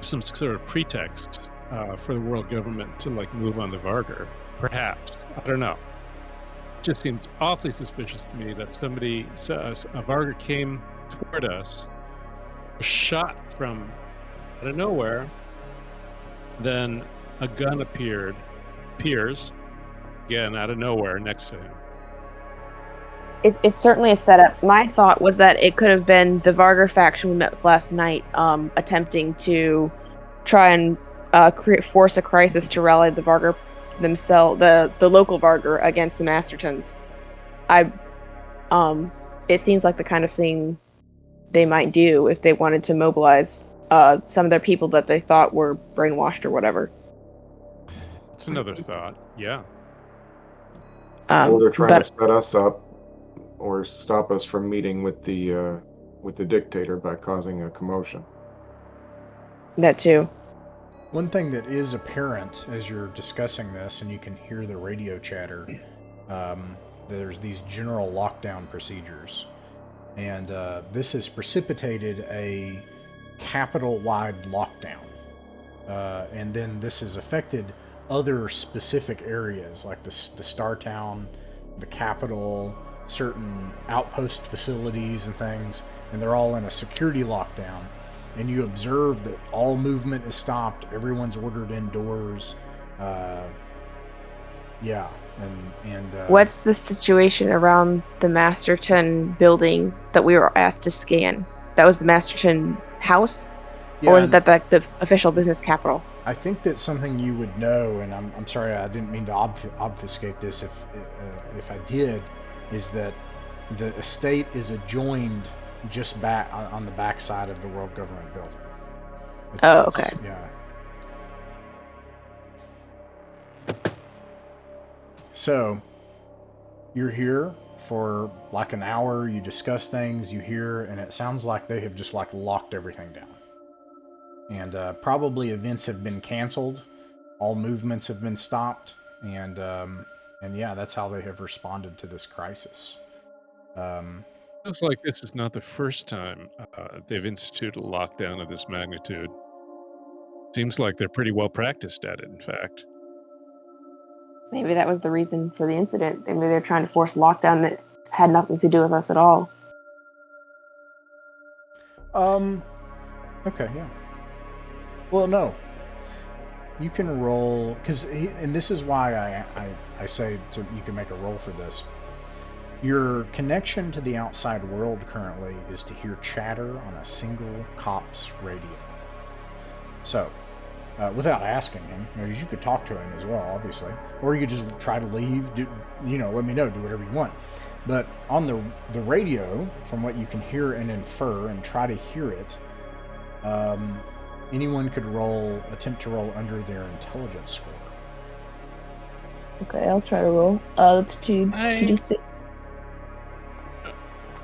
[SPEAKER 2] some sort of pretext for the world government to like move on the Vargar. Perhaps, I don't know. It just seems awfully suspicious to me that somebody, a Vargar came toward us, was shot from out of nowhere, then a gun appears again out of nowhere next to him.
[SPEAKER 4] It's certainly a setup. My thought was that it could have been the Vargar faction we met last night, attempting to try and force a crisis to rally the Vargar themselves, the local Vargar against the Mastertons. It seems like the kind of thing they might do if they wanted to mobilize some of their people that they thought were brainwashed or whatever.
[SPEAKER 2] That's another thought. Yeah.
[SPEAKER 3] Or they're trying to set us up or stop us from meeting with the dictator by causing a commotion.
[SPEAKER 4] That too.
[SPEAKER 1] One thing that is apparent as you're discussing this, and you can hear the radio chatter, there's these general lockdown procedures. And this has precipitated a capital-wide lockdown. And then this has affected other specific areas, like the Star Town, the capital, certain outpost facilities and things, and they're all in a security lockdown. And you observe that all movement is stopped, everyone's ordered indoors.
[SPEAKER 4] What's the situation around the Masterton building that we were asked to scan? That was the Masterton house? Or is that the official business capital?
[SPEAKER 1] I think that's something you would know, and I'm sorry, I didn't mean to obfuscate this if I did, is that the estate is adjoined just back on the back side of the World Government Building.
[SPEAKER 4] Okay.
[SPEAKER 1] Yeah. So, you're here for like an hour, you discuss things, you hear, and it sounds like they have just like locked everything down. And probably events have been canceled, all movements have been stopped, and yeah, that's how they have responded to this crisis.
[SPEAKER 2] It's like this is not the first time they've instituted a lockdown of this magnitude. Seems like they're pretty well practiced at it, in fact.
[SPEAKER 4] Maybe that was the reason for the incident. Maybe they're trying to force lockdown that had nothing to do with us at all.
[SPEAKER 1] Okay, yeah. Well, no. You can roll, and this is why I say you can make a roll for this. Your connection to the outside world currently is to hear chatter on a single cop's radio. So, without asking him, you could talk to him as well, obviously, or you could just try to leave. Let me know. Do whatever you want. But on the radio, from what you can hear and infer, and try to hear it, anyone could attempt to roll under their intelligence score.
[SPEAKER 4] Okay, I'll try to roll. That's 2d6.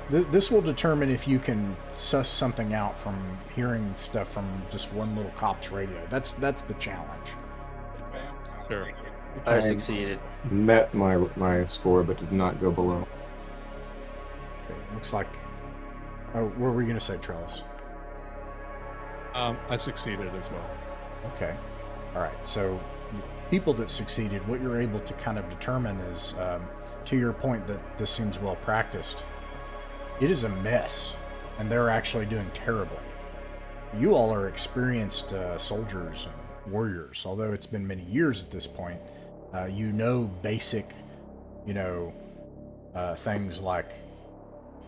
[SPEAKER 1] This will determine if you can suss something out from hearing stuff from just one little cop's radio. That's the challenge.
[SPEAKER 2] Sure.
[SPEAKER 5] I succeeded.
[SPEAKER 3] Met my score, but did not go below.
[SPEAKER 1] Okay, looks like... Oh, what were you going to say, Trellis?
[SPEAKER 2] I succeeded as well.
[SPEAKER 1] Okay. All right. So, people that succeeded, what you're able to kind of determine is, to your point that this seems well practiced, it is a mess, and they're actually doing terribly. You all are experienced soldiers, warriors. Although it's been many years at this point, you know basic, things like,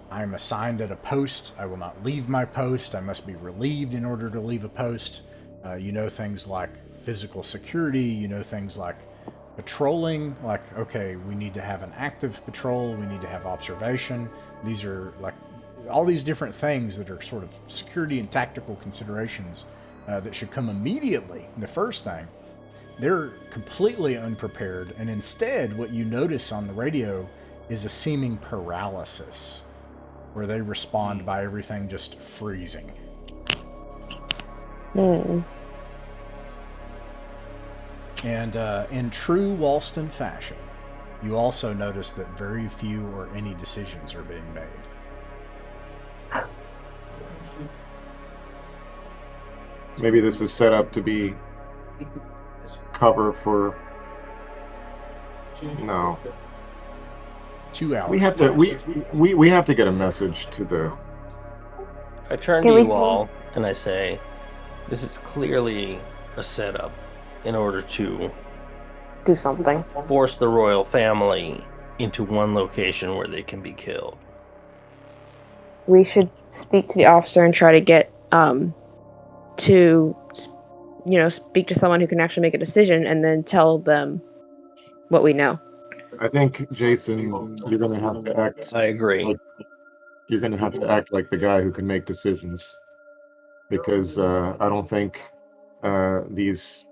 [SPEAKER 1] I'm assigned at a post, I will not leave my post, I must be relieved in order to leave a post. You know things like physical security, you know things like patrolling, like, okay, we need to have an active patrol, we need to have observation. These are like all these different things that are sort of security and tactical considerations that should come immediately. The first thing, they're completely unprepared, and instead what you notice on the radio is a seeming paralysis, where they respond by everything just freezing. And in true Walston fashion, you also notice that very few or any decisions are being made.
[SPEAKER 3] Maybe this is set up to be cover for... No.
[SPEAKER 1] 2 hours.
[SPEAKER 3] We have to we have to get a message to the...
[SPEAKER 5] I turn to you all and I say, this is clearly a setup in order to
[SPEAKER 4] Do something.
[SPEAKER 5] force the royal family into one location where they can be killed.
[SPEAKER 4] We should speak to the officer and try to get to speak to someone who can actually make a decision, and then tell them what we know.
[SPEAKER 3] I think, Jason, you're going to have to act...
[SPEAKER 5] I agree.
[SPEAKER 3] You're going to have to act like the guy who can make decisions. Because I don't think these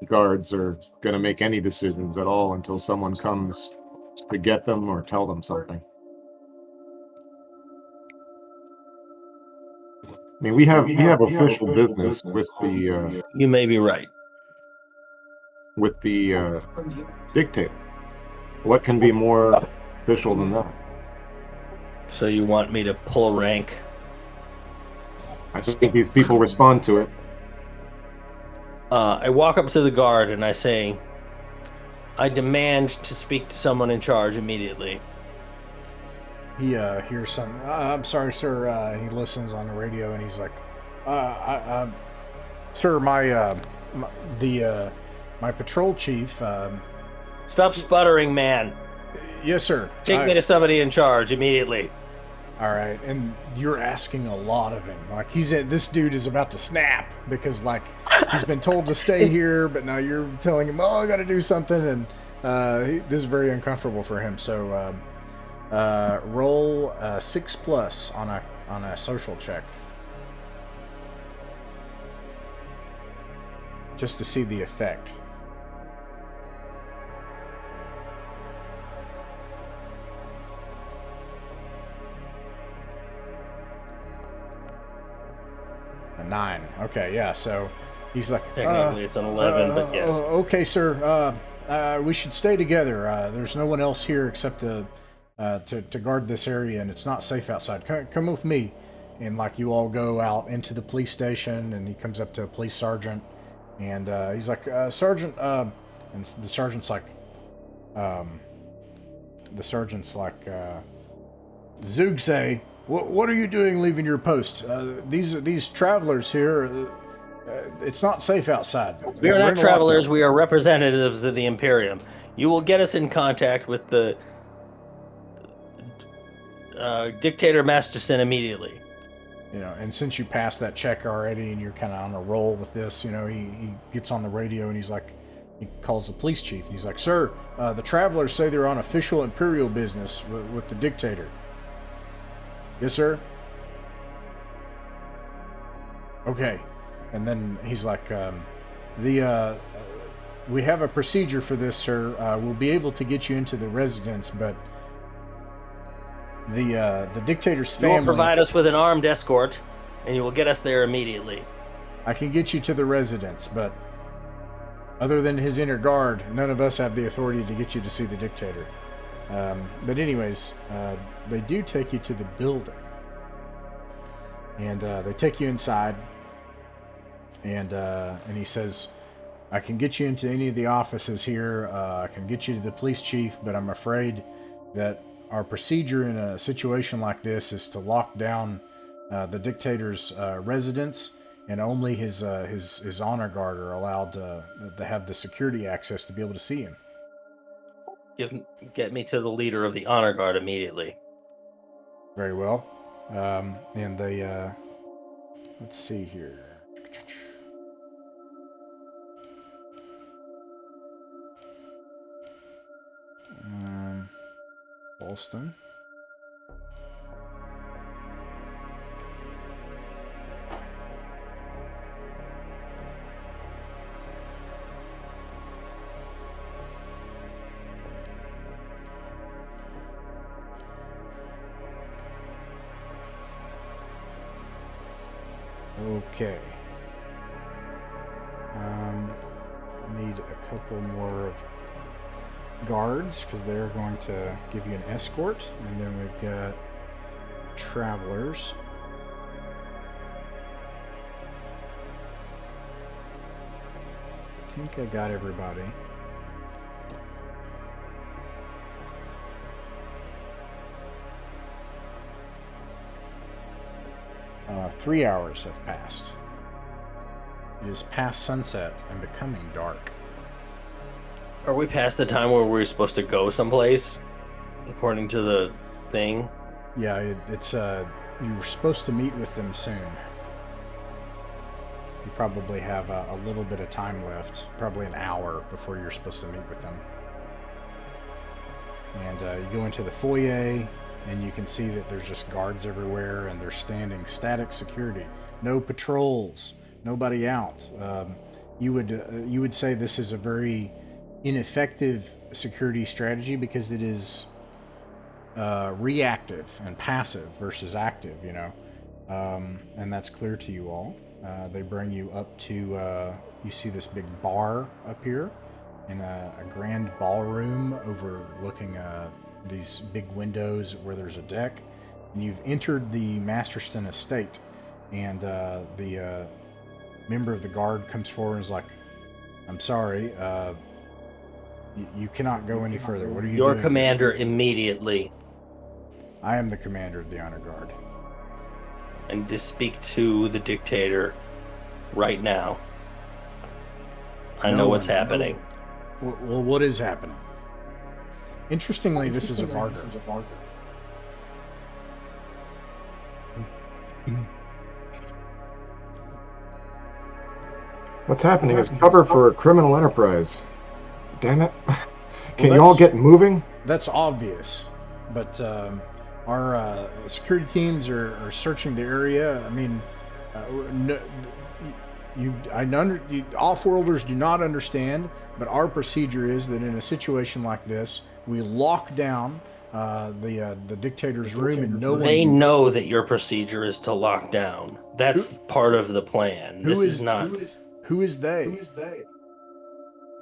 [SPEAKER 3] guards are going to make any decisions at all until someone comes to get them or tell them something. I mean, we have official business with the
[SPEAKER 5] You may be right.
[SPEAKER 3] dictator. What can be more official than that?
[SPEAKER 5] So you want me to pull rank?
[SPEAKER 3] I think these people respond to it.
[SPEAKER 5] I walk up to the guard and I say, I demand to speak to someone in charge immediately.
[SPEAKER 1] He hears something. I'm sorry, sir. He listens on the radio and he's like, sir, my patrol chief.
[SPEAKER 5] Stop sputtering, man.
[SPEAKER 1] Yes, sir.
[SPEAKER 5] Take me to somebody in charge immediately.
[SPEAKER 1] All right, and you're asking a lot of him. Like, this dude is about to snap because, like, he's been told to stay here, but now you're telling him, oh, I got to do something, and this is very uncomfortable for him. So, roll 6+ on a social check, just to see the effect. A 9. Okay, yeah. So he's like,
[SPEAKER 5] Technically, it's an 11, but yes.
[SPEAKER 1] Okay, sir. We should stay together. There's no one else here except to guard this area, and it's not safe outside. Come with me. And like, you all go out into the police station, and he comes up to a police sergeant, and he's like, Sergeant. And the sergeant's like, Zugse, what are you doing leaving your post? These travelers here, it's not safe outside.
[SPEAKER 5] We are not travelers, we are representatives of the Imperium. You will get us in contact with the Dictator Masterson immediately.
[SPEAKER 1] And since you passed that check already and you're kind of on a roll with this, he gets on the radio and he's like, he calls the police chief and he's like, sir, the travelers say they're on official Imperial business with the Dictator. Yes, sir? Okay. And then he's like, we have a procedure for this, sir. We'll be able to get you into the residence, but the Dictator's family...
[SPEAKER 5] You will provide us with an armed escort, and you will get us there immediately.
[SPEAKER 1] I can get you to the residence, but other than his inner guard, none of us have the authority to get you to see the Dictator. But anyways, they do take you to the building. And they take you inside. And he says, I can get you into any of the offices here. I can get you to the police chief, but I'm afraid that our procedure in a situation like this is to lock down the Dictator's residence and only his honor guard are allowed to have the security access to be able to see him.
[SPEAKER 5] Get me to the leader of the honor guard immediately.
[SPEAKER 1] Very well. And they, let's see here. Walston. Okay. Need a couple more of guards because they're going to give you an escort, and then we've got travelers. I think I got everybody. Three hours have passed. It is past sunset and becoming dark.
[SPEAKER 5] Are we past the time where we're supposed to go someplace, according to the thing?
[SPEAKER 1] Yeah, it's you were supposed to meet with them soon. You probably have a little bit of time left, probably an hour before you're supposed to meet with them. And you go into the foyer, and you can see that there's just guards everywhere, and they're standing static security. No patrols, nobody out. You would say this is a very ineffective security strategy because it is reactive and passive versus active, you know. And that's clear to you all. They bring you up to, you see this big bar up here in a grand ballroom overlooking these big windows where there's a deck. And you've entered the Masterston estate, and the member of the guard comes forward and is like, I'm sorry, you cannot go any further. What are you doing?
[SPEAKER 5] Your commander immediately.
[SPEAKER 1] I am the commander of the honor guard.
[SPEAKER 5] And to speak to the dictator right now. I know what's happening.
[SPEAKER 1] Well, what is happening? Interestingly, this is a Vargar.
[SPEAKER 3] What's happening is cover for a criminal enterprise. Damn it. Can
[SPEAKER 1] Well,
[SPEAKER 3] you all get moving?
[SPEAKER 1] That's obvious, but our security teams are searching the area. I mean, off-worlders do not understand, but our procedure is that in a situation like this, we lock down the dictator's room, and no one.
[SPEAKER 5] They know that your procedure is to lock down. That's part of the plan. This is not.
[SPEAKER 1] Who is they?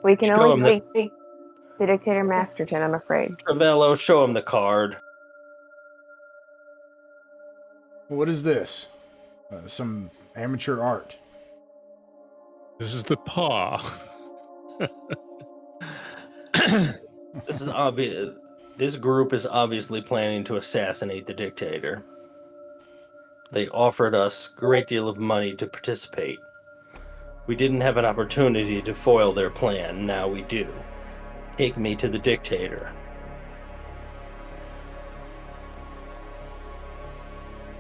[SPEAKER 4] We can
[SPEAKER 5] Show him
[SPEAKER 4] only speak the dictator Masterton, I'm afraid.
[SPEAKER 5] Travello, show him the card.
[SPEAKER 1] What is this? Some amateur art.
[SPEAKER 2] This is the paw.
[SPEAKER 5] This is obvious. This group is obviously planning to assassinate the dictator. They offered us a great deal of money to participate. We didn't have an opportunity to foil their plan. Now we do. Take me to the dictator.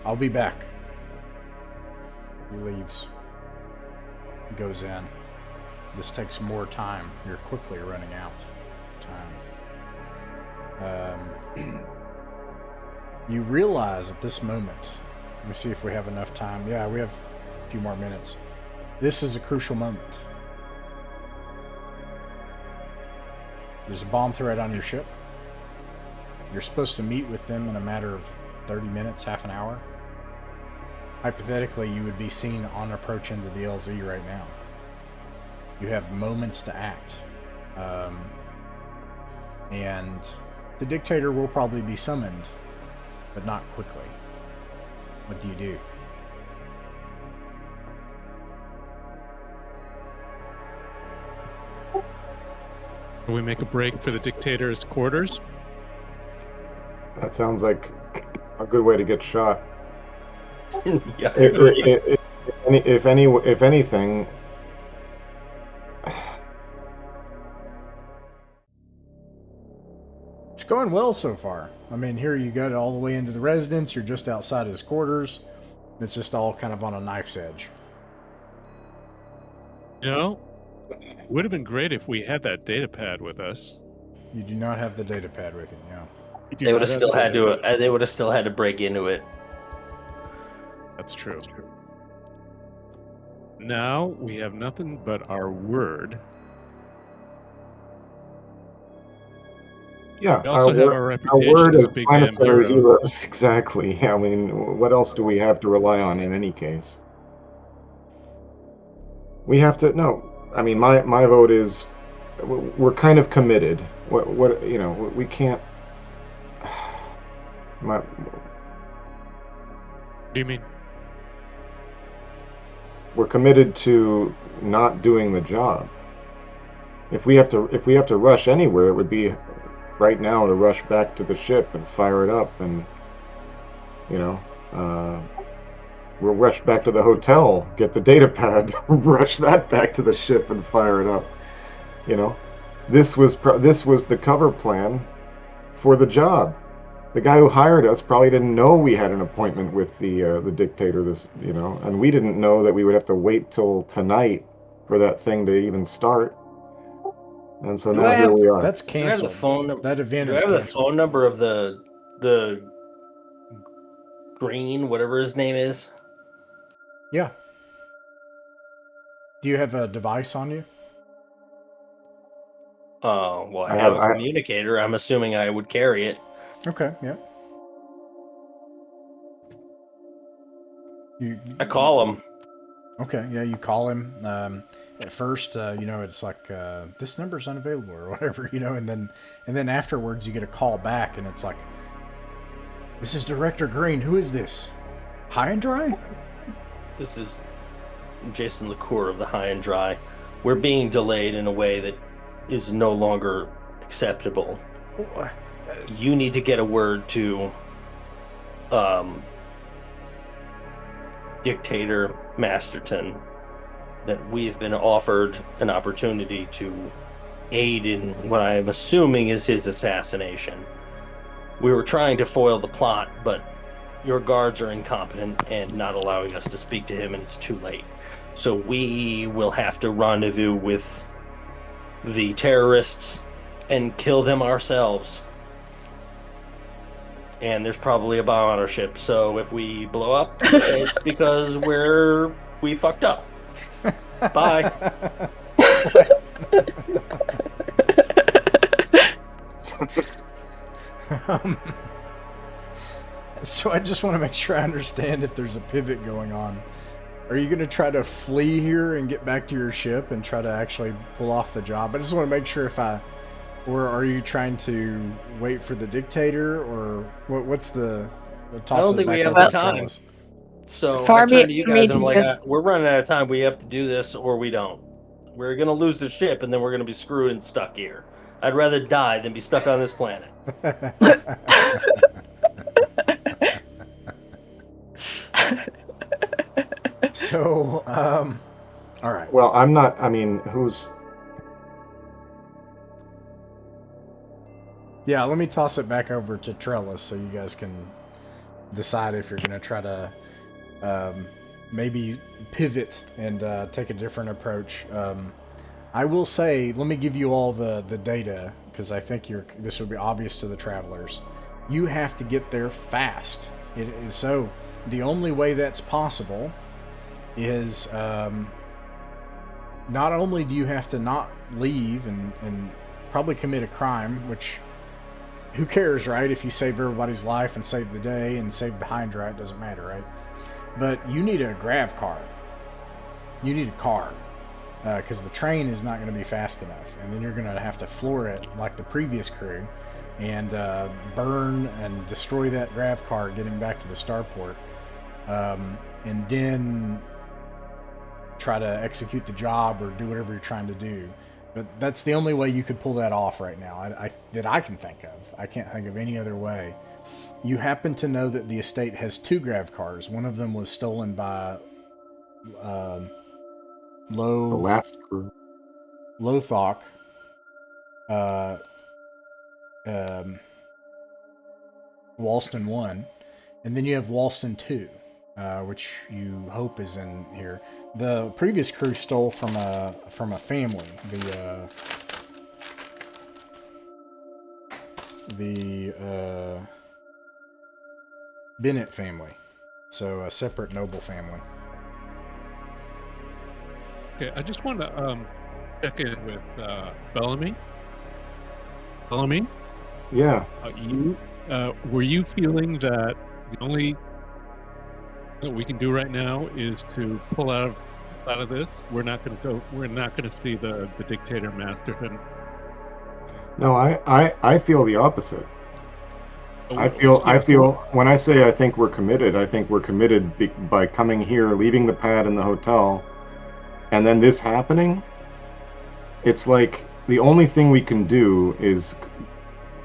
[SPEAKER 1] I'll be back. He leaves. Goes in. This takes more time. You're quickly running out of time. You realize at this moment, let me see if we have enough time. Yeah, we have a few more minutes. This is a crucial moment. There's a bomb threat on your ship. You're supposed to meet with them in a matter of 30 minutes, half an hour. Hypothetically, you would be seen on approach into the LZ right now. You have moments to act. And the dictator will probably be summoned, but not quickly. What do you do?
[SPEAKER 2] Do we make a break for the dictator's quarters?
[SPEAKER 3] That sounds like a good way to get shot.
[SPEAKER 5] Yeah, I agree.
[SPEAKER 3] It if anything,
[SPEAKER 1] It's going well so far. I mean, here you got all the way into the residence. You're just outside his quarters. It's just all kind of on a knife's edge.
[SPEAKER 2] You know, would have been great if we had that data pad with us.
[SPEAKER 1] You do not have the data pad with you, no.
[SPEAKER 2] We do
[SPEAKER 5] They would
[SPEAKER 2] not
[SPEAKER 5] have still
[SPEAKER 2] the
[SPEAKER 5] had
[SPEAKER 2] data
[SPEAKER 5] to. They would have still had to break into it.
[SPEAKER 2] That's true. Now we have nothing but our word.
[SPEAKER 3] yeah,
[SPEAKER 2] We also have our
[SPEAKER 3] our
[SPEAKER 2] reputation
[SPEAKER 3] word
[SPEAKER 2] as
[SPEAKER 3] is
[SPEAKER 2] big damn
[SPEAKER 3] planetary
[SPEAKER 2] hero.
[SPEAKER 3] heroes. Exactly. I mean, what else do we have to rely on in any case? We have to. No, I mean, my vote is we're kind of committed. What you know, we can't. My,
[SPEAKER 2] What do you mean?
[SPEAKER 3] we're committed to not doing the job. If we have to rush anywhere, it would be right now to rush back to the ship and fire it up, and you know, we'll rush back to the hotel, get the data pad, rush that back to the ship and fire it up. You know, this was the cover plan for the job. The guy who hired us probably didn't know we had an appointment with the dictator. And we didn't know that we would have to wait till tonight for that thing to even start. And so
[SPEAKER 5] Do
[SPEAKER 3] now
[SPEAKER 5] I
[SPEAKER 3] here
[SPEAKER 5] have-
[SPEAKER 3] we are.
[SPEAKER 1] That's
[SPEAKER 5] Do I have the
[SPEAKER 1] canceled.
[SPEAKER 5] phone number?
[SPEAKER 1] That event
[SPEAKER 5] Do I
[SPEAKER 1] is
[SPEAKER 5] have the
[SPEAKER 1] canceled.
[SPEAKER 5] phone number of the Green, whatever his name is?
[SPEAKER 1] Yeah. Do you have a device on you?
[SPEAKER 5] Well, I
[SPEAKER 3] I
[SPEAKER 5] have
[SPEAKER 3] have-
[SPEAKER 5] a
[SPEAKER 3] I-
[SPEAKER 5] communicator. I'm assuming I would carry it.
[SPEAKER 1] Okay, yeah.
[SPEAKER 5] I call him.
[SPEAKER 1] Okay, yeah, you call him. At first, it's like this number's unavailable or whatever, and then afterwards you get a call back and it's like, this is Director Green. Who is this? High and Dry?
[SPEAKER 5] This is Jason LaCour of the High and Dry. We're being delayed in a way that is no longer acceptable. You need to get a word to Dictator Masterton that we've been offered an opportunity to aid in what I'm assuming is his assassination. We were trying to foil the plot, but your guards are incompetent and not allowing us to speak to him, and it's too late. So we will have to rendezvous with the terrorists and kill them ourselves. And there's probably a bomb on our ship, so if we blow up, it's because we fucked up. Bye.
[SPEAKER 1] So I just want to make sure I understand if there's a pivot going on. Are you going to try to flee here and get back to your ship and try to actually pull off the job? I just want to make sure or are you trying to wait for the dictator, or what's the toss?
[SPEAKER 5] I don't
[SPEAKER 1] it
[SPEAKER 5] think
[SPEAKER 1] back
[SPEAKER 5] we have
[SPEAKER 1] over
[SPEAKER 5] the
[SPEAKER 1] to
[SPEAKER 5] time.
[SPEAKER 1] Trellis.
[SPEAKER 5] So
[SPEAKER 4] Far
[SPEAKER 5] I
[SPEAKER 4] be it
[SPEAKER 5] turn to you
[SPEAKER 4] from me
[SPEAKER 5] guys and I'm
[SPEAKER 4] to
[SPEAKER 5] like,
[SPEAKER 4] just-
[SPEAKER 5] we're running out of time. We have to do this or we don't. We're going to lose the ship and then we're going to be screwed and stuck here. I'd rather die than be stuck on this planet.
[SPEAKER 1] So, all right.
[SPEAKER 3] Well, I'm not. I mean, who's?
[SPEAKER 1] Yeah, let me toss it back over to Trellis so you guys can decide if you're going to try to maybe pivot and take a different approach. I will say, let me give you all the data, because I think this would be obvious to the travelers. You have to get there fast. So the only way that's possible is not only do you have to not leave and probably commit a crime, which who cares, right? If you save everybody's life and save the day and save the Hydra, it doesn't matter, right? But you need a grav car. You need a car. Because the train is not going to be fast enough. And then you're going to have to floor it like the previous crew and burn and destroy that grav car getting back to the starport. And then try to execute the job or do whatever you're trying to do. But that's the only way you could pull that off right now that I can think of. I can't think of any other way. You happen to know that the estate has 2 grav cars. One of them was stolen by
[SPEAKER 3] The last crew.
[SPEAKER 1] Lothok, Walston 1, and then you have Walston 2, which you hope is in here. The previous crew stole from a family, the Bennett family, so a separate noble family.
[SPEAKER 2] Okay, I just want to check in with Bellamy. Bellamy,
[SPEAKER 3] Yeah.
[SPEAKER 2] were you feeling that the only that we can do right now is to pull out of this? We're not going to go. We're not going to see the dictator Masterton.
[SPEAKER 3] No, I feel the opposite.
[SPEAKER 2] Oh,
[SPEAKER 3] I feel when I say I think we're committed by coming here, leaving the pad in the hotel, and then this happening. It's like the only thing we can do is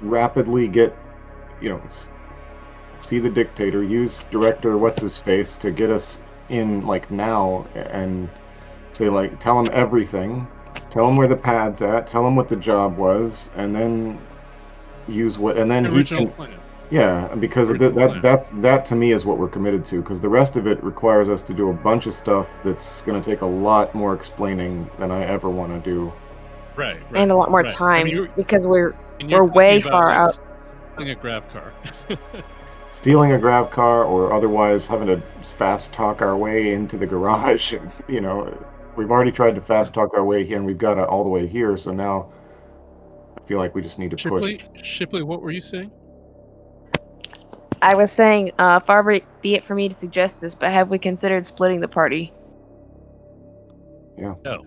[SPEAKER 3] rapidly get, see the dictator, use director what's his face to get us in like now, and say like tell him everything, tell him where the pad's at, tell him what the job was, and then use what, and then he can.
[SPEAKER 2] Plan.
[SPEAKER 3] Yeah, because that to me is what we're committed to, because the rest of it requires us to do a bunch of stuff that's going to take a lot more explaining than I ever want to do.
[SPEAKER 2] Right.
[SPEAKER 4] And a lot more time, because we're way far out.
[SPEAKER 2] Stealing a grav car.
[SPEAKER 3] Stealing a grav car, or otherwise having to fast talk our way into the garage. And, we've already tried to fast talk our way here, and we've got it all the way here, so now I feel like we just need to push.
[SPEAKER 2] Shipley, what were you saying?
[SPEAKER 4] I was saying, far be it for me to suggest this, but have we considered splitting the party?
[SPEAKER 3] Yeah.
[SPEAKER 2] No.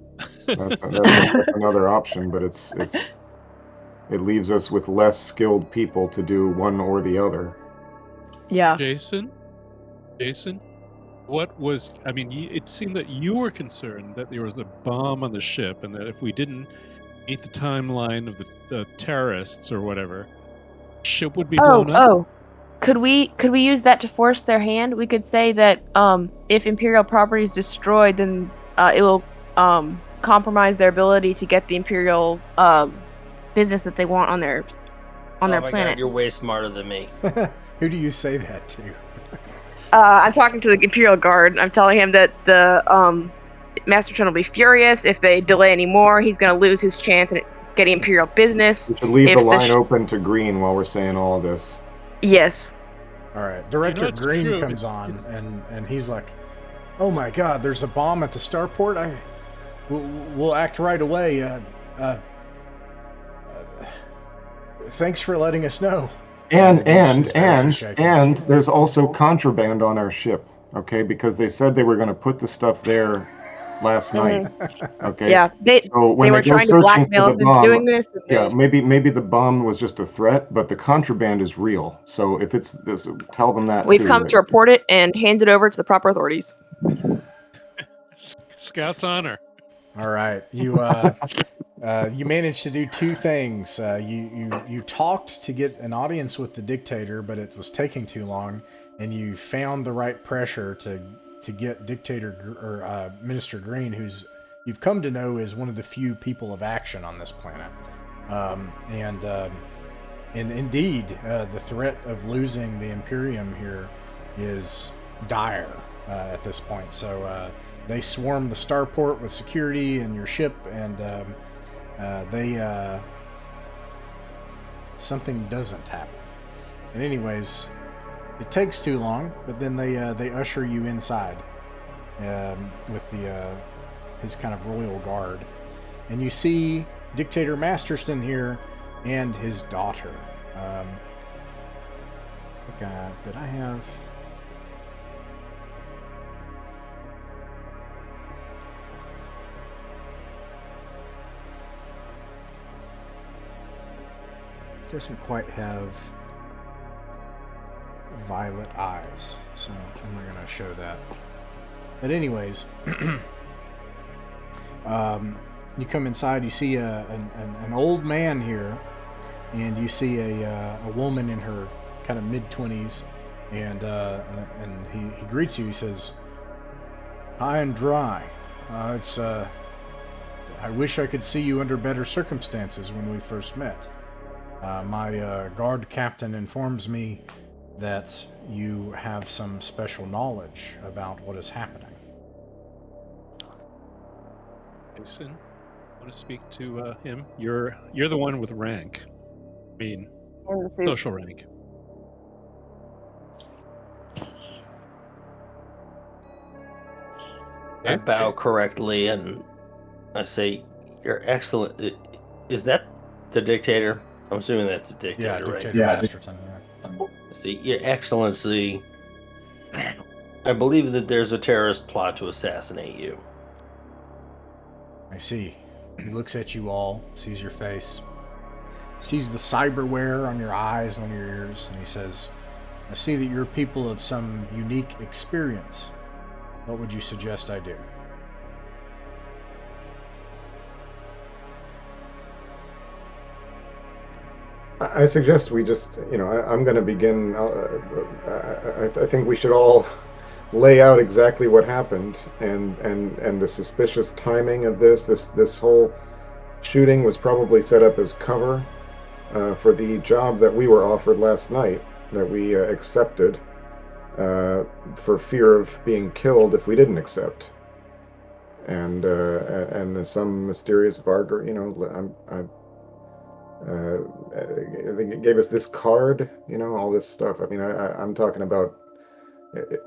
[SPEAKER 3] That's another option, but it leaves us with less skilled people to do one or the other.
[SPEAKER 4] Yeah.
[SPEAKER 2] Jason, what was? I mean, it seemed that you were concerned that there was a bomb on the ship, and that if we didn't meet the timeline of the terrorists or whatever, ship would be blown up.
[SPEAKER 4] Oh. Could we use that to force their hand? We could say that if Imperial property is destroyed, then it will compromise their ability to get the Imperial business that they want on their planet.
[SPEAKER 5] God, you're way smarter than me.
[SPEAKER 1] Who do you say that to?
[SPEAKER 4] I'm talking to the Imperial Guard. I'm telling him that the Masterton will be furious if they delay anymore. He's going to lose his chance at getting Imperial business.
[SPEAKER 3] We should leave the line open to Green while we're saying all of this.
[SPEAKER 4] Yes.
[SPEAKER 1] All right. Director Green comes on, and he's like, "Oh my God, there's a bomb at the starport. We'll act right away. Thanks for letting us know."
[SPEAKER 3] And there's also contraband on our ship, okay? Because they said they were going to put the stuff there last night, okay?
[SPEAKER 4] Yeah, they were trying to blackmail us into doing this.
[SPEAKER 3] Yeah, maybe the bomb was just a threat, but the contraband is real. So if it's this, tell them that.
[SPEAKER 4] We've come to report it and hand it over to the proper authorities.
[SPEAKER 2] Scout's honor.
[SPEAKER 1] All right, you managed to do two things. You talked to get an audience with the dictator, but it was taking too long, and you found the right pressure to get Minister Green, who's you've come to know is one of the few people of action on this planet, and indeed the threat of losing the Imperium here is dire at this point. So they swarm the starport with security and your ship, and something doesn't happen. And anyways, it takes too long, but then they usher you inside with his kind of royal guard, and you see Dictator Masterton here and his daughter. Did I have? Doesn't quite have violet eyes, so I'm not going to show that. But anyways, you come inside, you see an old man here, and you see a woman in her kind of mid-20s, and he greets you. He says, High and dry. I wish I could see you under better circumstances when we first met. My guard captain informs me that you have some special knowledge about what is happening.
[SPEAKER 2] Jason, want to speak to him? You're the one with rank. I mean,
[SPEAKER 4] In the suit.
[SPEAKER 2] social rank.
[SPEAKER 5] I bow correctly and I say, "You're excellent." Is that the dictator? I'm assuming that's the dictator, right?
[SPEAKER 1] Dictator Masterton. Yeah.
[SPEAKER 5] See, Your Excellency, I believe that there's a terrorist plot to assassinate you.
[SPEAKER 1] I see. He looks at you all, sees your face, sees the cyberware on your eyes and on your ears, and he says, "I see that you're people of some unique experience. What would you suggest I do?"
[SPEAKER 3] I suggest we just, I'm going to begin. I think we should all lay out exactly what happened and the suspicious timing of this whole shooting was probably set up as cover for the job that we were offered last night, that we accepted for fear of being killed if we didn't accept. And some mysterious Vargar, they gave us this card, all this stuff. I mean, I'm talking about,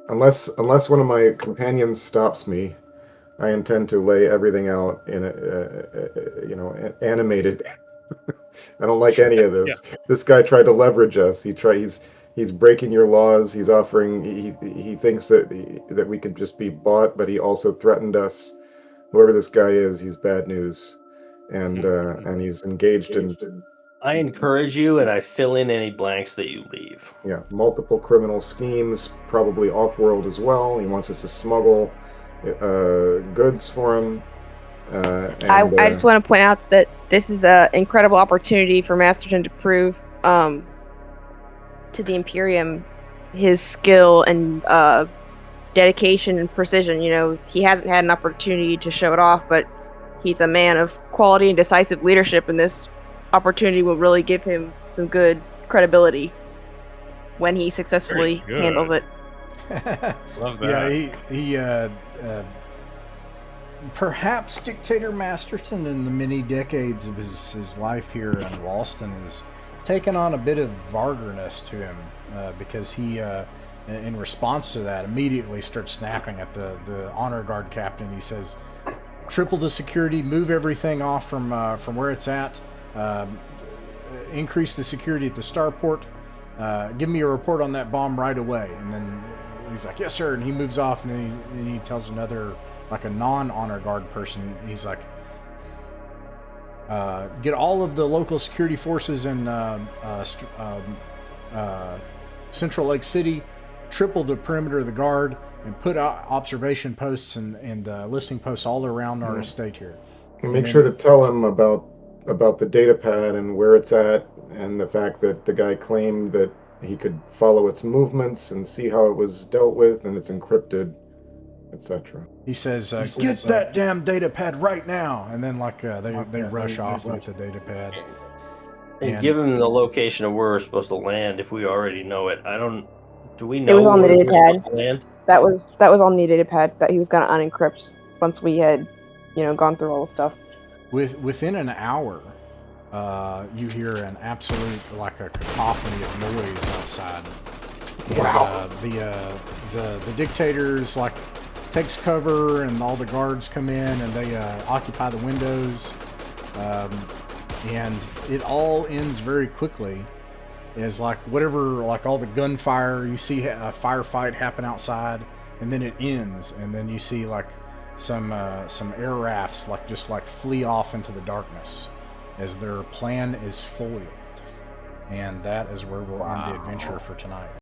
[SPEAKER 3] unless one of my companions stops me, I intend to lay everything out in animated. I don't like any of this. Yeah. This guy tried to leverage us. He's breaking your laws. He's offering. He thinks that we could just be bought, but he also threatened us. Whoever this guy is, he's bad news, and he's engaged in.
[SPEAKER 5] I encourage you, and I fill in any blanks that you leave.
[SPEAKER 3] Yeah, multiple criminal schemes, probably off-world as well. He wants us to smuggle goods for him.
[SPEAKER 4] I just want to point out that this is an incredible opportunity for Masterton to prove to the Imperium his skill and dedication and precision. He hasn't had an opportunity to show it off, but he's a man of quality and decisive leadership, and this opportunity will really give him some good credibility when he successfully handles it.
[SPEAKER 2] Love that.
[SPEAKER 1] Yeah, he perhaps Dictator Masterton in the many decades of his life here in Walston has taken on a bit of Vargarness to him because he, in response to that, immediately starts snapping at the honor guard captain. He says, "Triple the security, move everything off from where it's at, increase the security at the starport, give me a report on that bomb right away." And then he's like, "Yes, sir," and he moves off, and he tells another, like a non-honor guard person, he's like, "Get all of the local security forces in Central Lake City, triple the perimeter of the guard, and put out observation posts and listening posts all around our estate here.
[SPEAKER 3] And make sure to tell him about the data pad and where it's at, and the fact that the guy claimed that he could follow its movements and see how it was dealt with, and it's encrypted, etc."
[SPEAKER 1] He says, "Get that damn data pad right now!" And then they rush off with the data pad.
[SPEAKER 5] And give him the location of where we're supposed to land if we already know it. Do we know
[SPEAKER 4] it was on the
[SPEAKER 5] where
[SPEAKER 4] data
[SPEAKER 5] we're
[SPEAKER 4] pad.
[SPEAKER 5] supposed to land?
[SPEAKER 4] That was on the data pad that he was going to unencrypt once we had, gone through all the stuff.
[SPEAKER 1] Within an hour, you hear an absolute, like a cacophony of noise outside.
[SPEAKER 3] Wow.
[SPEAKER 1] And, the dictators takes cover, and all the guards come in and they occupy the windows, and it all ends very quickly. Is all the gunfire, you see a firefight happen outside, and then it ends, and then you see some air rafts just flee off into the darkness as their plan is foiled. And that is where we'll end the adventure for tonight.